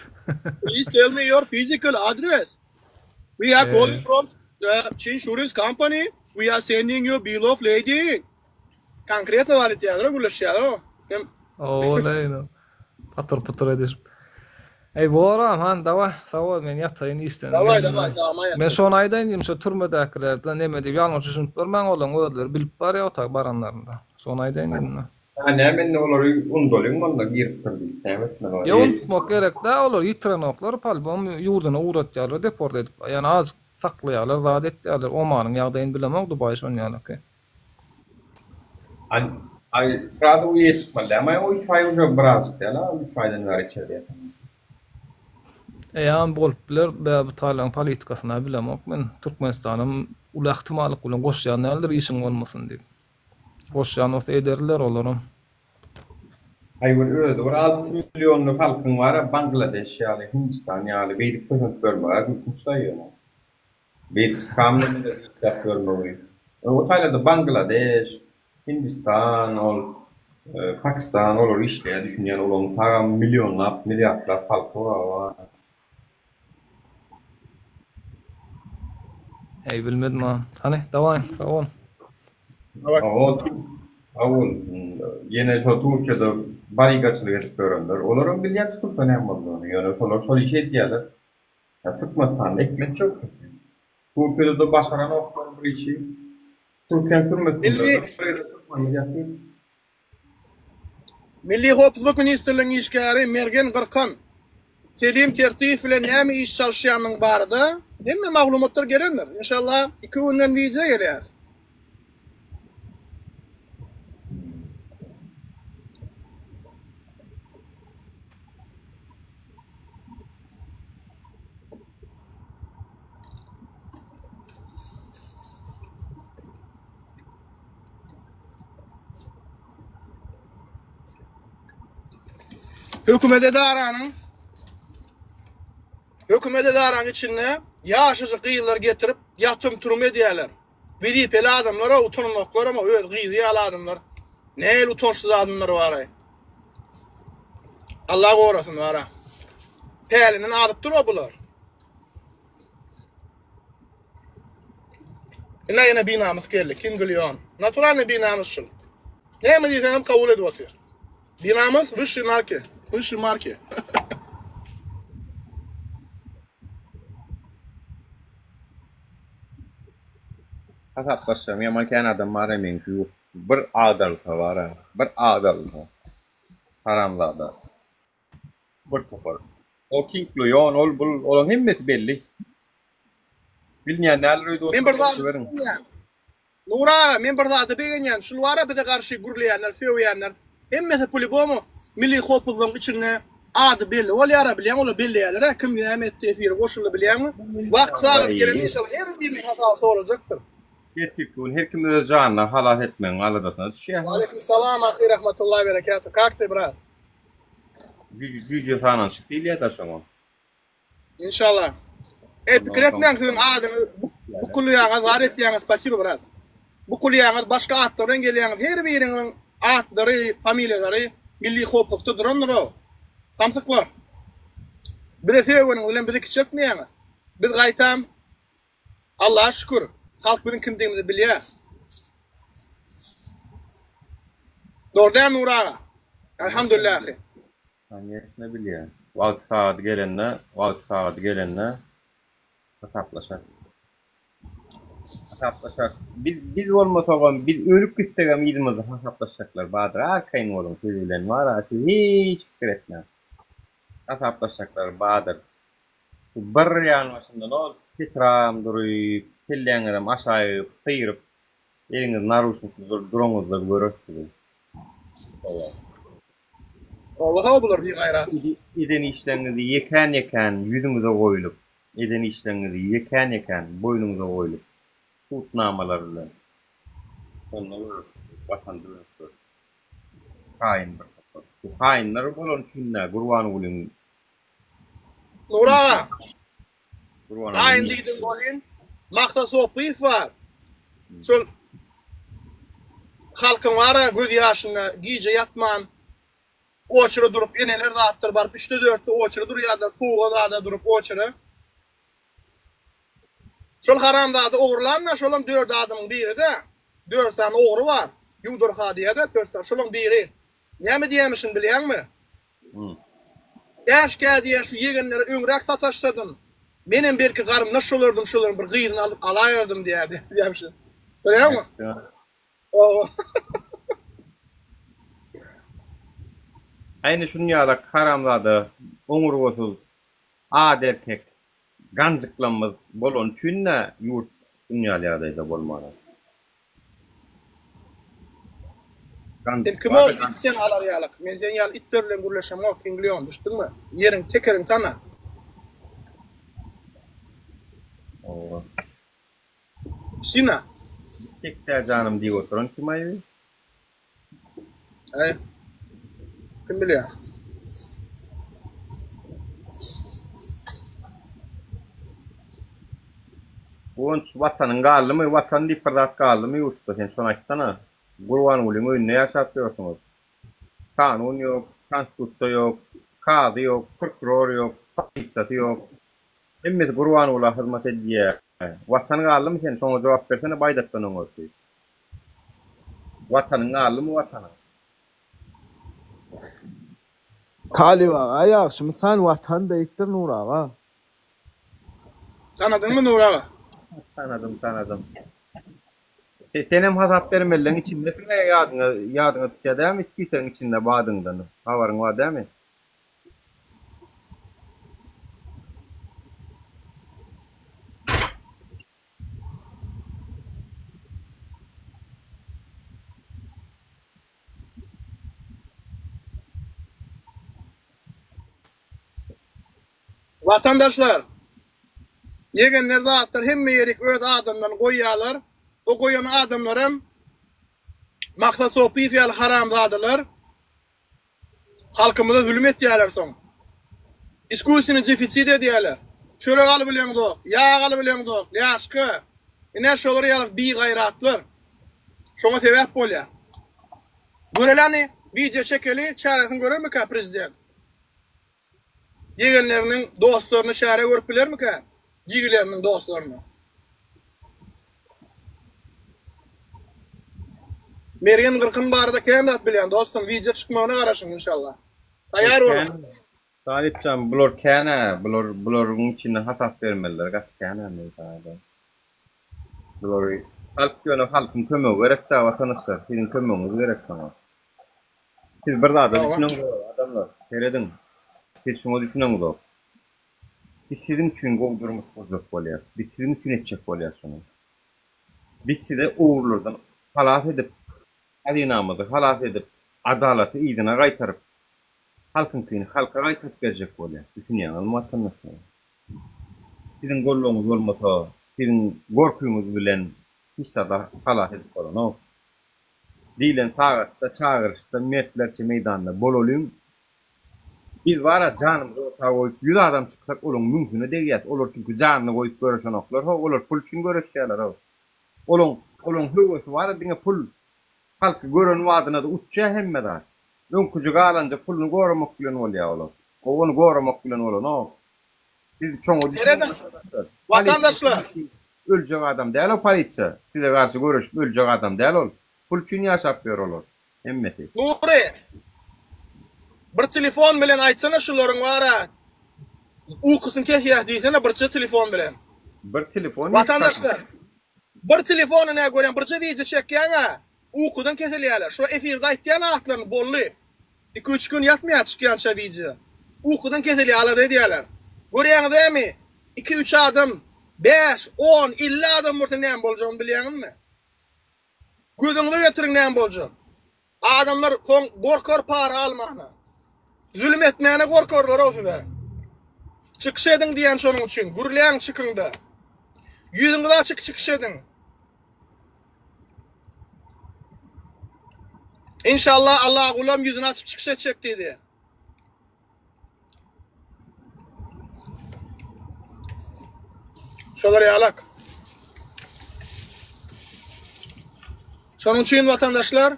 Please tell me your physical address. We are calling from the insurance company. We are sending you bill of lading. Konkretno var etýärler, gülüşýärler. Olay. Patır edýär. Ey boram han dawa, sawal men ýataýyn isten. Davay. Men son aýda indim şu türmedäkilerden neme diýip ýalňyş düşünip görmäň bolan öýler bilip barýar otak baranlarynda. Son aýda indim. Nämen olary undolýan manda girip turdy. Nämetme. Ya unutmak gerek da olar ýitrenoklar palbam ýurduna uğratýarlar, deport edip, ýani az saklaýarlar, zat etýärler. Omanyň ýagdaýyny bilemok Dubai şonýaly. Ay sırada uyuşmalı ama o 3 ay önce birazcık değil ha, 3 aydan beri içeride. Eýan bolup biler, bäbi Tayland politikasyna bilemok. Men Türkmenistanyň ula ihtimaly bilen goşýan nädir işiň bolmasyn diýip. Goşýan olsa ederler olaram. Ay bu öyle, var 6 milyonlu halkın var, Bangladeş ýaly Hindistan ýaly beýlik köpünt görmär, mutlaýar. Bir skamly da görmär. O Taylandda Bangladeş, Hindistan, Pakistan olur işleýär düşünýän olan taram milyonlap, milyardlap halky var. Ey bilmedim ha. Hani dawaň, sawol. Awul ýene şo Türkiýede barigaçylyk edip görenler. Olaryň bilýär tutup näme bolduğunu, ýöne şolar şol iş etýärler. Türkmenistan ekmek çok. Türkiýede başaran oklar bu işi. Türkiýe türmesinde Milli Hopuluk Ministerliğinin işgäri Mergen Gırkan Selim tertip bilen näme iş çalşýanyň barda hemme maglumatlar gerenler. İnşallah 2 günden video gelýär. Hükümet edaranyň içinde ýaşaşy gyýylar getirip ýatym turum edýärler. Biri pel adamlara utanmaklar ama öýe gyýýal adamlar. Näil utançsız adamlar bar. Allah gorasyn bar. Pelinin adyp durýar bular. Ina binamyz keldi, kim gülýän. Naturalny binamyz şol. Näme diýsem kabul edip otýar. Binamyz Wyższy marki. Hasap başlam, yaman Kanada var emin şu bir adalsa var, bir adalsa. Haramlarda. Bir topar. O kinkluyon ol bul, olan hemmesi belli. Bilmeyen näler öýdi. Men bir zat. Nura, men bir zat begenýän, şullara bize garşy gürleýänler, söýýänler. Hemmesi polibomu milli hopullygyň içinde ady belli. Olýar bilýän, olar bellýärler. Kim näme etdi efiri goşuly bilýärmi? Wagt sagat gelen inşallah her biriniň hasasy olajakdyr. Gerçekten her kim öz canına halat etmeyin, aladatına düşüyor. Aleyküm salam, ahi rahmetullahi ve berekatuhu. Как ты, брат? Cüce falan çıktı, iliyat aşama. İnşallah. Fikretmeyin sizin adını, bu kulüyanız, garet diyanız, spasibo, брат. Bu kulüyanız, başka atlardan geliyanız, her birinin atları, familyaları, milli hopukta duranlar o. Samsıklar. Bir de sevginin, ulan bizi küçültmeyin. Biz gaytam, Allah'a şükür. Halk bizim kimdiğimizi biliyor. Doğru değil mi Nurağa? Elhamdülillah. Ne biliyor? Vakti saat gelenle hesaplaşar. Biz olmasa olan, biz ölüp istegam yedimizi hesaplaşacaklar. Bahadır arkayın olun, sözülen var, hiç fikir etmez. Hesaplaşacaklar, Bahadır. Bir yanmasından ol titram durup kelleňem aşağı kıyırıp eliniz naruşnikli duruňuzda görürsüz. Allah bular bir gayrat. Eden işlerinizi yeken yüzünüze koyulup, eden işlerinizi yeken boynunuza koyulup, tutnamalarla onları vatandaşlar hain bir kapı. Bu hainler bolon çünne Gurban ulim. Nura. Hain diýdim bolin. Makta sopyf var. Şol halkyň wara göz ýaşyna giýje ýatman. Oçuru durup eneler dağıttır barıp 3'te 4'te oçuru duruyorlar. Tuğla da durup oçuru. Şol haramda da oğurlanma şolum 4 adamın biri de 4 tane oğru var. Yudurha diye de 4 tane şolum biri. Ne mi diyemişsin biliyor musun? Eşke diye şu yegenleri öňrek tataşdyrdım. Menem belki garym nasıl olurdum şoların bir gıyırını alıp alayırdım diye diyemişsin. Biliyor musun? O. Aynı şunýala haramlady, oňur bolsun, ad erkek ganjyklanmaz bolon üçin ýurt dünýalada bolmaly. Sen kim ol sen alar ýalyk. Men sen ýaly itler bilen gürleşem o kingliýon, düşdüňmi? Ýeriň tekeriň tana. O. Sina. Tekte canım diýip oturan kim aýby? Kim bilýär? Onç watanyň galdymy, watan diýip bir zat galdymy ýurtda sen şonu aýtsana. Gurban ulyň öňüne ýaşapýarsyňyz. Kanun ýok, konstitusiýa ýok, kady ýok, prokuror ýok, politsiýa ýok. Emmeti Gurban uly hyzmat edýär. Watan galdymy sen şoňa jogap bersene baýdatdan oňarsy. Watanyň galdymy watanyň. Taliba ayaşmy sen watan beýikdir Nuraga. Tanadyňmy Nuraga? Tanadım. Senem hasap bermeliň içinde ýadyňa düşýärmi, iskiseň içinde badyňdan. Habaryň bar dämi? Vatandaşlar, yegenler dağıtlar hemme yerik öz adamdan koyyalar. O koyan adamlar hem maksat sopif yal haram dağıdılar. Halkımıza zulüm etdiýärler soň. İskusini defisit edýärler. Şöyle galy bilen dok, ya galy bilen dok, ýaşky. Ine şolar ýalyk bi gayratlar. Şoňa sebäp bolýar. Görelani video çekeli çäresin görermi ka prezident? Yegenlerinin dostlaryny şäre görüp bilermi ka? Jigilerinin dostlaryny. Mergen gırkın barada kendat bilen dostum video çıkmagyna garaşyň inşallah. Taýar bolun. Talipcan bular kene, buların içinde hasap vermeliler. Gat kene ne zaten. Bular halkın kömöğü gerek de vatandaşlar. Sizin kömöğünüz gerek sana. Siz bir daha da düşünün adamlar. Seyredin. Siz şunu düşünün da. Biz sizin için goldurmuş olacak bolýar. Biz sizin için etjek bolýarsyňyz. Biz size uğurlardan halas edip, adinamyzy halas edip, adalaty ýygyna gaýtaryp, halkın kıyını halka gaýtaryp berjek bolýar. Düşünýäňizmi vatandaşlar? Sizin golluğunuz bolmasa, sizin gorkuýuňuz bilen hissada halas edip bolan. Diýilen sagatda çağırışda mertlerçe meýdanda bolalım. Biz vara canımızı ortağa koyup 100 adam çıksak olun mümkün edýär. Olar çünkü canını koyup görüşenoklar. Olar pul için görüşýärler. Olun hüwesi var diňe pul halky gören wadyna da uçýa hemme da. Öňküjü galanja pulunu goramak bilen bolýar olar. Onu goramak bilen olar. Siz çoňa vatandaşlar öljek adam däl o politsiýa. Size garşy görüşip öljek adam däl ol. Pul için ýaşap ber olar. Hemmeti. Nuri. Bir telefon bilen aýtsana şolaryň wara. Ukysyň kesýär diýsene bir telefon bilen. Bir telefon. Vatandaşlar. Bir telefonu ne gören bir video çekýäňä. Ukudan keselýärler. Şu efirde aýtýan atlaryny bolly. 2-3 gün ýatmaýar çykýança video. Ukudan keselýärler edýärler. Görýäňiz dämi? 2-3 adam, 5, 10, 50 adam burta näme boljagyny bilýärmi? Gözüňize getirin näme boljak. Adamlar gorkar para almana. Zulüm etmeyene gorkarlar ofida. Çıkış edin diyen şonun için. Gürleyen çıkında. Yüzüňize açyk çıkış edin. İnşallah Allah gulam yüzünü açıp çıkış edecek dedi. Şolar yalak. Şonun için vatandaşlar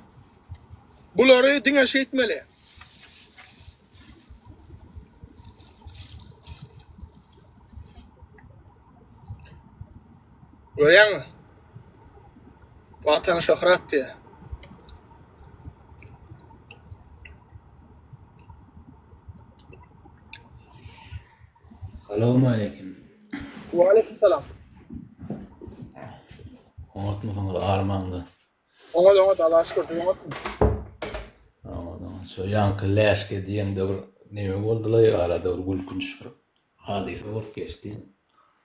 bulary diňe şeýtmeli. Görýäňmi? Vatan şöhret diye. Selamun aleyküm. Wa aleykum selam. Unutmadınız Arman'dı. Ona Allah şükür. Anladım. Şu yankı leşke diyen de bir neme oldular ya arada bir gülkünç bir hadise olup geçti.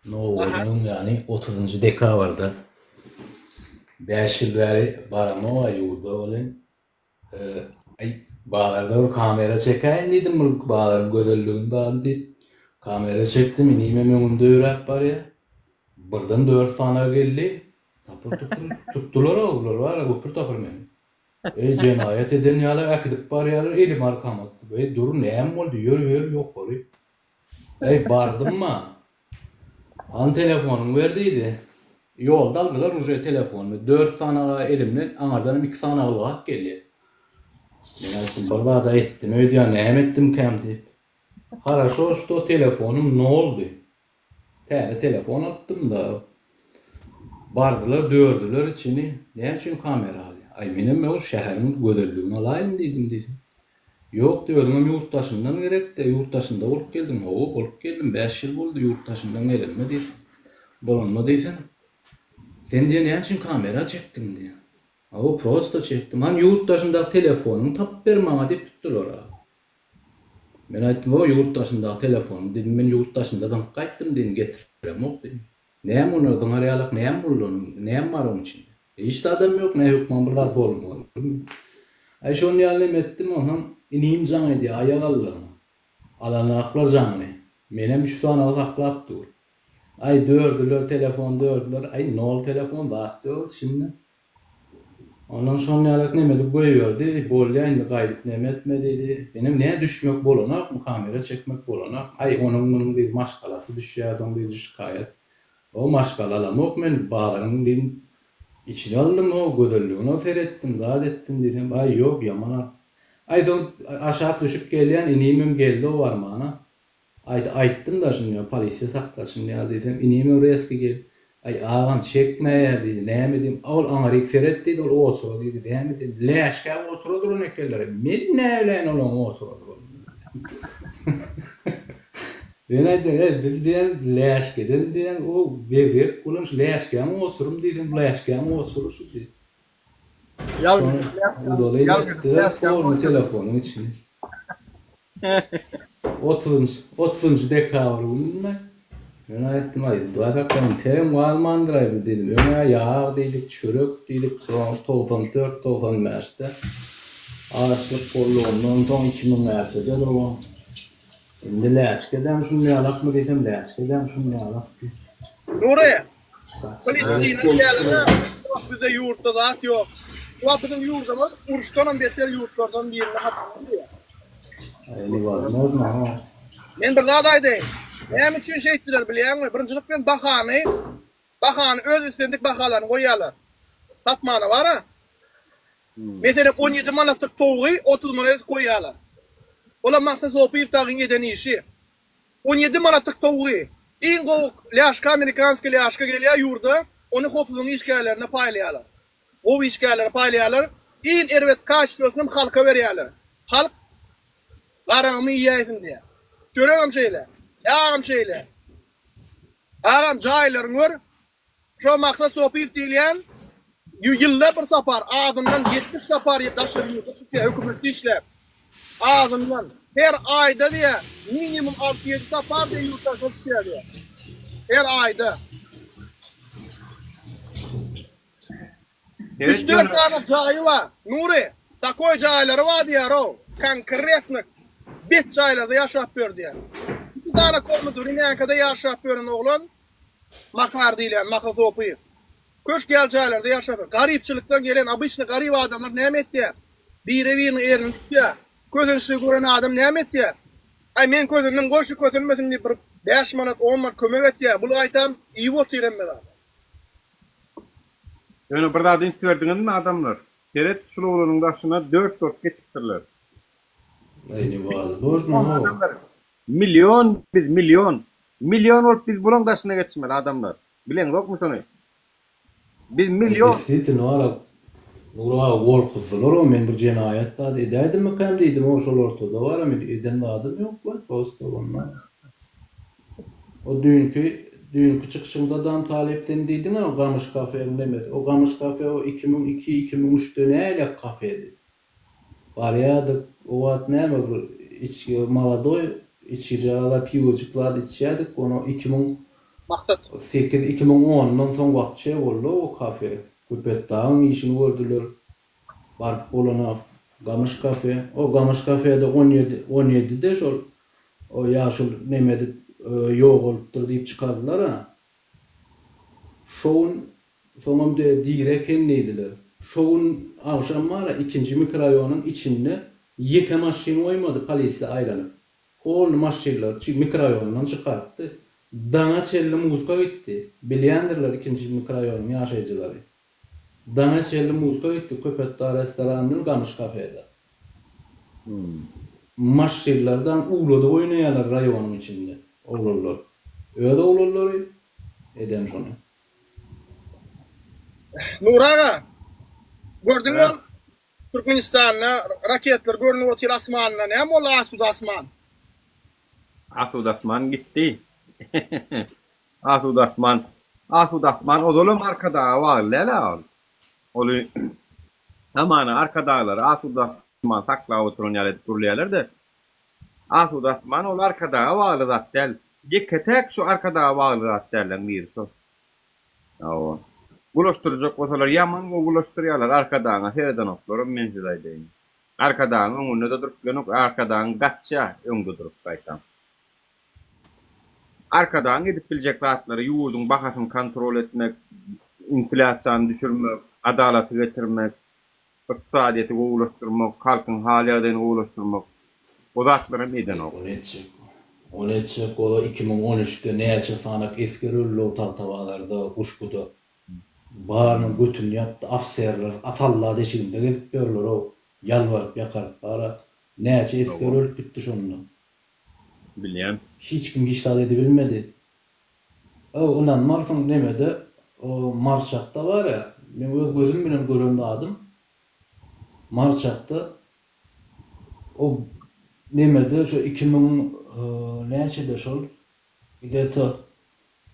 Ne oldu yani 30. dekabrda 5 yıl beri barama var yurda olan bağlarda bir kamera çekayım dedim bu bağların gödellüğünden dedi. Kamera çektim inime önümde öğrep var ya. Birden 4 tane geldi. Tapır tuttular oğullar var ya köpür tapır beni. Cenayet eden yalar akıdıp var yalar elim arkam attı. Durun neyem oldu yürü yok orayı. Bardım mı? An telefonum verdiydi. Yolda aldılar uca telefonumu. 4 tane elimle anardan 2 tane alıp geliyor. Ben burada da ettim. Öyle diyor neyem ettim kem deyip. Хорошо, что telefonum ne oldu? Telefon attım da. Bardılar, dördüler içini. Ne için kamera alıyor? Ay benim o şehrimin gödürlüğünü alayım dedim. Yok diyordum yurttaşından gerek de yurttaşında olup geldim. Olup geldim 5 yıl oldu yurttaşından gelme dedim. Bulunma deysen. Sen diye ne için kamera çektim diye. O prosto çektim. Hani yurttaşında telefonum tap vermama deyip tuttular abi. Ben aytdım o yurttaşında telefon dedim ben yurttaşındadan qaytdım dedim getirem yok dedim. Näme onlardan arayalak näme buldun näme var onun içinde. İşte adam yok ne hükmü burada bolmaly. Ay şonu ýalym etdim onam inim jan edi aýal Allah'ım. Alanaklar jany. Menem 3 tane aklap dur. Ay dördüler telefon dördüler. Ay nol telefon dağıttı şimdi. Ondan sonra ýalak näme dip goýýardy. Bolýan gaýdyp näme etme dedi. Benim ne düşmek bolanak mı kamera çekmek bolanak. Ay onun bir maşgalası düşýär bir şikayet. O maşgalalamok men bağlarının dedim içine aldım o gödürlüğünü terettim, rahat ettim dedim. Ay yok yaman. Ay aşağı düşüp gelen inimim geldi o var bana. Ay ayttım da şimdi polisiye saklasın ya dedim. İnim oraya eski gel. Ay ağam çekme ya dedi. Ne dedim? Ol Amerik Ferret dedi. O otur dedi. Ne dedim? Leşke otur durun ekeller. Men ne ölen olan otur durun. Ben aytdım, diyen leşkeden diyen o bebek kulunç leşkemi oturum dedim, leşkemi oturuşu dedi. Bu dolayı ettiler kornu telefonun içine. 30. dekabrında ben aytdım, dağaktan tem Almandırayı dedim. Öne yağ dedik, çörek dedik, 94-90 meşte. Ağaçlık kolluğundan son 2000 meşte dedi o. Şimdi leşkeden şunu alak mı desem leşkeden şunu alak. Nuri, Filistin'in gelene bize yurtta zat yok. Bu bizim yurdumuz uruştan beter yurtlardan birine hatırlıyor. Öyle var mı ha? Men bir daha daydım. Hem için şey ettiler bilýärmi? Birincilik men bahany öz istendik bahalarını goýýarlar. Satmana var ha? Mesela 17 manatlık toğuy 30 manat koyarlar. Ola maksat sopayıp tağın eden işi. 17 manatlık toğuy. İn go ляшка, amerikanski ляшка geliyor yurda. Onu hopuzun işgallerine paylayarlar. O işgalleri paylayarlar. İn ervet kaçlısını halka veriyarlar. Halk garamı yiyeysin diye. Görüyorum şeyle. Yağım şeyle. Ağam caylarını var. Şu maksat sopayıp diyen yıllar bir sapar, ağzından 70 sapar taşır yurda çıkıyor, hükümeti işler. Ağzından her ayda diye minimum 6-7 sapar diye yurtta çıkıyor diye. her ayda. 3-4 tane cayı var. Nuri, takoy cayları var diyor o. Konkretnik. Bit caylarda yaşap bör diyor. 2 tane komutur, inankada yaşap börün oğlun. Makar değil yani, makar topuyu. Köş gel caylarda yaşap bör. Garipçilikten gelen, abışlı garip adamlar ne etti ya? Bir evinin erini tutuyor. Közünü gören adam ne etti ya? Ay men közünden koşu kötünmesin diye bir 5 manat 10 manat kömek etti ya. Bunu aytam iyi bot direnmedi. Yani bir daha dinç verdiniz mi adamlar? Keret Şuloğlu'nun başına 4-4 geçiptirler. Ayni bazı boş mu? Milyon, biz milyon. Milyon olup biz bunun başına geçmeli adamlar. Bilen yok mu sonu? Biz milyon. İstitin olarak Nura korkuttular o men bir cenayet da edeydim mi kendiydim o şol ortada var ama eden adım yok var posta onlar. O dünkü çıkışımdan talepten deydin o Gamış Kafe Mehmet. O Gamış Kafe o 2002-2003'te neyle kafeydi. Var ya da o at ne mi içki maladoy içkicalar pivocuklar içiyorduk onu 2008-2010'dan son vakti oldu o kafe. Köpetdağın işini gördüler. Var olana Gamış Kafe. O Gamış Kafe'de 17'de şol o yaşıl nemedi yok olupdur deyip çıkardılar ha. Şoğun sonunda direk neydiler. Şoğun akşam var ya 2. mikrorayonun içinde yeke maşini oymadı polisi aylanıp. Kol maşinler mikrorayonundan çıkarttı. Dana çelli muzka gitti. Bilyendirler 2. mikrorayonun yaşayıcıları. Dana çelli muzka gitti Köpetdağ restoranının Gamış Kafe'de. Maşinlerden uğradı oynayanlar rayonun içinde. Olurlar. Öyle olurlar. Edem şunu. Nuraga, gördün mü? Türkmenistan'na raketler görünüp otur asmanına. Ne mi ola Asud Asman? Asud Asman gitti. Asud Asman o dolum arkada var. Lala. Olu tamana arka dağları Asud Asman sakla oturun yerler turlayalar da. Asud Asman ol arka dağa bağlı zaten. Tek şu arka dağa bağlı zaten bir so. O. Bulaştıracak olsalar yaman o bulaştırıyorlar arka dağına sereden oklarım menzilaydayım. Arka dağın önünde durup gönük arka dağın gatça önde durup kaytan. Arka dağın gidip bilecek rahatları yurdun bakasını kontrol etmek, inflasyonu düşürmek, adaleti getirmek, iktisadiyeti ulaştırmak, halkın haliyadını ulaştırmak. O zatlara meydan o. O neçek o 2013'te neçe sanak eskerülü o tartavalarda kuşkuda. Bağırının götünü yaptı, afserler, atallah deşiginde gelip görürler o. Yalvarıp yakarıp bara. Neçe eskerülü bitti şonunla. Bileyim. Hiç kim iştahat edebilmedi. Ondan marfın demedi. O Marçak'ta var ya. Ben gözüm bilen göründü adım. Marçak'ta o nemede şu 2000 neçede şol gideti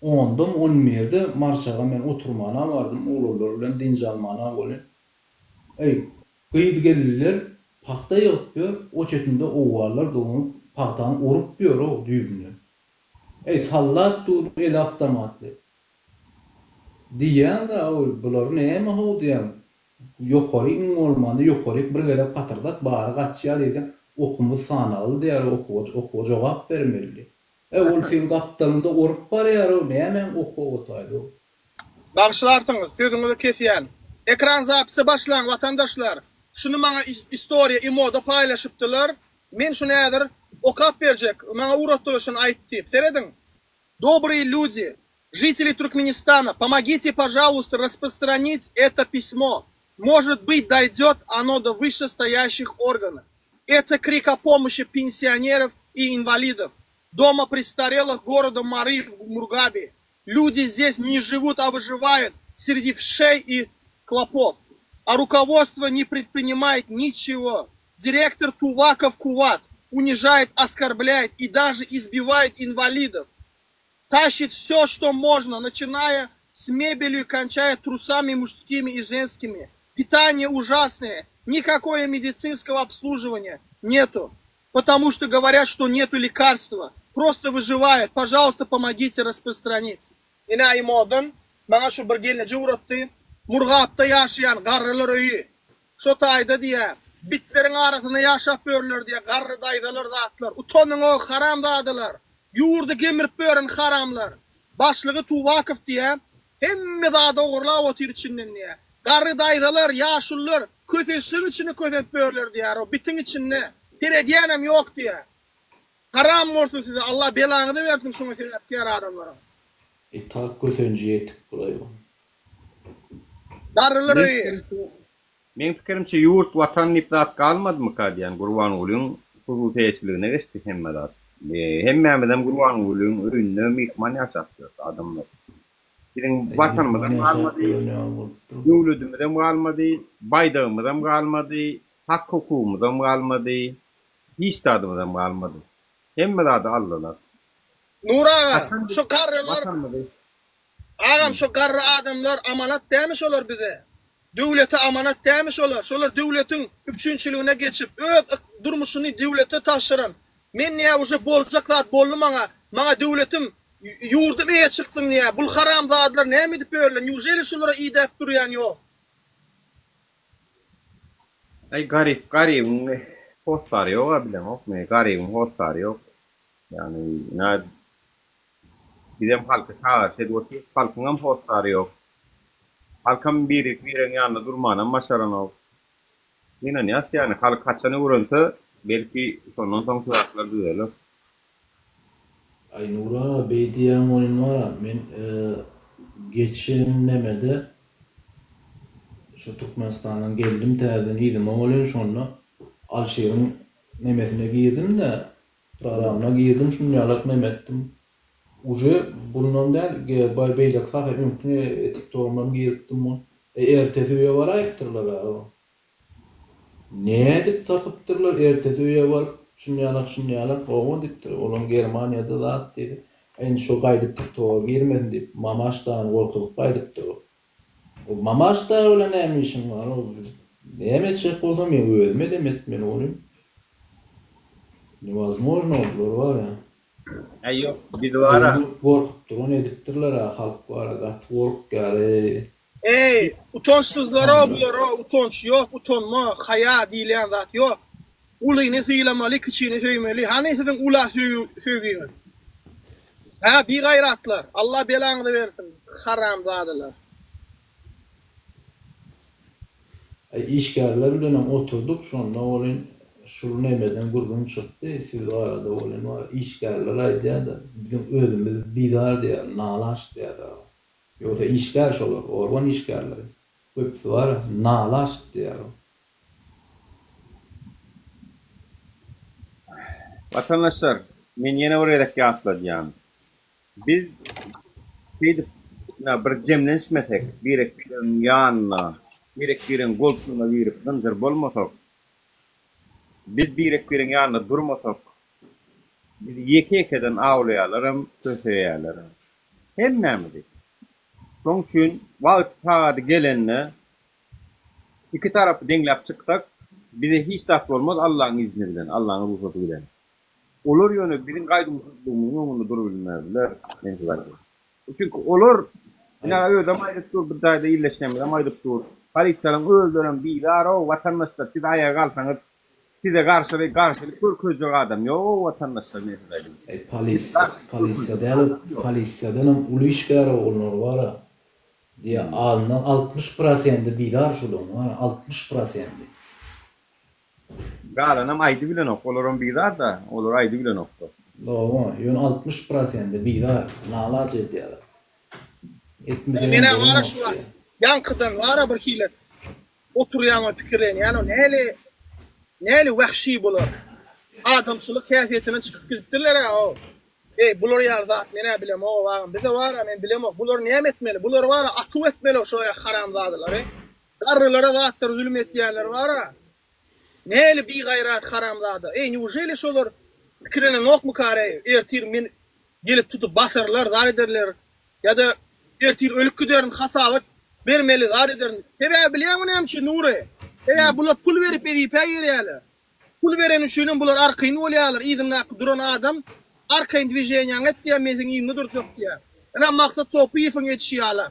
10'dum 11'de Marçak'a men oturmana vardım. Oğullar bilen dinç almana bolin. Kıyıp gelirler pakta yapıyor. O çetinde oğullar doğum paktan orup diyor o düğümünü. Sallat dur el avtomatlı. Diyen de bular neye mi oldu yani? Yukarı olmadı, yukarı bir gelip patırdak bağırı kaçıya dedim. Okumuz sanalı diğer oku cevap vermeli. Ol senin kaptalında orup var ya ne hemen oku otaydı. Bağışlartınız, sözünüzü kesiyen. Ekran zapisi başlayan vatandaşlar. Şunu bana istoriya imoda paylaşıptılar. Men şunu edir okap verecek. Bana uğrattılar şunu ayıttıyıp. Seredin. Добрые люди, жители Туркменистана, помогите, пожалуйста, распространить это письмо. Может быть, дойдет оно до вышестоящих органов. Это крик о помощи пенсионеров и инвалидов. Дома престарелых города Мары в Мургаби. Люди здесь не живут, а выживают среди вшей и клопов. А руководство не предпринимает ничего. Директор Туваков Куват унижает, оскорбляет и даже избивает инвалидов. Тащит все, что можно, начиная с мебелью и кончая трусами мужскими и женскими. Питание ужасное, никакого медицинского обслуживания нету, потому что говорят, что нету лекарства. просто выживает. Пожалуйста, помогите распространить. Ina imodan, bana şu bir gelece uğrattı. Murgapta yaşayan garrılar öyü. Şu tayda diye, bitlerin arasında yaşap börler diye, garrı daydalar dağıtlar. Utonun o haram dağıdılar. Yurdu gemirip börün haramlar. Başlığı Tuvakıf diye, hemme dağda uğurla otur içinden diye. Garrı daydalar, yaşullar, köteşin içini kötet börler diye. O bitin içine, tere diyenem yok diye. Haram morsun size, Allah belanı da versin şunu sebepkar adamlara. Tak kötönce yetik buraya. Darılar öyü. Men fikirimçe yurt vatan niplat kalmadı mı kadiyan Gurbanulyň hususiyetçiliğine geçti hemmedat. Hemmemeden Gurbanulyň ürünne mihman yaşaptı adamlar. Birin vatanımızdan kalmadı, devletimizden kalmadı, baydağımızdan kalmadı, hak hukukumuzdan kalmadı, hiç tadımızdan kalmadı. Hemmedat aldılar. Nur ağa, şu karılar, ağam şu karı adamlar amanat demiş olur bize. Devlete amanat demiş olur. Şolar devletin üçüncülüğüne geçip, öz durmuşunu devlete taşıran. Men niye uca bolacaklar bollu mana devletim yurdum eye çıksın niye? Bul haram dağdılar ne mi dipörler? Yüzeli şolara iyi deyip duruyan yok. Ay garip hostar yok bilemok me garip hostar yok. Yani bizim halkı çağırsa diyorki halkın hem hostar yok. Halkın birin yanında durmana maşarana yok. Yine ne yani halk kaçanı vurunsa belki sondan son suratlar düzelir. Ay Nura beydiyen oyun var. Men geçenlemede şu Türkmenistan'dan geldim terden idim oğlum sonra Alşehir'in nemesine girdim de programına girdim şunyalık nemettim. Ucu bundan değil beylek sahip mümkün TikTok'dan girdim o. Ertesi üye var ayıptırlar abi. Ne edip takıptırlar ertesi üye var. Şunyalık oğun diptir. Oğlum Germanya'da da dedi. En şu kaydıp TikTok'a girmedin deyip Mamaş'tan korkulup kaydıptır o. O Mamaş'ta öyle neymişim var o. Neyemeyecek oldum ya ölmedim etmen oğlum. Невозможно olur var ya. Ay yok bir var. Korkuptur onu ediptirler ha halk var ha gat kork gari. Ey utonsuzlara bulara utonç yok utonma haya diyen zat yok. Ulayını söylemeli küçüğünü söylemeli. Hani sizin ula söylüyor. Ha bir gayratlar. Allah belanı versin. Haram zadılar. İşgärler bilen oturduk sonra olin şunu nemeden gurrun çıktı. Siz o arada olin var. İşgärler aydiya da bizim özümüz bidar diye nalaş diye da. Yoksa işgär şolar. Organ işgärleri. Köpsü var. Nalaş diye. Vatandaşlar, men yine oraya atladım. Biz bir cemleşmesek, birin yanına, birin golsuna girip zınzır bolmasak, biz birin yanına durmasak, biz yekeden avlayalarım, köseyalarım. Hemmemiz. Son için vakit saati gelenle iki tarafı denglep çıksak, bize hiç saklı olmaz Allah'ın izniyle, Allah'ın ruhsatıyla. Olur yönü birin kaydımsızlığının yolunda durabilmezler. Çünkü olur, öyle maydık dur, bir daha da iyileşemeden maydık dur. Halitlerin öldüren bir o vatandaşlar, siz ayağa kalsanız, size karşılık körközcük adam. Yo vatandaşlar ne söyleyeyim? Palisya'dan ulu işgârı olur var ya. Diye alınan 60% bidar şulun var, 60%. Galanam aydı bile nok, olurum bidar da, olur aydı bile nokta. Doğru, yön 60% bidar, nalaç ediyorlar. Mene var şu var, yankıdan var bir hile. Oturuyan fikirlerini, yani neli vahşi bulur. Adamçılık keyfiyetinden çıkıp gittiler ya o. Bular yarda, mene bilem o var, bize var, men bilem o. Bular niyem etmeli, bular var, atu etmeli o şoya haramzadılar. Darrılara da attır, zulüm ettiyenler var ha. Neli bir gayrat haramzadı. Neujeli şolar fikirine nok mu kare, ertir min gelip tutup basarlar, zar ederler. Ya da ertir ölük güderin hasavat vermeli, zar ederler. Sebe bilem o nemçi Nuri. Bular pul verip edip yeriyorlar. Pul verenin şuyunun bular arkayını oluyorlar. İdin duran adam Arkayn dwijeniýaň etdiýär meziň ýyňy durjak diýär. Ana maksat topu ýyfyň etişýärler.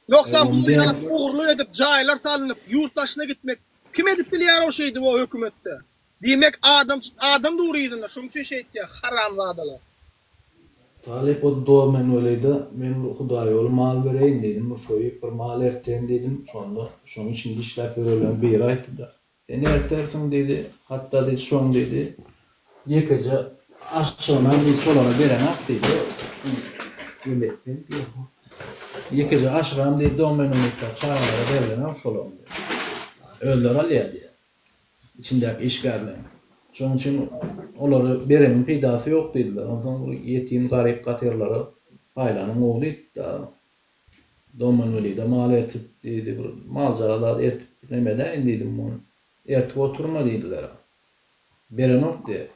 Yoksa bunu yanıp uğurlu edip caylar salınıp yurttaşına gitmek kim edip bilýär o şeydi bu hökümette. Demek adam durýydylar. Şoň üçin şey etdi, haram zadalar. Talip o domen öyleydi. Men Hudaý ol mal bereýin dedim. Şoýup bir mal erten dedim. Şonda şoň için işläp berelen bir aýtdy da. Sen ertersiň dedi. Hatta dedi şoň dedi. Ýekece aşçyna bir solara beren ak dedi. Ýeletdim. Ýekece aşram dedi domen öňünde çağlara beren ak şolam dedi. Öldür alýar diýär. İçindäki işgärler. Şoň üçin olary berenin peýdasy ýok dediler. Ondan ýetim garyp gatyrlary paýlanyň ogly da domanly da mal ertip dedi, bir maljalar ertip nemeden dedim onu. Ertip oturma dediler. Beren ok diýär.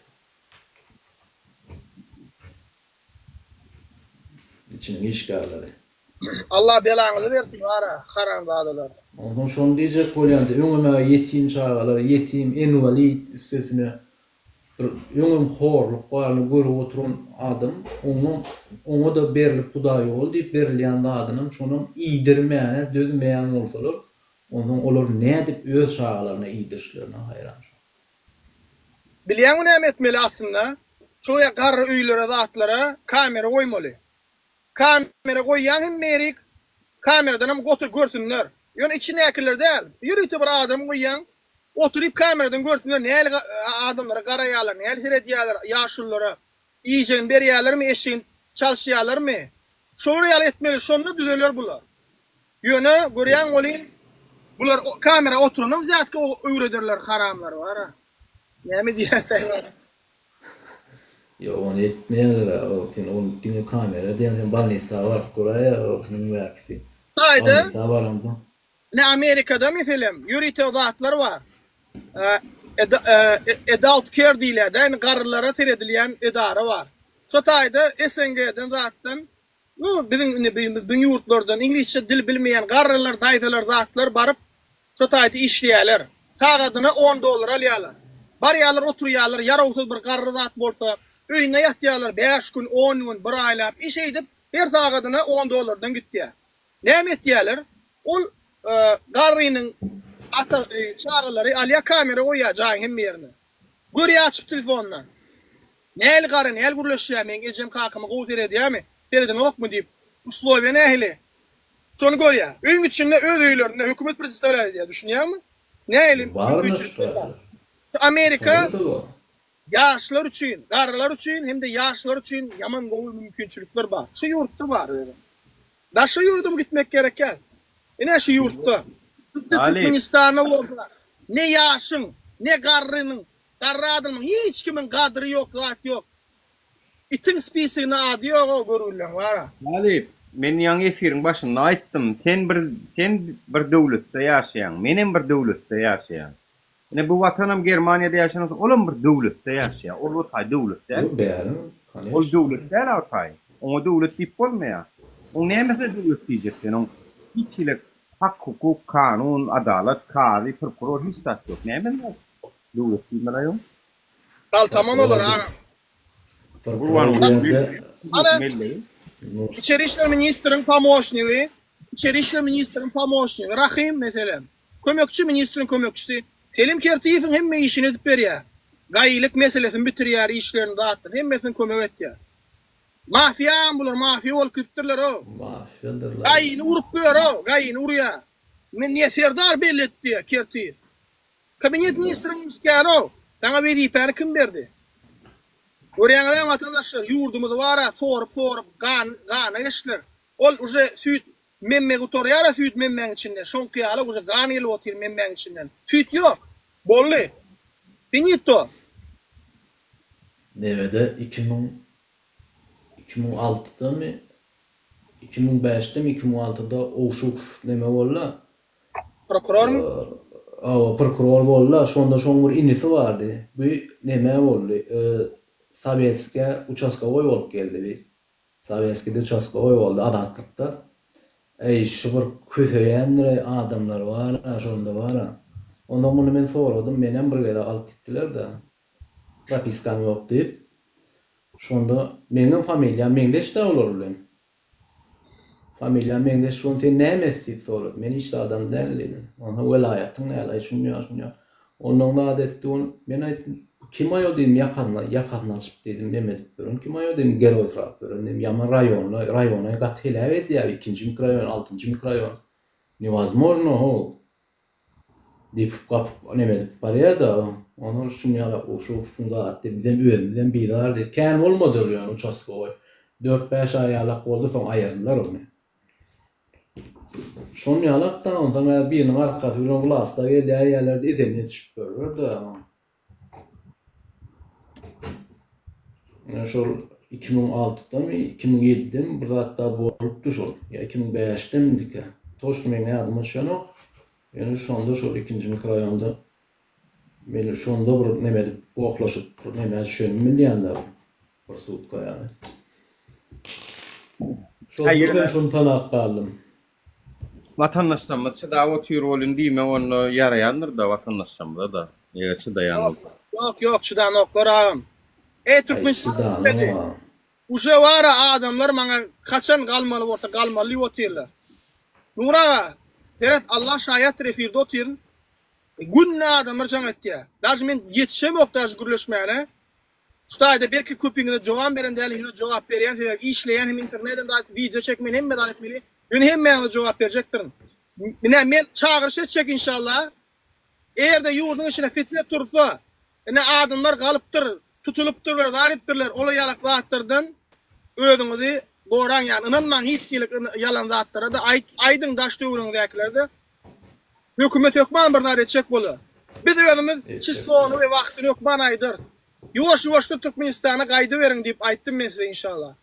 İçiniň işgärleri. Allah belaňyzy bersin wara, haram zadalar. Ondan şonu diýjek bolýandy. Öňüme ýetim çagalar, ýetim invalid üstesine öňüm horluk barly görüp oturan adam, oňa da berilip Hudaý ol diýip berilýän adynym şonuň iýdirmäne, dözmeýän bolsalar, ondan olar nädip öz çagalaryna iýdirişlerine haýran şu. Bilýän näme etmeli aslında? Şoňa garry öýlere, zatlara kamera goýmaly. Kamera goýýan hem merik, kameradan hem gotur görsünler. Ýöne içine äkiller däl. Ýürüýte bir adam goýýan, oturup kameradan görsünler, näle adamlara garaýarlar, näle seredýärler, ýaşullara, iýjen berýärlermi, eşin çalşýarlarmy? Şonu ýaly etmeli, şonu düzelýär bular. Ýöne görýän bolyn, bular kamera oturunyň zatka öýrederler, haramlar wara. Näme diýersen? Yo, onu etmeýärler, o tini kamera diýen balnisa var, guraya o üniversite. Taýda. Balnisa ne Amerika'da meselem ýürüýte zatlar var. Adult care diýilýär, yani garrylara seredilýän edara var. Şo taýda SNG'den zatdan, bizim ýurtlardan ingilisçe dil bilmeýän garrylar, daýdalar, zatlar baryp şo taýda işleýärler. Sagadyna $10 alýarlar. Barýarlar, oturýarlar, ýarawsuz bir garry zat bolsa, öýüne ýatýarlar 5 gün, 10 gün, bir aýlap iş edip, her sagadyna $10'dan gitýär. Näme etýärler? Ol garrynyň çağlary alýa kamera goýajaň hem ýerine. Görýär açyp telefondan. Näli garry, näli gürleşýär, men ejem kakamy gowy edýärmi? Tereden okmu diýip, uslowiýa nähili. Şonu görýär. Öýüň içinde öz öýlerinde hökümet predstavlýar diýär, düşünýärmi? Näli? Amerika yaşlar üçin, garrylar üçin hem de yaşlar üçin yaman gowy mümkinçilikler bar. Şu ýurtda bar öyle. Daşa ýurdum gitmek gerekär. Ene şu ýurtda. Türkmenistana bolsa, ne ýaşyň, ne garrynyň, garradynyň hiç kimin gadry ýok, zat ýok. İtin spisigine ady ýok görülýär wara. Talip, men ýaňy efiriň başynda aýtdym, sen bir döwletde ýaşaýan, menem bir döwletde ýaşaýan. Ene bu watanam Germaniýada ýaşaýan, olam bir döwletde ýaşaýar. Ol Hatay döwletde. Ol döwletde Hatay. Oňa döwlet diýip bolmaýar. O näme döwlet diýjeksen, o hiçlik, hak, hukuk, kanun, adalet, kazi, prokuror hiç tat ýok. Näme bu? Döwlet diýmeler. Tamam olur ha. İçeri işler ministrinin pomoşniği, Rahim mesela. Kömekçi ministrin kömekçisi. Selim Kertiýewiň hemme işini edip berýär. Gaýylyk meselesini bitirýär, işlerini dağıtdyr. Hemmesini kömek etýär. Mafiýa bular, mafiýa bolup gitdirler o. Mafiýadylar. Gaýyny urup ber o, gaýyny urýar. Men niýe serdar belli etdi Kertiýew. Kabinet ministriniň işgäri o. Taňa wezipany kim berdi? Görýäňiz watandaşlar, ýurdumyz bara sorup gana geçler. Ol uje süýt memme gutorýar, süýt memmeň içinde. Şoňky uje gana ýyl otyr memmeň içinden. Süýt ýok. Bolly. Finito. Nevede 2006'da mı 2005'te mi 2006'da oşuk neme bolla? Prokuror mu? Prokuror bolla. Şonda şoňur inisi bardy. Bu neme boldy? Sovetske uçaskovoy bolup geldi bir. Sovetskede uçaskovoy boldy adatlıkda. Şu bir köheýän adamlar var, şonda var. Ondan bunu men soradym, menem bir gede alyp gitdiler da. propiskam yok deyip. Şonda menin familiýam meňde işte olur bilen. Familiýam meňde şon sen näme sorup, men işte adam däl. Ona welayatyň näle şunýa. Onun da adetde men aýtdym, kim aýo dedim ýakanlaşyp dedim, demedip durun. Kim aýo dedim, gel oturap durun dedim. Ýaman rayona gatylap edýär, 2-nji mikrorayon, 6-njy mikrorayon. Невозможно ol. Dip kap nemedip barýa da, onu şunýala şunda atdy, bizden bidar der. Kän bolmadyr ýa-ni uçaskowy. 4-5 aýalak boldy, soň aýyrdylar onu. Şonýalakdan onda biriniň arkasy bilen glasda gelýär ýerlerde edeni düşüp görür da. Şol 2006'da 2007'de burada hatta bolupdy şol. Ya 2005'de mindike. Toşmy meňe ýadyma düşýär. Yani şonda şol 2-nji mikrorayonda meni şonda bir nemedip goklaşyp neme düşünmeli milýanlar. Bir sutka ýani. Şol şonu tanap galdym. Vatandaşlarımız çıda otur rolün diýme onu ýaraýandyr da vatandaşlarymyza da çıdaýanlar. Yok çıdanoklar ağam. Türkmenistan dedi. Uşa wara adamlar maňa kaçan galmaly bolsa galmaly oturlar. Nura Teret Allah şayet refirde oturun. Günne adamlar jaňatdy. Daş men ýetişemok daş gürleşmäne. Ştaýda belki köpüňe jogap beren däl, ýene jogap berýän, işleýän hem internetden da video çekmen hem medan etmeli. Ýene hem meňe jogap berjekdir. Men çağırış etjek inşallah. Eğerde ýurduň içine fitne tursa, ene adamlar galypdyr, tutulupdyr we garipdirler, ola ýalaklatdyrdan özüňizi goran ýani inanmaň hiç kilik yalan zatlara da aýdyň daş döwrüňdäkilerde hökümet hökman bir zat etjek bolar. Biz özümiz çislony we wagtyny hökman aýdyr. Ýoş-ýoşda Türkmenistana gaýdy beriň diýip aýtdym men size inşallah.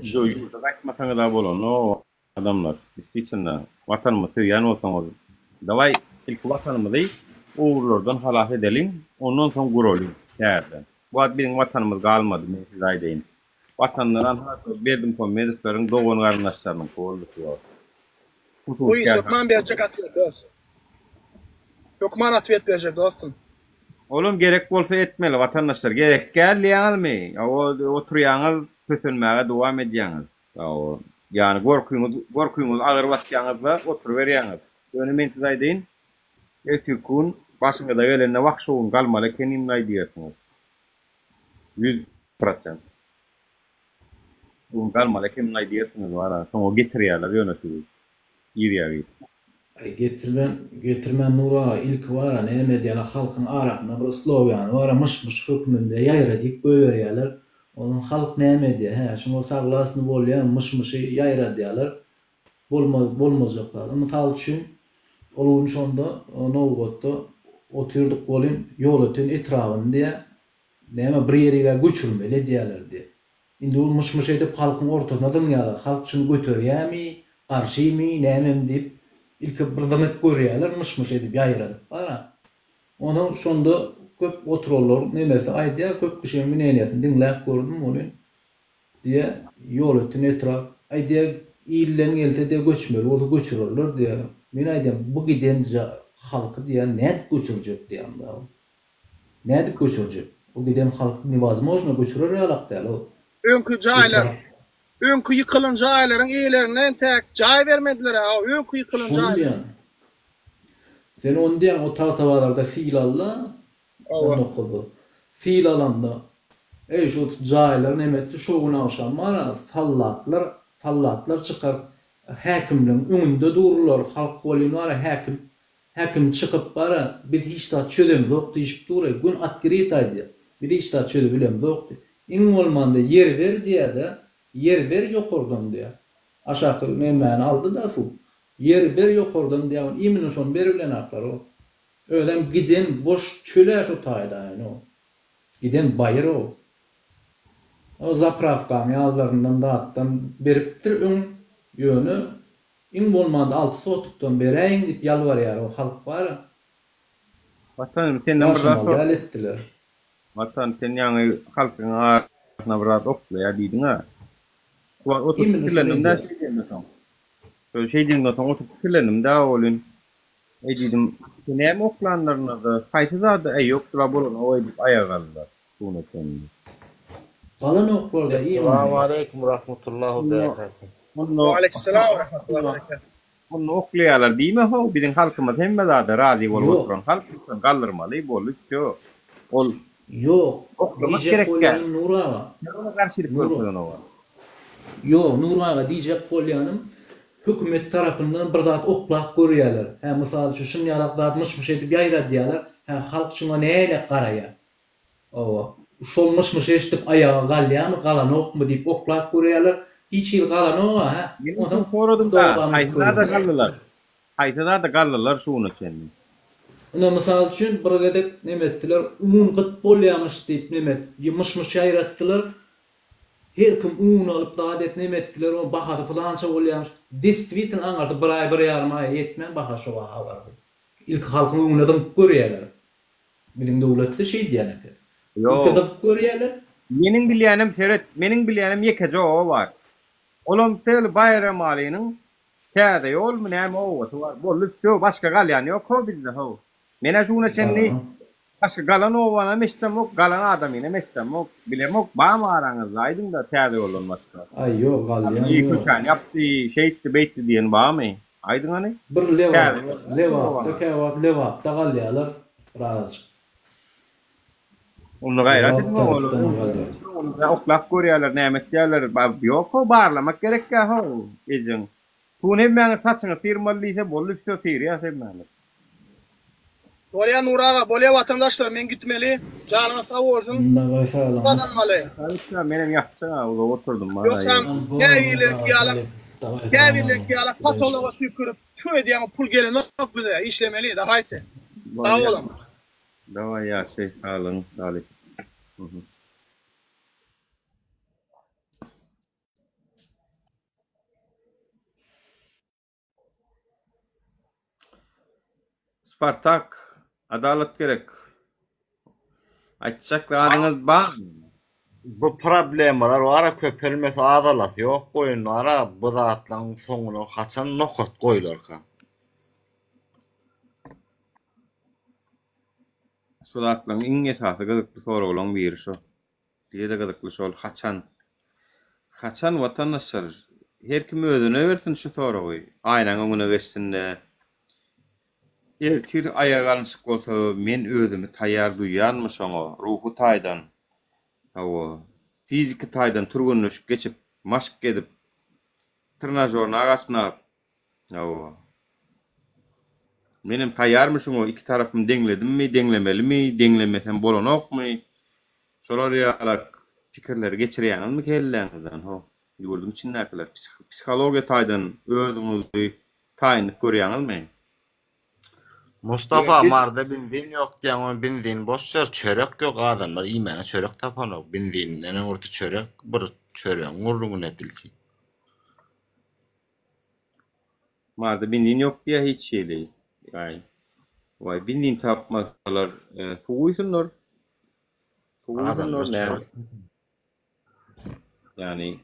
Şu yurtdaşmasaňyz da bolan, o adamlar istiýçinde watanymyzy ýany bolsaňyz, dawai ilk watanymyzy owurlardan halas edelim, ondan soň guralım ýerde. Bu bizim watanymyz galmady, men size aýdym. Vatanlaran hatta berdim komedislerin doğun garnaşlarının koldu diyor. Bu iş Lokman verecek atlet dost. Lokman atlet verecek dostum. Oğlum gerek bolsa etmeli vatandaşlar gerek gelýärmi? Oturýaňyz kösünmäge dowam edýäňiz. Yani gorkuýuňyz agyr batýaňyzda oturup berýäňiz. Ýöne men size aýdym. Etükün başyňa da gelende wagt şoň galmaly ekenin aýdýarsyňyz. 100%. Bu galmaly ekenin aýdýarsyňyz wara, şoňa getirýärler ýönetim. Ýerýär. Getirmen nura ilk wara näme diýen halkyň arasynda bir slogan wara myş hökmünde ýaýradyk göýerýärler. Onun halk näme diýär? Şoňa saglasyny bolýan myş-myşy ýaýradýarlar. Bolmajaklar. Mysal üçin olun şonda Nowgotda oturduk bolyn ýol öten etrafynda näme bir ýerige göçürmeli diýerler diýär. Indi ol myş edip halkyň ortasyna dynýarlar. Halk şunu götürýärmi, garşymy, näme diýip ilk birden görýärler, myş edip ýaýradyp bara. Onu şonda köp otururlar, nemesi aýdýar, köp kişi menenýetini dinläp gördüm onu diýe ýol öten etraf aýdýar ýyllan gelse de göçmeli, olu göçürürler diýär. Men aýdym, bu giden halky diýen näde göçürjek diýen da. Näde göçürjek? Bu giden halk невозможно göçürür ýalak däl o. Öňkü jaýlar, öňkü ýykylan jaýlaryň eýlerinden täk jaý bermediler ha, öňkü ýykylan jaýlar. Sen ondan o tawtawalarda fil alla, onu okudy. Fil alanda şu jaýlar nemetdi şoňa aşan mara sallatlar çykar. Häkimliň öňünde dururlar, halk bolýan wara häkim çykyp bara biz hiç da çözüm ýok diýip durar. Gün atkrit aýdy. Bir hiç da çözüm bilen ýok. Iň bolmanda yer ber diýär-de, yer ber ýokurdan diýär. Aşağı nämeni aldy da şu. Yer ber ýokurdan diýär. Imini şon berilen aklar o. Öýlen giden boş çöle şu taýda ýani o. Giden bayır o. O zapravka ýallaryndan datdan beripdir öň ýöne. Iň bolmanda 6 sotukdan bereýin diýip ýalvarýar o halk bar. Vatanım senden bir rat etdiler. Vatan sen ýa-ni halkyň arasynda bir rat oklar diýdiň ha. Oturup kirlenimde şey diýdim soň. Şöyle şey diýdim soň oturup kirlenimde olun. Dedim näme oklanlarynda kaýsy zady yok şula bolan o edip ayağa kaldylar. Şunu kendi. Galan oklarda iyi mi? Assalamu aleykum rahmetullahi ve berekatuhu. Wa aleyhisselam wa rahmetullahi ve berekatuhu. Onu oklayalar diýme ho, bizim halkymyz hemme zady razy bolup oturan halk galdyrmaly bolup şo. Ol Yok. oklamak Diyecek gerek bolyanım Nur ağa. Ona karşılık görülen o. Yok Nur ağa diyecek bolyanım. Hükümet tarapından bir zat oklap görýärler. Ha mysal şu şun ýalak zat mışmış edip ýaýra diýerler. Ha halk şuna näle garaýar. Owa. Şol mışmış eşitip ayağa galýarmy, galan okmy diýip oklap görýärler. Hiç ýyl galan o ha. Ondan soradym da, haýsılar da galdylar. Haýsılar da galdylar şunu kendi. Ona mysal üçin bir gedek neme etdiler, un gyt bolýarmyş diýip neme, mışmış ýaýratdylar. Her kim un alıp da adet neme etdiler, o bahada falança bolýarmyş. Destwitin aňardy bir ay bir ýarym ay ýetmän baha şo baha bardy. İlk halkyň unadyň görýärler. Bizim dowlatda şey diýerler. Yo. İlk görýärler. Meniň bilýänim Ferhat, meniň bilýänim ýeke jogaby bar. Olam sel bayram alynyň täze ýolmy näme owaty bar. Bolup şo başga galýan ýok ho bizde ho. Mene şuna çenli başga galan owana meştem ok, galan adamyna meştem ok, bilem ok, bam araňyz aýdyň da täze ýollanmasy. Ay ýok galýan. Ýeki üçän ýapdy, şeýtdi beýtdi diýen bamy. Aýdyň any? Bir lewat, kewat lewat da galýarlar razy. Onu gayret etme oğlum. Onu oklap görýärler, näme etýärler. Ýok ho, barlamak gerek ya ho. Ejen. Şunu hem saçyny firmalysa bolup şo firýa sebmäli. Bolýan Nur ağa, bolýan watandaşlar, men gitmeli. Janyňyz sag bolsun. Nda sağlam. Adam maly. Haýsy menem ýakşy, uza oturdum bana. Ýoksam käýilerki alak, käýilerki alak patologa tükürüp tüy diýen pul gelenok bize işlemeli da haýsy. Sag bolun. Давай ya şey alın, alın. Spartak, adalet gerek. Açacaklarınız var. Bu problemler ara köpelmesi adalet yok koyunlara bu zatlaryň soňuna haçan nokat koylar ka. Şu zatlaryň iň esasy gydykly soragylaryň biri şu. Diýede gydykly şol haçan. Haçan watandaşlar her kim özüne bersin şu soragy. Aýnan öňüne geçsinde. Ertir ayağa alınşyk bolsa men özümi taýýar duýýanmyşam o ruhu taýdan. Hawa fiziki taýdan turgunlyşyp geçip maşk edip trenajörüne agatnap. Hawa menim taýýarmyşyň o iki tarapym deňledimmi, deňlemelimi, deňlemesem bolanokmy? Şolar ýalak pikirler geçirýänmi kelleňizden ho. Ýurdum içindäkiler psihologiýa taýdan özüňizi taýynyp görýäňizmi? Mustafa marda benzin yok diýen benzin boşlar çörek yok adamlar iýmene çörek tapanok benzinden orta çörek bir çörek urrun edildi. Marda benzin yok diye hiç şey değil. Yani vay benzin tapmasalar suğuysunlar. Suğuysunlar yani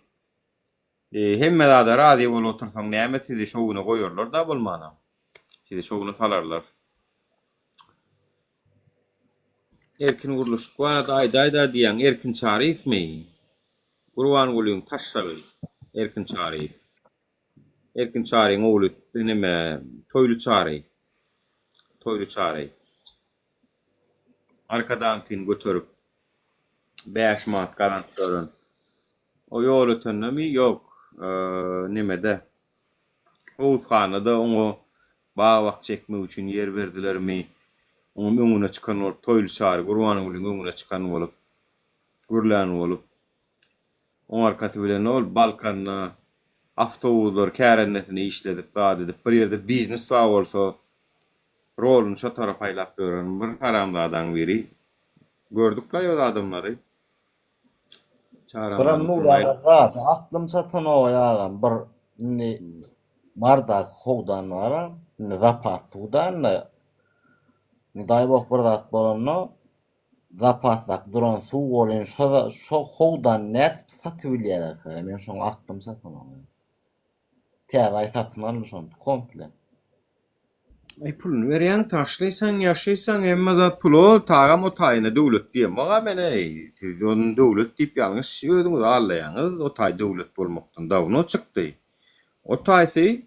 hemme da radyo bol otursan näme sizi şowuna goýarlar da bolmana. Sizi şowuna salarlar. Erkin Guruluş, kuana da ayda diýen Erkin Çarif mi? Gurwan Gulun taşsagy. Erkin Çarif. Erkin Çarif oğlu nime Toylu Çarif. Toylu Çarif. Arkadan kin götürüp 5 manat garantörün. O ýol ötünmi yok. Nimede? Oğuzhanada onu bağ çekme üçin yer verdilermi? Onun öňüne çykan ol Toylu Çarif, Gurwan Gulun öňüne çykan bolup, gürlän bolup. Oň arkasy bilen ol Balkanna awtobuslar kärenletini işledip, da dedip bir ýerde biznes var bolsa rolunu şu tarafa aýlap gören bir haramlardan biri. Gördükler ýol adamlary. Buram nurada aklym satan o ýagam bir marda howdan bara, zapasudan daýbok bir zat bolanno zapasak duran suw bolan şo howdan net satyp bilýärler. Men şoň aklym satan o. Täze satyn almyşam komple. Pulunu berýän taşlysan, ýaşaýsan, emma zat pulu tagam o taýyna döwlet diýen. Maga mene onun döwlet diýip ýalňyş özüňiz allaýaňyz, o taý döwlet bolmakdan dawno çykdy. O taýsy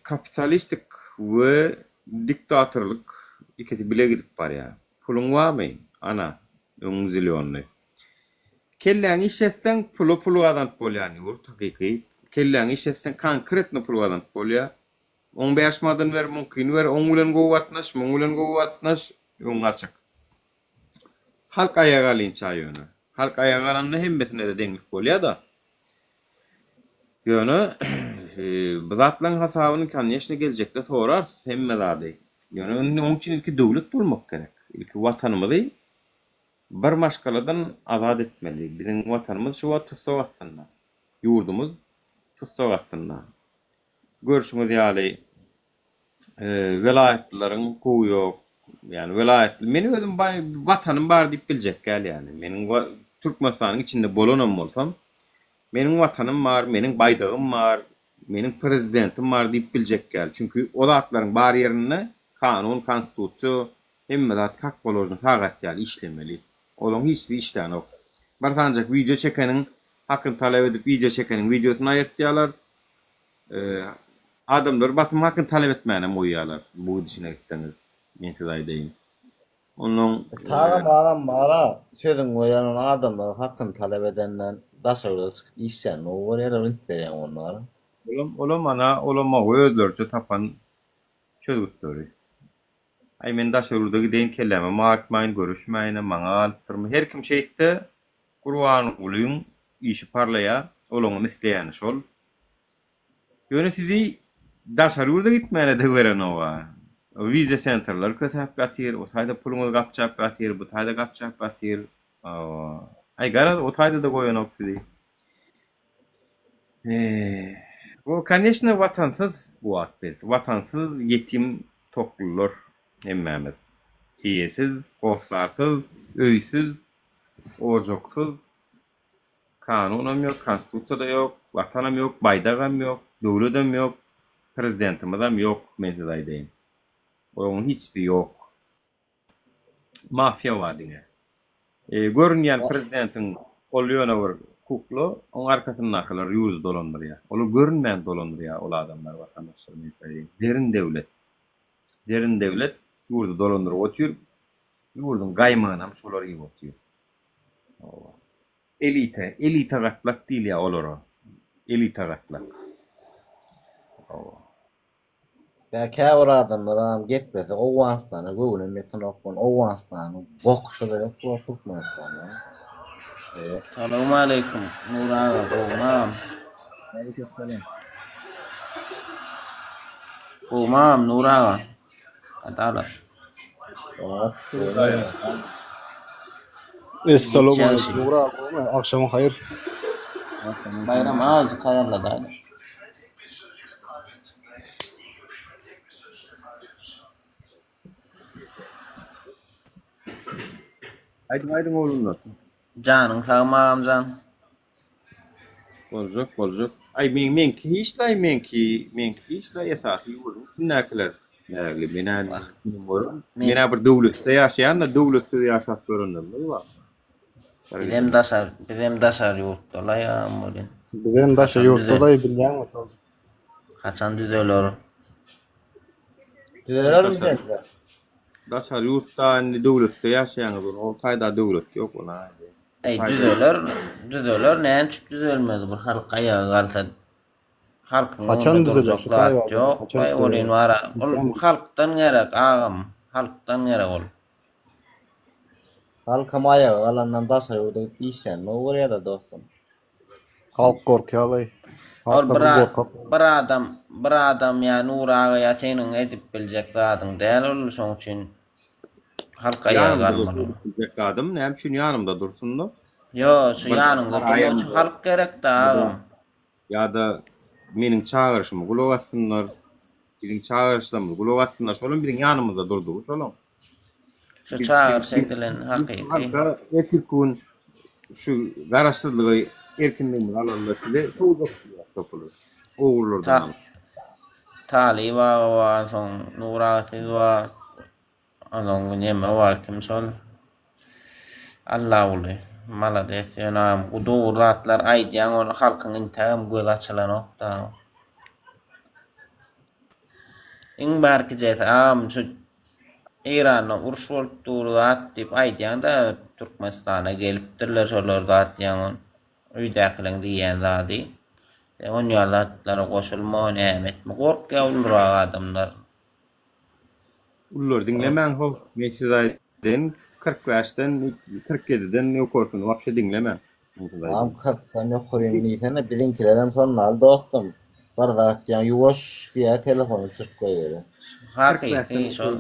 kapitalistik we diktatorlyk ikisi bile gidip barýar. Pulun barmy? Ana, öňüň zilyonly. Kelläň işetsen pulu gazanp bolýan ýur, hakyky. Kelläň işetsen konkretny pul gazanp bolýar. 15 madan ver mümkin ver 10 bilen gowatnaş, 10 bilen gowatnaş, öň açyk. Halk ayaga alynça ýöne. Halk ayaga alanda hemmesine de deňlik bolýar da. Ýöne bu zatlaryň hasabyny kanýeşne geljekde sorars hemme zady. Ýöne onuň üçin ilki döwlet bolmak gerek. Ilki watanymyzy bir maşgaladan azad etmeli. Biziň watanymyz şu wagt tutsak atsyna. Ýurdumyz tutsak atsyna. Görüşüňiz ýaly velayetlerin gowy ýok. Yani velayet meni özüm watanym bar diýip biljek gel yani. Meniň Türkmenistanyň içinde bolanam bolsam, meniň watanym bar, meniň baýdagym bar, meniň prezidentim bar diýip biljek gel. Çünki o zatlaryň bar ýerine kanun, konstitusiýa hemme zat hak bolardyň tagat ýaly işlemeli. Olaň hiç bir işlän yok. Bir sancak video çekeniň hakyny talep edip video çekeniň videosyny aýatýarlar. Adamlar batym hakyny talep etmäne moýýarlar. Bu düşüne gitdiňiz. Men size aýdaýyn. Onuň Tagam bara sözüň goýan adamlar hakyny talep edenden daşarda çykyp işçän o ýere ünitlerýän onlar. Olam ana olama özlerçe tapan çözgütleri. Ay men daşarda giden kelläme maýatmaýyn görüşmäýine maňa alypdyrmy. Her kim şeýtde Gurban ulyň işi parlaýa, olaňy isleýän şol. Ýöne sizi daşarda gitmäne de beren owa. Vize centerler kötäp gatyr, o taýda puluňyzy gapçap gatyr, bu taýda gapçap gatyr. Ay gara o taýda da goýan opdy. Bu конечно watansyz bu atbes. Watansyz yetim toplulur hemmämiz. Ýesiz, gowslarsyz, öýsiz, ojaksız, kanunam ýok, konstitusiýa da ýok, watanam ýok, baýdagam ýok, döwletem ýok, prezidentimizam ýok, men size aýdaýyn. Onun hiçbir yok. Mafya var diye. Görünýän prezidentin olýana bir kuklu, onun arkasından arkalar yüz dolandırıyor. Onu görünmeyen dolandırıyor o adamlar vatandaşlarını. Derin devlet yurdu dolandırıp oturuyor. Yurdun gaymağına şolar gibi oturuyor. Elite gatlak değil ya olur o. Elite gatlak. Belki var adamlar gitmese o vastanı Google'un metin okun o vastanı bokşuda yok bu Türkmenistan'da. Selamun aleyküm. Nur ağa, kovmam. Aleykümselam. Kovmam Nur ağa. Adalet. Esselamu aleyküm. Nur ağa, akşamın hayır. Bayram azıcık hayırlı da. Haydi oğlum nasıl? Canın sağmağım can. Olacak. Ay menki hiçla esasy ýurdum. Näkiler näli menen bilmiyorum. Mena bir döwletde ýaşaýan da döwletsiz ýaşap görünýär ba. Bizim daşar ýurtda ya molin. Bizim daşar ýurtda da bilýän mi? Haçan düzeler. Düzeler mi sence? Daşar ýurtda döwletde ýaşaýan o taýda döwlet ýok ona. Düzeler näen çüp düzelmedi bir halk ayağa galsa. Halkın haçan düzelecek şikay var. Yok, olin var. Halktan gerek ağam. Halktan gerek ol. Halka ayağa galandan daşar ýurda işsen ne oraya da dostum. Halk korkýar. Bir adam ya Nur ağa ya senin edip biljek zadyň däl ol şoň üçin halka ayağa galmaly. Biljek adam näme üçin ýanymda dursun da? Yo, şu ýanymda dursun halk gerek da ağam. Ya da meniň çağırışymy gulak atsynar, biziň çağırışymy gulak atsynar, şolum biziň ýanymyzda durdy, şolum. Şu çağırış edilen hakyky. Etikun şu garaşsyzlygy erkinligini alanlar bile topulur. Oğullardan. Tali var son Nura var. Anong neme var kim sol? Allah ulu. Malades yana bu rahatlar aydiyan onu halkın intiham göz açılan nokta. İn barki jet şu İran'a uruş olup durdu attıp aydiyan da Türkmenistan'a gelipdirler şolar da atdiyan on. Uydakilen diyen zadi. On yalatlara koşulma ne etme. Korkya olur adamlar. Ullur dinlemen ho. Meçhizayden 45'ten 47'den ne korkunu vapşe dinlemen. Am 40'tan yokurayım niyetine bizimkilerim sonra al dostum. Bardak yan yuvaş diye telefonu çık koyuyor. Hakiki şol.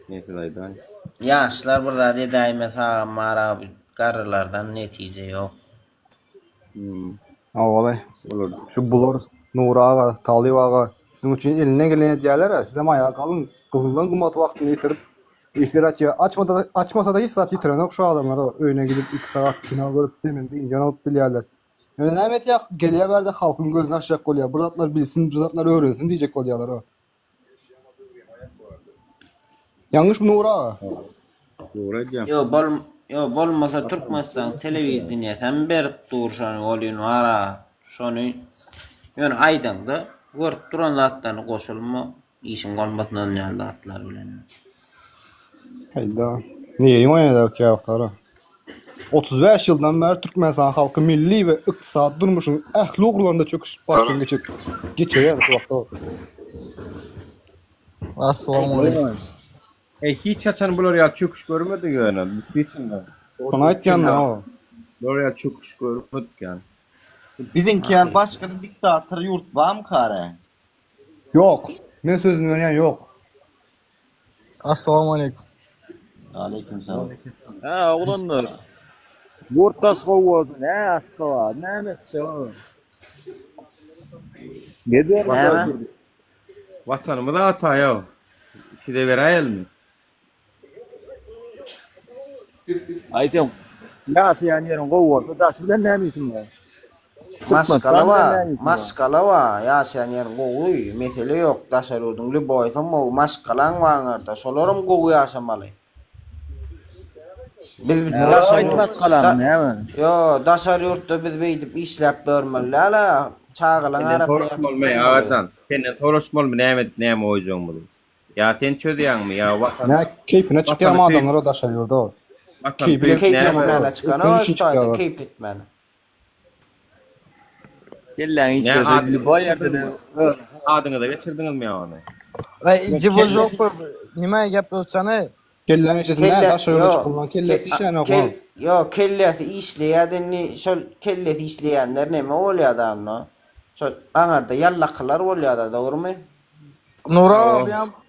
Meçhizaydan. Yaşlar burada de daima sağ mara karılardan netice yok. Awalay. Şu bulur Nura ağa, Talib ağa. Sizin için eline gelen hediyeler size ayağa kalın. Kızıldan kumat vaktini yitirip efir açmasa da hiç saat yitiren yok şu adamlar. Öğüne gidip 2 saat kino görüp deminde incan alıp bilirler. Yani Ahmet ya geliyor verdi halkın gözüne aşağı oluyor. Buradaklar bilsin, buradaklar öğrensin diyecek oluyorlar o. Yanlış mı Nura ağa? Doğru diyorum. Yo bolmasa Türkmenistan televizyondan berip durşan olun ara şonu yani aydanda görüp duran zatlarını koşulma işin olmasından yandı atlar bilen. Hayda. Niye oynadık ya vaktara? 35 yıldan beri Türkmenistan halkı milli ve iktisadi durmuşun ehli uğurlarında çöküş başkan geçiyor yani bu vakta. Assalamu alaikum. Hiç açan bu oraya çöküş görmedik yani. Bu içinde. Bana aytgan o. Oraya çöküş görmedik yani. Bizimki yani başka bir diktatör yurt var mı kare? Yok. Men sözünü öğrenen yok. Assalamu alaikum. Aleykümselam. Ha oğlanlar. Yurttaş kovuyorsun ne aşkı ne emetse o. Ne der bu? Vatanımı da hata ya. İşi de vereyim mi? Ayten ya sen yerin kovuyorsun da şuradan ne emiyorsun ya? Maskala var ya sen yerin kovuyor mesele yok daşarudun liboysan mu maskalan var da solorum kovuyor aşamalı. Biz maskalan ne mi? Yo daşar yurtta biz beydip işlep görmeliler çağılan arasında. Torosmol mu ağacan? Senin torosmol mu ne mi oyacağım bunu? Ya sen çözeyen mi ya vatan? Ne keyfine çıkan adamlar o daşar yurda o. Keyfetmene çıkan o üstaydı keyfetmene. Gelen işe liboy yerde de adını da geçirdiniz mi ya onu? Cibo yok nima yapıyorsan Kellen içinde ne daşar yurda çıkılan kellesi işen yok. Yo kellesi işleyenler şol kellesi işleyenler ne mi oluyor da anno? Şol anarda yallaklar oluyor da doğru mu?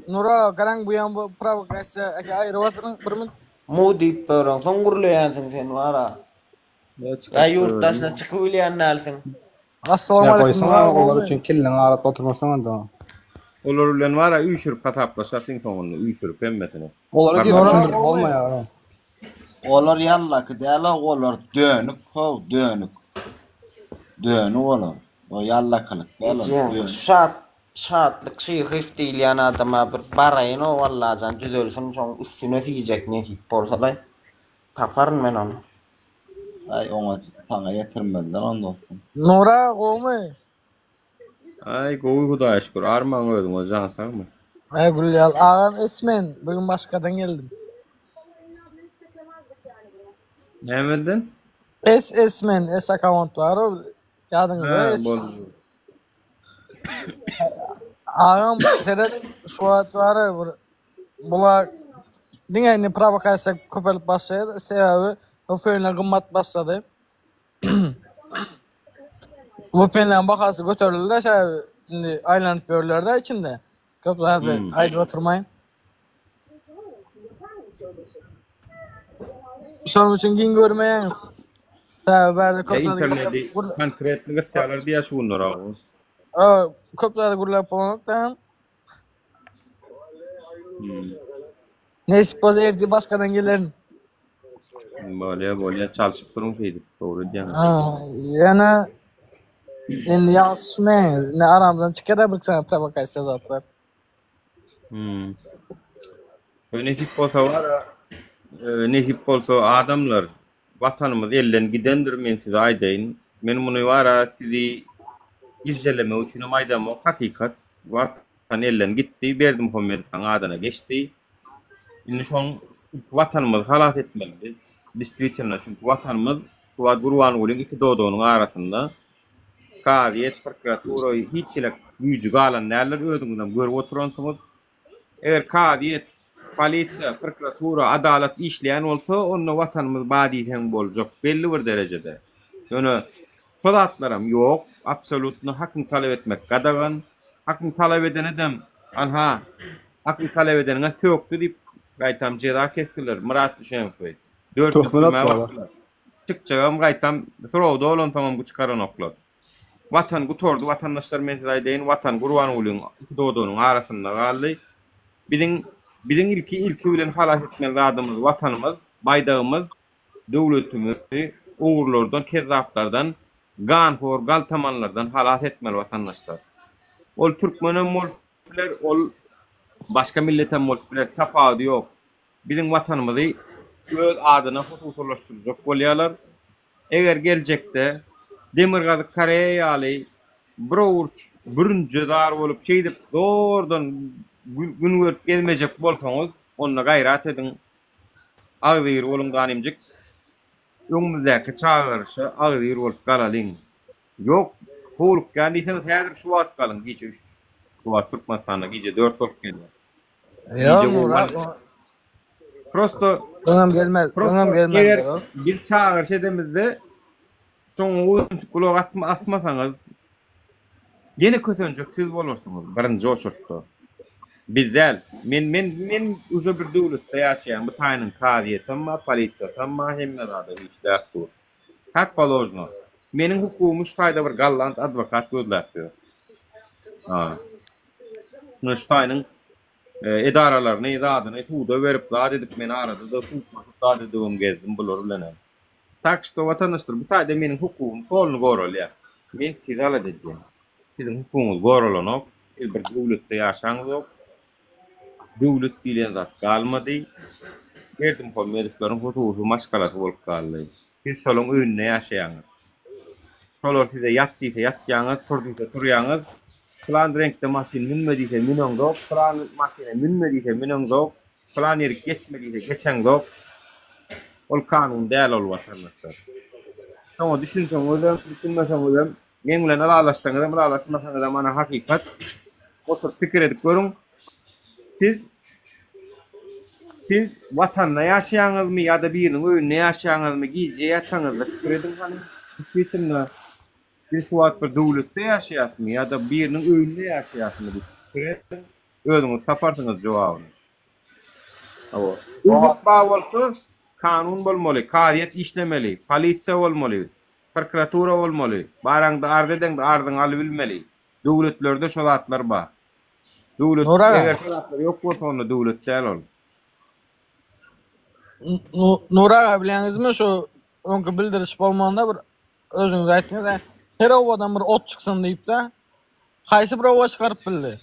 Nura karang bu yan bu provokasya ayrı vatırın bir min Mudip perang songurlayansın sen vara. Ya yurttaşla çıkıvlayan nalsın. Assalamu alaikum. Onlar için kellen arat batırmasan da. Olurlan var ya uyuşurup kataplaşatın sonunda uyuşurup emmetine. Onlara geçindir olma ya. Olar yallak deyala olar dönük ho dönük. Dönük olar. O yallaklık. Şaatlık şey hiftileyen adama bir barayın o vallahi can düzelsün son üstüne siyecek ne tip bolsalay. Taparın ben onu. Ay ona sana getirmediler ondan olsun. Nura gomu. Ay govu Hudağa şükür. Arman öldüm o can sağ mı? Ay Gülyal ağam ismen bugün başkadan geldim. Ne emedin? Esmen account var o yadınızda es. Ağam seden şu at var bula dingayni provokasiya köpelip başladı sebebi VPN'le kımmat başladı. VPN'le bakası götürüldü de şimdi aylanıp görülerde içinde. Köpelerde ayda oturmayın. Şunun için gün görmeyiniz. Sebeberde köpelerde konkretli gösterler diye şu bunlar ağız. Köpelerde gurulap olmaktan. Neyse poz erdi başkadan gelirin. Böyle çalışıp durun şeydi. Doğru diyen. Yani Endi yaxshimen. Ne aramdan çıkara bilsen provokasiya zatlar. Nesip bolsa var, nesip bolsa adamlar vatanımız elden gidendir men size aydayın. Men bunu var sizi izleme üçün maydam o hakikat. Vatan elden gitti, berdim Homer'den adına geçti. Şimdi son vatanımız halat etmelidir. Distrikçiler çünkü vatanımız şu ad Gurwan Ulun iki doğduğunun arasında kaviyet, prokuratura hiç ile gücü galan neler ödüğünden görüp oturansanız eğer kaviyet, politsiya, prokuratura, adalet işleyen olsa onunla vatanımız badiyeten bolacak belli bir derecede. Yani sodatlarım yok, absolutno hakkını talep etmek kadagan, hakkını talep eden adam, anha, hakkını talep edenine söktü deyip gaytam ceza kestiler, Murat Düşenfey. 400 Töhmet çıkacağım gaytam sorovda olan tamam bu çıkaran oklar. Vatan gutordu, vatandaşlar mesela deyin, vatan Gurwan Ulun iki doğduğunun arasında kaldı. Bizim ilki bilen halat etmeli adamımız, vatanımız, baydağımız, devletimiz, uğurlardan, kezzaplardan, ganhor, galtamanlardan halat etmeli vatandaşlar. Ol Türkmenen molpiler, ol başka milleten molpiler tafadı yok. Bizim vatanımızı öz adına hususlaştıracak bolyalar. Eğer gelecekte Demirgazı Karaya yali birinci dar olup şeydip doğrudan gün vert gelmeyecek bolsanız onunla gayret edin. Ağzıyır olundan imcik önümüzdeki çağırışı ağzıyır olup kalalım. Yok Hulk geldiyseniz her şu at kalın gece 3. Şu at Türkmenistan'da gece 4 olup geldi. Ya Murat. Prosto Önem gelmez. Eğer bir çağırış edemizde son oyun kulak asmasanız yine kötüncük siz olursunuz. Birinci o şartta. Bizler, men uzun bir devlette yaşayan bu tayının kaviyeti ama politsiya ama hemmede işler bu. Hak balojno. Menin hukumu Ştayda bir gallant advokat gözlertiyor. Ştay'nın idaralarını, idadını suda verip zat edip meni aradı da zat edip gezdim bulur bilen. Takşto vatandaşlar bu tayda menin hukumu kolunu gorol ya. Men siz aladedeceğim. Sizin hukumunuz gorolonok. Bir devlette yaşanız yok. Devlet bilen zat kalmadı. Gerdim komediklerin hukuku maşkalası olup kaldı. Siz solun önüne yaşayanız. Solor size yattıysa yatacağınız, turduysa turuyağınız. Falan renkte masin minmediyse minong yok. Falan masine minmediyse minong yok. Falan yeri geçmediyse geçen yok. Ol kanun değerli ol vatandaşlar. Ama düşünmeseniz de benimle alaşsanız da bana hakikat. Otur fikir edip görün. Siz vatanla yaşayanız mı ya da birinin önüne yaşayanız mı giyeceği yatsanız da fikir edin hani. Hiçbir isimle bir suat bir devlette yaşayasın mı ya da birinin önüne yaşayasın mı fikir edin. Özünüz taparsınız cevabını. Ümit bağ olsa kanun olmalı, kariyet işlemeli, politsiya olmalı, prokuratura olmalı, barangda ardeden de ardın alıbilmeli. Devletlerde şolatlar var. Devlet, eğer şolatlar yok olsa onu devlet değil olur. Nura bilenizmi şu önkü bildiriş bolmanda bir özüňiz aýtdyňyz. Her owadan bir ot çıksın deyip de haýsy bir owa çıkarıp bildi.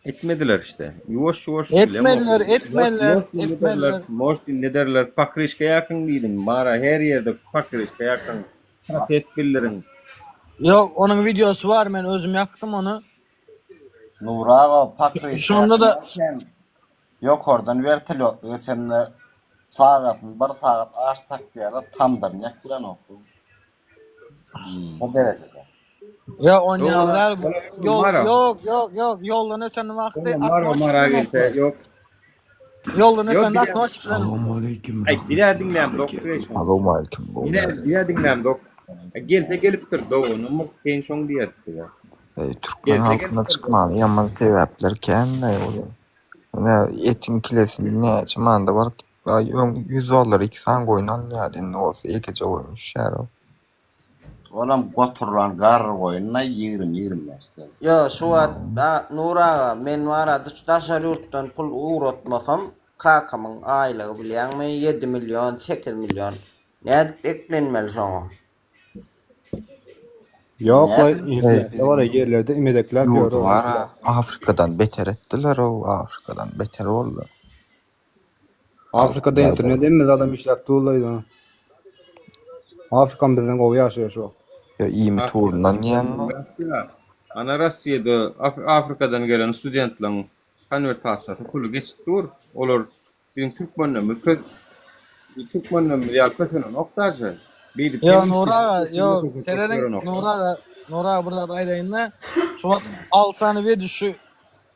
Etmediler işte. Yuvaş Etmediler. Moştin ne derler? Pakrişke yakın dedim. Mara her yerde pakrişke yakın. Protest billerin. Yok onun videosu var, men özüm yaktım onu. Nuraga pakrişke. Şonda da yok oradan vertelyot geçen saatin 1 saat açsak diýerler tamdır yak bilen oku. O derecede. Ya oynayanlar yok yoldan öten wagty yok. Yoldan öten wagty açyp bilen. Assalamualaikum. Ay dilerdiňem doktor. Assalamualaikum. Dilerdiňem doktor. Gelip dur doğunu mu pensiyon diýerdi. Türkmen halkına çıkmalı yaman sebeplerken ne oluyor? Ne etin kilesini ne çimanda var? 100 dolar 2 san koyunan yani ne olsa ekece koymuş şer o. Olam goturlan gar koyunna 20-25. Yo şu da Nura men wara daşar yurtdan pul uğratmasam kakamın aylığı bilýärmi 7 milyon 8 milyon. Ne eklenmeli şoňa? Yok la inflasyon var ya yerlerde imedekler Yurdu diyor. var ha, Afrikadan beter ettiler o. Afrikadan beter oldu. Afrika'da internet emmiz adam işlep tuğlaydı. Afrikan bizden gowy yaşıyor şu. Ya iyi mi tuğrundan yiyen mi? Ana Rossiyada Afrikadan gelen studentlaryň konvertatsiýasy pulu geçip dur. Olar bizim Türkmenlemi ýa kösenen oktaja. Yo Nura, yo serenin Nura burada aýdaýynda şu alsany we düşü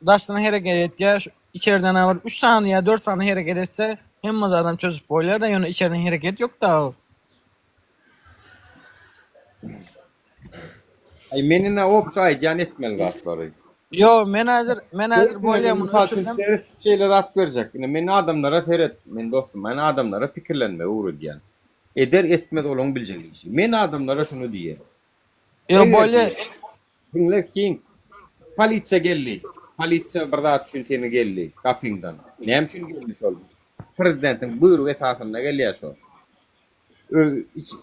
daşdan hereket etýär. Şu içeriden var 3 saniye 4 saniye hareket etse hemmiz adam çözüp boýlar da ýöne içeriden hareket ýok da. Ay menine opsaýd ýan etmeli gatlary. Yo men hazır boýlaýam muny şeyler at berjek. Men adamlara seret, men dostum, men adamlara pikirlenme uğru diýen. Eder etmez olaň biljek işi. Men adamlara şunu diýer. Yo boýla dinle king. Polisiýa geldi. Polisiýa bir zat üçin seni geldi kapyňdan. Näme üçin geldi şol? Prezidentiň buýrugy esasynda gelýär şol.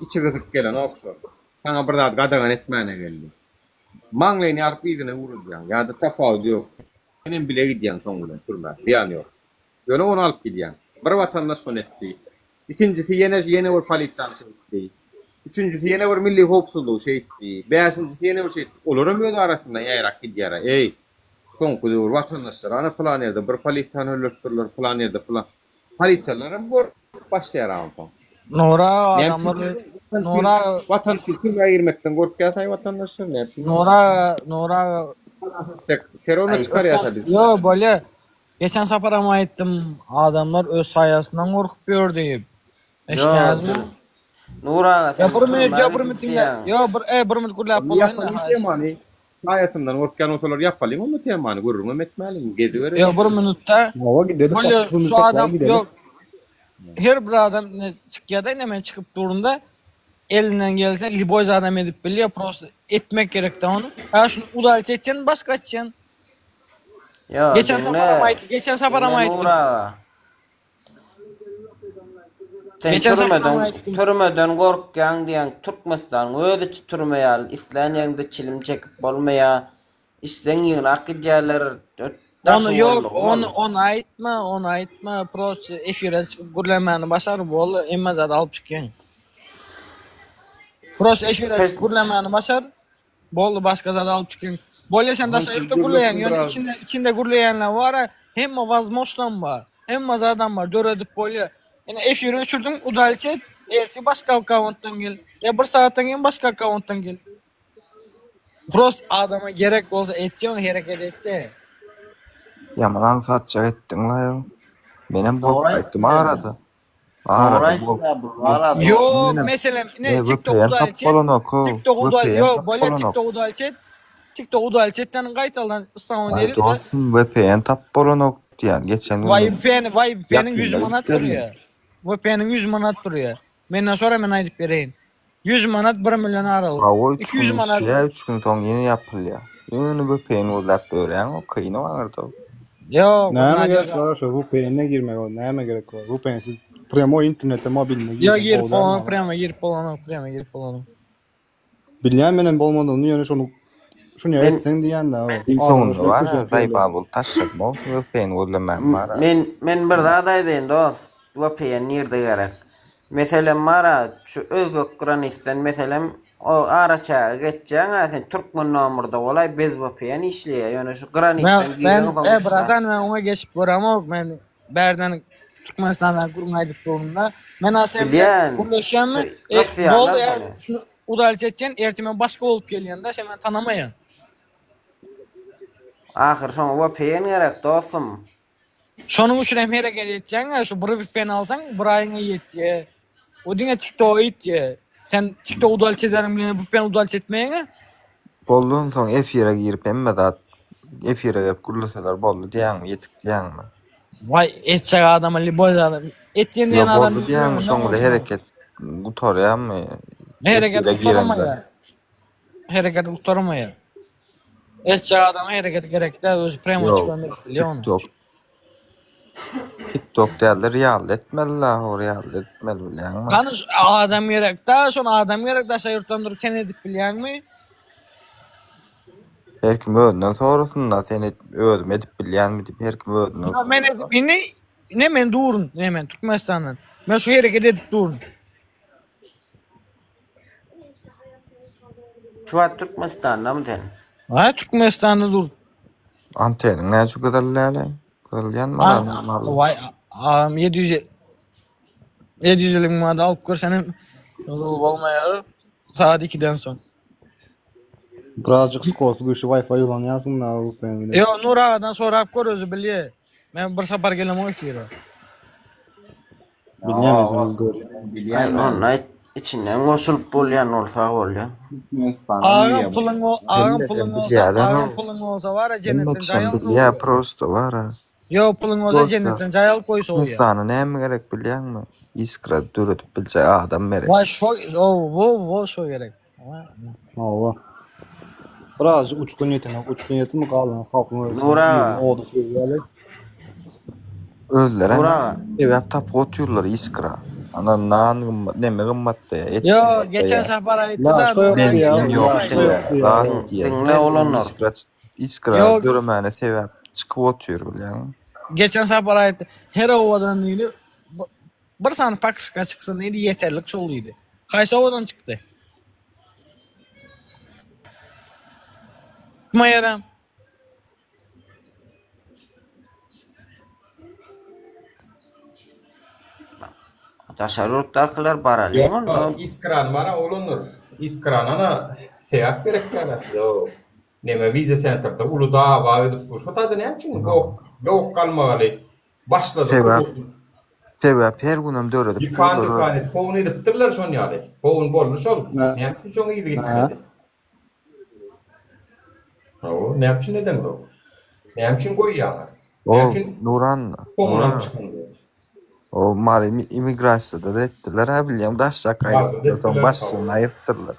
İçi gıtık gelen okşor. Sana bir zat gadagan etmäne geldi. Maňlaýyny ýaryp ýygyna urulýan. Ýa-da tapaw diýok. Senin bile gidýän soňgudan türmä. Ýan ýok. Ýöne onu alyp gidýän. Bir watandaş son etdi. İkincisi ýene bir polisiýany etdi. Üçüncüsü ýene bir milli howpsuzlyk şey etdi. Beşincisi ýene bir şey. Olaryň öz arasynda ýaýrak gidýär. Ey, soňky dur watandaşlar ana plan ýerde bir polisiýany öldürýärler, plan ýerde plan. Polisiýalar bor başlaýar ampa. Nora adamlar Nora vatan kültürü ayırmaktan korkuyor say vatandaşlar ne yapıyor? Nora terörü çıkarıyor tabii. Yo böyle geçen sefer ama ettim adamlar öz sayasından korkup gör deyip. Eştiyaz mı? Nora ya bir minut yo bir minut kurlap bolayın. Sayasından korkuyan olsalar yapalım onu temani görürüm etmeyelim. Gidiyor. Yo bir minutta. Böyle şu adam yok. Her bir adam çıkıyor da hemen çıkıp durumda elinden gelse liboz adam edip biliyor prosto etmek gerek de onu. Ha şunu udal çekeceksin başka açacaksın. Ya geçen sefer ama türmeden korkyan diyen Türkmenistan öyle türmeyal İslaniya'da çilim çekip olmaya işten yığın akıdyalar onu yok onu aytma prosto efire çıkıp gürlemeğini başarı bol emmez adı alıp çıkıyor. Prosto efire çıkıp gürlemeğini başar bol başka adı alıp çıkıyor. Böyle sen de sayıfta gürleyen yani içinde gürleyenler var hem vazmoşlan var hem adam var döredip böyle yani efiri uçurdum udalçet ersi başka akkaunttan gel ya bir saatten gel başka akkaunttan gel. Prosto adama gerek olsa etiyor hareket etti. Yaman satacak ettin la yo. Benim bol ettim aradı. Yo mesela ne TikTok udalçetten kayıtalan İstanbul deri. Dostum VPN tap bolonok diyen geçen VPN'in 100 manat duruyor. VPN'in 100 manat duruyor. Menden sonra men aydıp bereyim. 100 manat 1 milyon aralık. 200 manat. 3 gün ton yeni yapılıyor. Yeni VPN uzap öğren o kıyını vardı. Yo, näme gerek var şu VPN'e girmek o näme gerek var? VPN'siz premo internette mobiline girmek. Yo girip girip olalım. Bilýän menen bolmadygyny ýöne şunu etsen diýen da o. Sonunda var. Raybal bol taşşak şu VPN gözlemem var. Men bir daha daýdyn dost. VPN nerede gerek? Mesela mara şu Özbekistan mesela o araça geçeceğin sen Türkmen nomurda olay bez VPN işliyor. Yani şu Granit'ten ben bradan ben ona geçip boramok men berden Türkmenistan'dan kurmaydık durumda. Men asem kurlaşamı bol ya şunu udal çetçen ertime başka olup gelýän-de sen tanamaýan. Ahir şoňa VPN gerek dostum. Şonuň üçin hem hareket etjäň, şu bir VPN alsaň bir aýyňa ýetdi. O diňe TikTok ýetdi. Sen TikTok udal çeterim bilen VPN udal çetmeýäň. Boldun soň efire girip emme zat efire girip gurlasalar boldy diýäňmi, ýetik diýäňmi? Vay etçek adam liboz adam. Etdiýän adam diýäňmi şoňda hareket gutarýarmy? Hareket gutarmaýar. Hareket gutarmaýar. Etçek adam hareket gerek de öz premo çıkmaly bilýän. TikTok derler real etmeliler, o real etmeli bilýänmi? Kanış adam gerek de, şonu adam gerek de şaýyrtan durup sen edip bilýänmi? Her kim ödünden sorusunda seni ödüm edip bilýän mi diýip her kim ödünden. Ya men durun, ne men Türkmenistan'dan. Men şu hareket edip durun. Şu an Türkmenistan'da mı sen? Ha Türkmenistan'da dur. Antenin ne şu kadar lale? Kılyan mı? Vay 750 manada alıp görsenim yozul bolmaýar. Saat 2'den soň. Birazcık skosu güçlü Wi-Fi ulan yazın da alıp ben. Yo Nur ağadan sorap gör özü bilýär. Men bir sapar gelem o şeýle. Bilýän gör. Bilýän onu içinden goşulyp bolýan bolsa bolýar. Ağam pulun olsa var ya cennetten jaýalyp. Ya prosto var ha. Yo pulun olsa cennetten jaýalyp koýsa bolýar. İnsana näme gerek bilýänmi? Iskra dürütüp bilse adam berek. Vay şo şo gerek. Allah. Birazcık uçkun yetini mi kalın? Halkın Nura. Oda söyleyerek. Öldüler ama. Evet tap otuyorlar iskra. Ana nan neme gımmatta ya. Yo geçen sefer ayıttı da. Dinle olanlar. İskra görmene sebep çıkıp otuyor bilýän. Geçen sefer ayıttı. Her ovadan diýdi. Bir sany pakışka çıksın diýdi yeterlik şol diýdi. Kaýsa ovadan çykdy? Mayaram. Taşarrutdakiler baralýar. İskran bana olunur. İskranana seyahat gerekler. Yo. Neme vize centerda Uludağ'a bağlı bu. Tadı ne için gok kalmagaly. Başladı. Sebep her günüm döredip. Yıkan povun edipdirler şon ýaly. Povun bolmuş şol. Näme üçin ýygy gitmedi. O näme üçin neden bu? Näme üçin goýýarlar? Nuran. O mali immigrasiýada da etdiler ha bilýän daşak aýdypdyr, başsyny aýyrtdylar.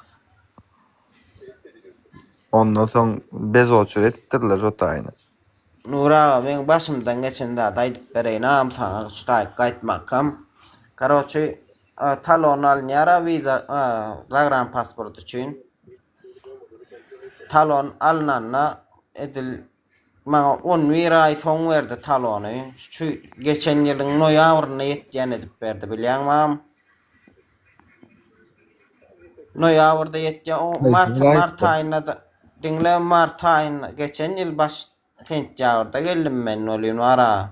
Ondan soň bezoçur etdiler jotaýyny. Nura, men başymdan geçende aýdyp bereýin, saňa şutaýyk gaýtmakam. Karoçy, talon alnyara viza, zagran pasport üçin. Talon alnanna edil maňa 10 ay soň berdi talony. Şu geçen ýylyň noýabryna ýetýän edip berdi bilýänmi? Noýabrda ýetýän o mart aýyna da dinle mart aýyna geçen ýyl baş sentýabrda geldim men olýan ara.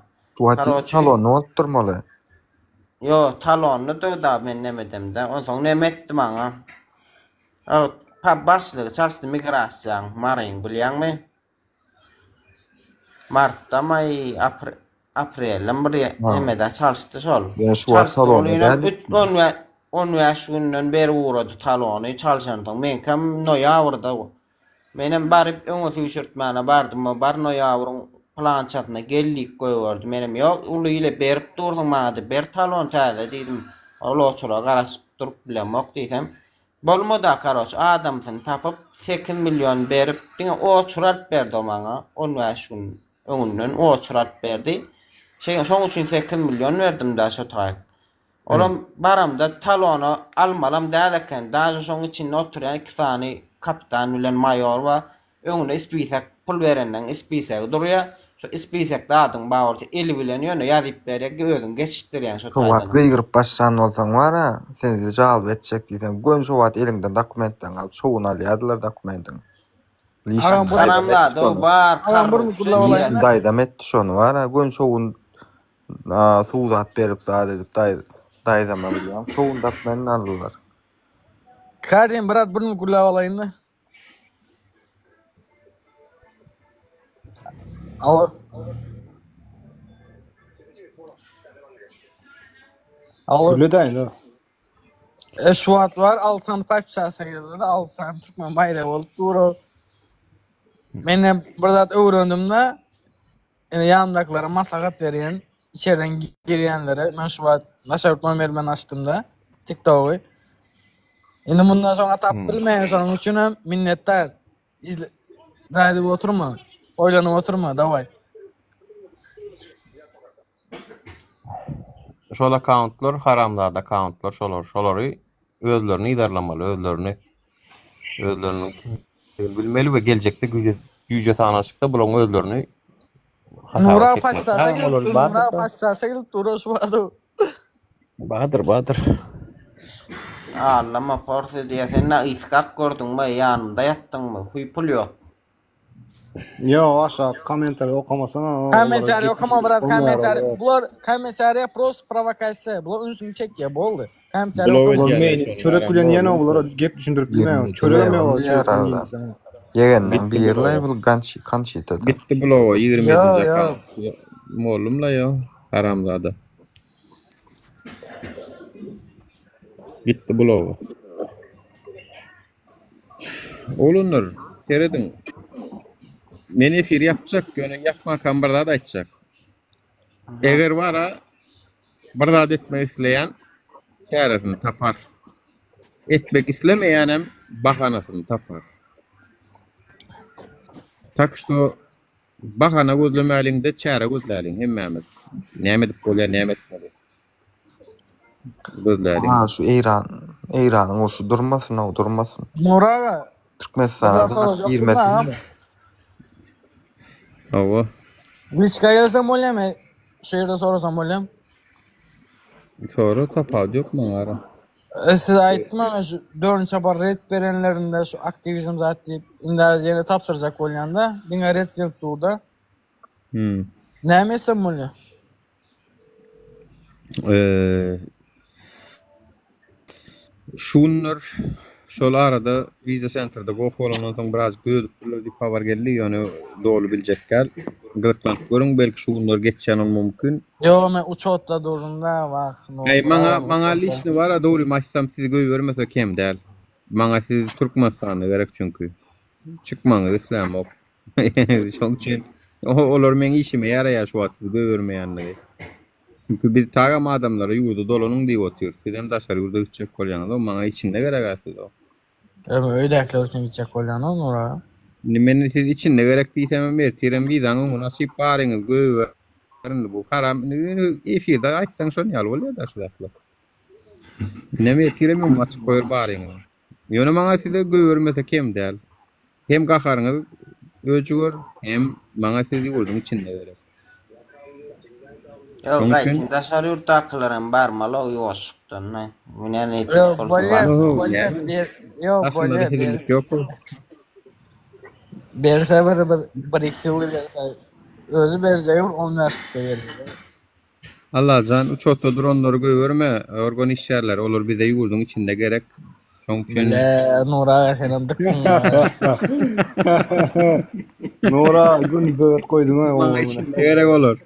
Talon otturmaly. Yo talony da men nemedimde. Onsoň näme etdi maňa? Başlygy çalşdy migrasiýa, maryň bilýänmi? Martda may aprelden bir nemede çalıştı şol. Yani şu talonu da 10 günden beri uğradı talonu çalışandan. Men kam noyabrda. Menem barıp öňe sürtmäne bardım. Bar noyabrın plançatyna geldik goýberdi. Menem ýok uly ile berip durdum maňa ber talon täze diýdim. Oloçura garaşyp durup bilemok diýsem. Bolmada karoç adamsyň tapyp 8 milyon berip diňe o çurat berdi maňa 10 gün. Öňünden o çurat berdi. Şoň üçin 8 milyon verdim da şo taýyk. Olam baramda talonu almalam däleken, daha şoň içinde oturýan iki sany kapitan bilen mayor we öňünde ispisak pul berenden ispisak durýar. Şo ispisak dadyň bagyrty eli bilen ýöne ýazyp berýär, gözüň geçişdirýän şo taýdan. Wagtly girip başsan bolsaň wara, sen jawab etjek diýsem, gön şo wagt eliňden dokumentden alyp şowun alýardylar dokumentin. Karamda do bar daýdam etdi şonu wara, gön şowun suwdat berip edip daýdam bilýär. Şowun dokumentini aldylar. Kardeşim bırak bunu kurlav alayım da. Alo. Alo. Öyle değil o. Şuat var, alsan paçasa geldi, alsan Türkmen bayrağı oldu, doğru. Ben burada öğrendim de, yani yanımdakilara maslahat veriyen, içeriden girenlere, ben Şuat, Naşarutman ben açtım da, TikTok'u. Şimdi bundan sonra tap bilmeyen sonra üçün minnettar. Daydı oturma, oylanıp oturma, davay. Şol accountlar, haramlarda accountlar, şolary özlerini idarlamaly, özlerini bilmeli ve gelecekde yüce sana çıktı bulan öldürünü. Nura paçasa gelip, Nura paçasa gelip duruş vardı. Bahadır. Ağlama porse diye sen ne iskak gördün mü yanımda yattın mı? Huypuluyor. Yo aşağı komentari okumasana. Komentari okuma bırak komentari. Bular komentariya prost provokasiya. Bular ünsünü çekiyor boldu. Komentari okuma. Çörek gülen yana bulara gep düşündürüp durma. Çörek mi o? Yegenden bir yerle bu kan şiddeti. Bitti bloğa 20 dakika. Mollumla ya. Haramzada. Gitti bloğa. Olunur. Keredin. Men efir yapacak, gönü yapma kambarda da açacak. Eğer vara barda etme isleyen çaresini tapar. Etmek islemeyenem bahanasını tapar. Tak što bahana gözlemelinde çare gözlerin hemmemiz. Nemet bolya nemet bolya. Gözlerin. Ha şu İran'ın o şu durmasın. Nura Türkmenistan'da girmesin. Ava. Gülçka gelsem bolya şehirde sorasam bolya. Sonra tapad yok mu ara? Siz aytdım ama şu 4. çapar red verenlerinde şu aktivizm zaten indaz yeni tapsıracak bolyanda. Dine red gelip durda. Ne mesem bolya? Şunlar şol arada Visa Center'da gof olandan soň biraz gödüpler diýip habar geldi, ýöne dolu biljekler. Gırtlan görüň belki şunlar geçýän mümkin. Yo men uçotda durunda bak. Ey maňa listni bara dogry maçsam sizi göýbermese kem däl. Maňa siz Türkmenistanyna gerek çünkü. Çıkmaňyz islämok. Şoň üçin olar meň işime ýaraýar şu wagt göýbermeýänligi. Çünkü bir tagam adamlara ýurda dolanyň diýip otyr. Sizem daşary ýurda gitjek bolýanyňyz, maňa içinde gerek aýtdy o. Öýdäkler üçin gitjek bolýanyň Nura. Nimeni siz içinde gerek diýsem bertirem biýdaňyň nasip baryňyz göýberin bu haram efirde aýtsaň şol ýaly bolýar da şular. Neme tiremem maç koýar baryňyz. Ýöne maňa size göýbermese kem däl. Hem gaharyňyz öjüger hem maňa siz ýurdun içinde gerek. Yo gaýtyn daşary ýurtdakylarym barmaly ýoşukdan men. Menen hiç bolýar. Berse bir iki ýyl berse özü berse on näsipde berdi. Allah can uçotda dronları göýberme, organ işlerler olur bize ýurdun içinde gerek. Şoň üçin Nura senem dıktın. Nura gün böğüt koyduğuna gerek olur.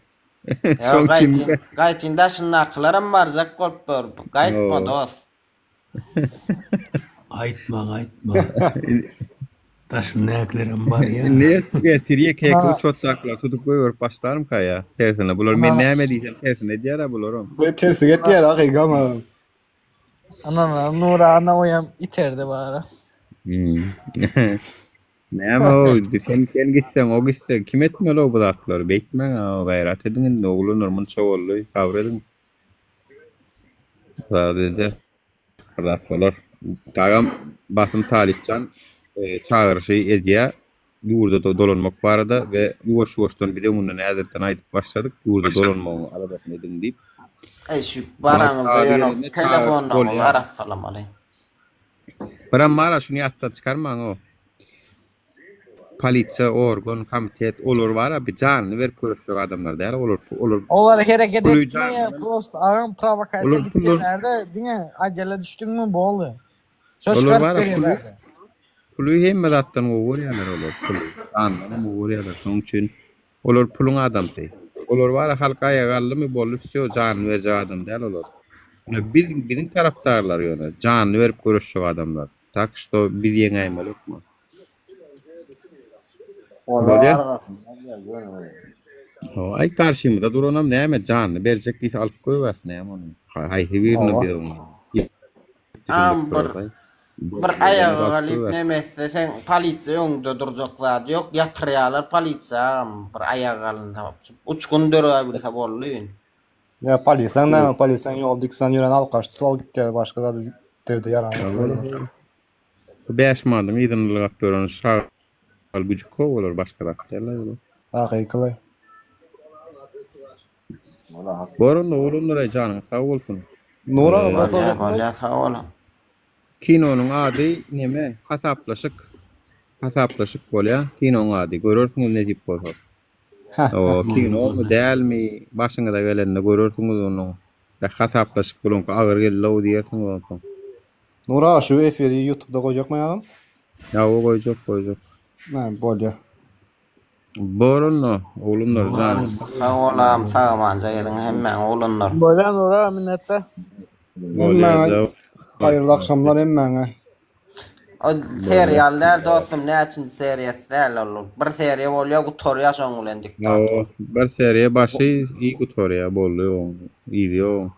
Gaýtyn daşyny aklarym barjak bolup berdi. Gaýtma dost. Aýtma. Daşyny aklarym bar ya. Ne getirýek hek uçotsaklar tutup goýup başlarym kaýa. Tersine bular men näme diýsem tersine diýär bular. Tersi getýär aky gama. Ana Nura ana oyam iterdi bara. Näme o? Sen gitsen o gitse kim etmeli o budaklary? Beýtmeň o gaýrat ediň oğlu normal çowally kabul ediň. Sadece budaklalar tagam basym talipçan çağırışı edýär. Ýurda dolanmak barada we ýuwaş-ýuwaşdan bir de mundan äderden aýdyp başladyk. Ýurda dolanmagy alabat edin diýip. Şu baraňyzda ýöne telefondan arap salamaly. Baran mara şunu ýatda çykarmaň o. Polisiýa, organ, komitet olur bara bir canly berip görüşjek adamlar däl olur. Olar hereket etmeýär, prost agam provokasiýa gitýärlerde diňe ajala düşdüňmi boldy. Şoşgar berýärler. Pulu hemme zatdan gowurýarlar olar. Pulu anlamy gowurýarlar. Şoň üçin olar puluň adamdy. Olar bara halka ýagallymy bolup şo can berjek adam däl olar. Bizim taraftarlar ýöne canly berip görüşjek adamlar. Tak što biz ýeňäýmelokmy? Ay karşımda duranam näme canlı berjek diýip alyp goýbersin näme onu. Haýhy birini bilen. Bir ayağa galyp nemese sen polisiýa öňünde durjaklar ýok ýatyrýarlar polisiýa bir ayağa galynda. 3 gün döräbilse bolýyn. Ya polisiýa ýol diksen ýören alkaşdy sol gitdi başga da derdi ýaran. 5 mandım ýygynylyk görünüş gücü kov olur başka daktiler olur. Hakyky. Borunda oğlunlara canın sağ olsun. Nura Bolya sağ ol. Kinonun adı neme? Hasaplaşık bolya. Kinonun adı. Görürsünüz ne tip bolsa. O kino mu değil mi? Başına da gelende görürsünüz onu. Da hasaplaşık bolun ağır gello diyersiniz onu. Nura şu eferi YouTube'da koyacak mı ya? Ya o koyacak. Ne bolya. Borunno oğlunlar canım. Sağ olam, sağ manca edin hemmen oğlunlar. Bolya Nura minnettar. Emmän hayırlı akşamlar emmän. O serial değil dostum, ne için seriyasel olur. Bir seriye bolya gutorya soňulen diktat. O bir seriye başı iyi kutorya bollu. İyi diyor.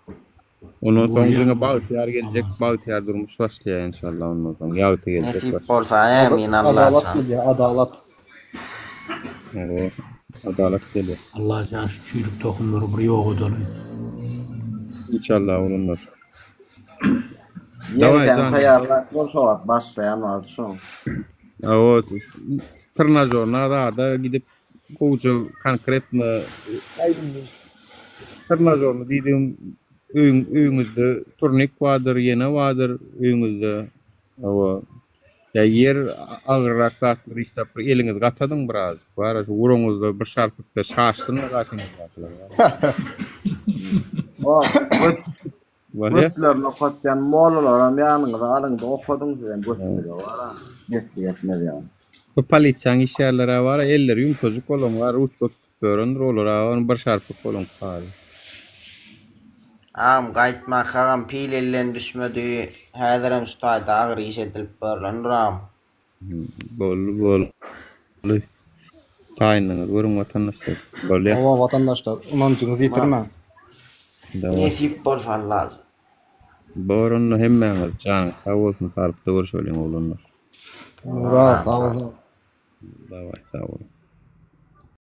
Onun soňuna Bagtyar gelecek. Bagtyar durmuş başlaya inşallah onun soň. Ýagty gelecek. Nesip bolsa emin Allah. Adalet. Adalet geliyor. Allah can şu çürük tohumları buraya oğudalım. İnşallah olunlar. Yerden tayarlak boşavat başlayan var şu. O tırnazoruna da gidip kovucu konkretne tırnazorunu dediğim öýüňizde turnik vardır, yene vardır öýüňizde. O ya yer ağırrak tatlı işte eliniz katadın biraz. Var şu uruňuzda bir şarpykda şaşsyna gatyňyz batlar. Götler lokatyan mollaram ýanyňyza alyňyza okadyň diýen götler var. Yetmez ýa. Bu polisiýaň iş ýerleri var, eller ýumşajyk bolan var, uç tutup görünür olur, onu bir şarpyk bolan kary. Am gaýtmak agam pilellen düşmedi. Häzirim şutaýda agyr iş edilip berlendiram. Bol. Taýynyňyz görüň vatandaşlar. Bolýar. Hawa vatandaşlar, unancıňyzy ýitirme. Nesip bolsa lazım. Borunno hemmeňiz can sağ olsun tarpda görüşelim oğlunlar. Nura sağ ol. Sağ ol.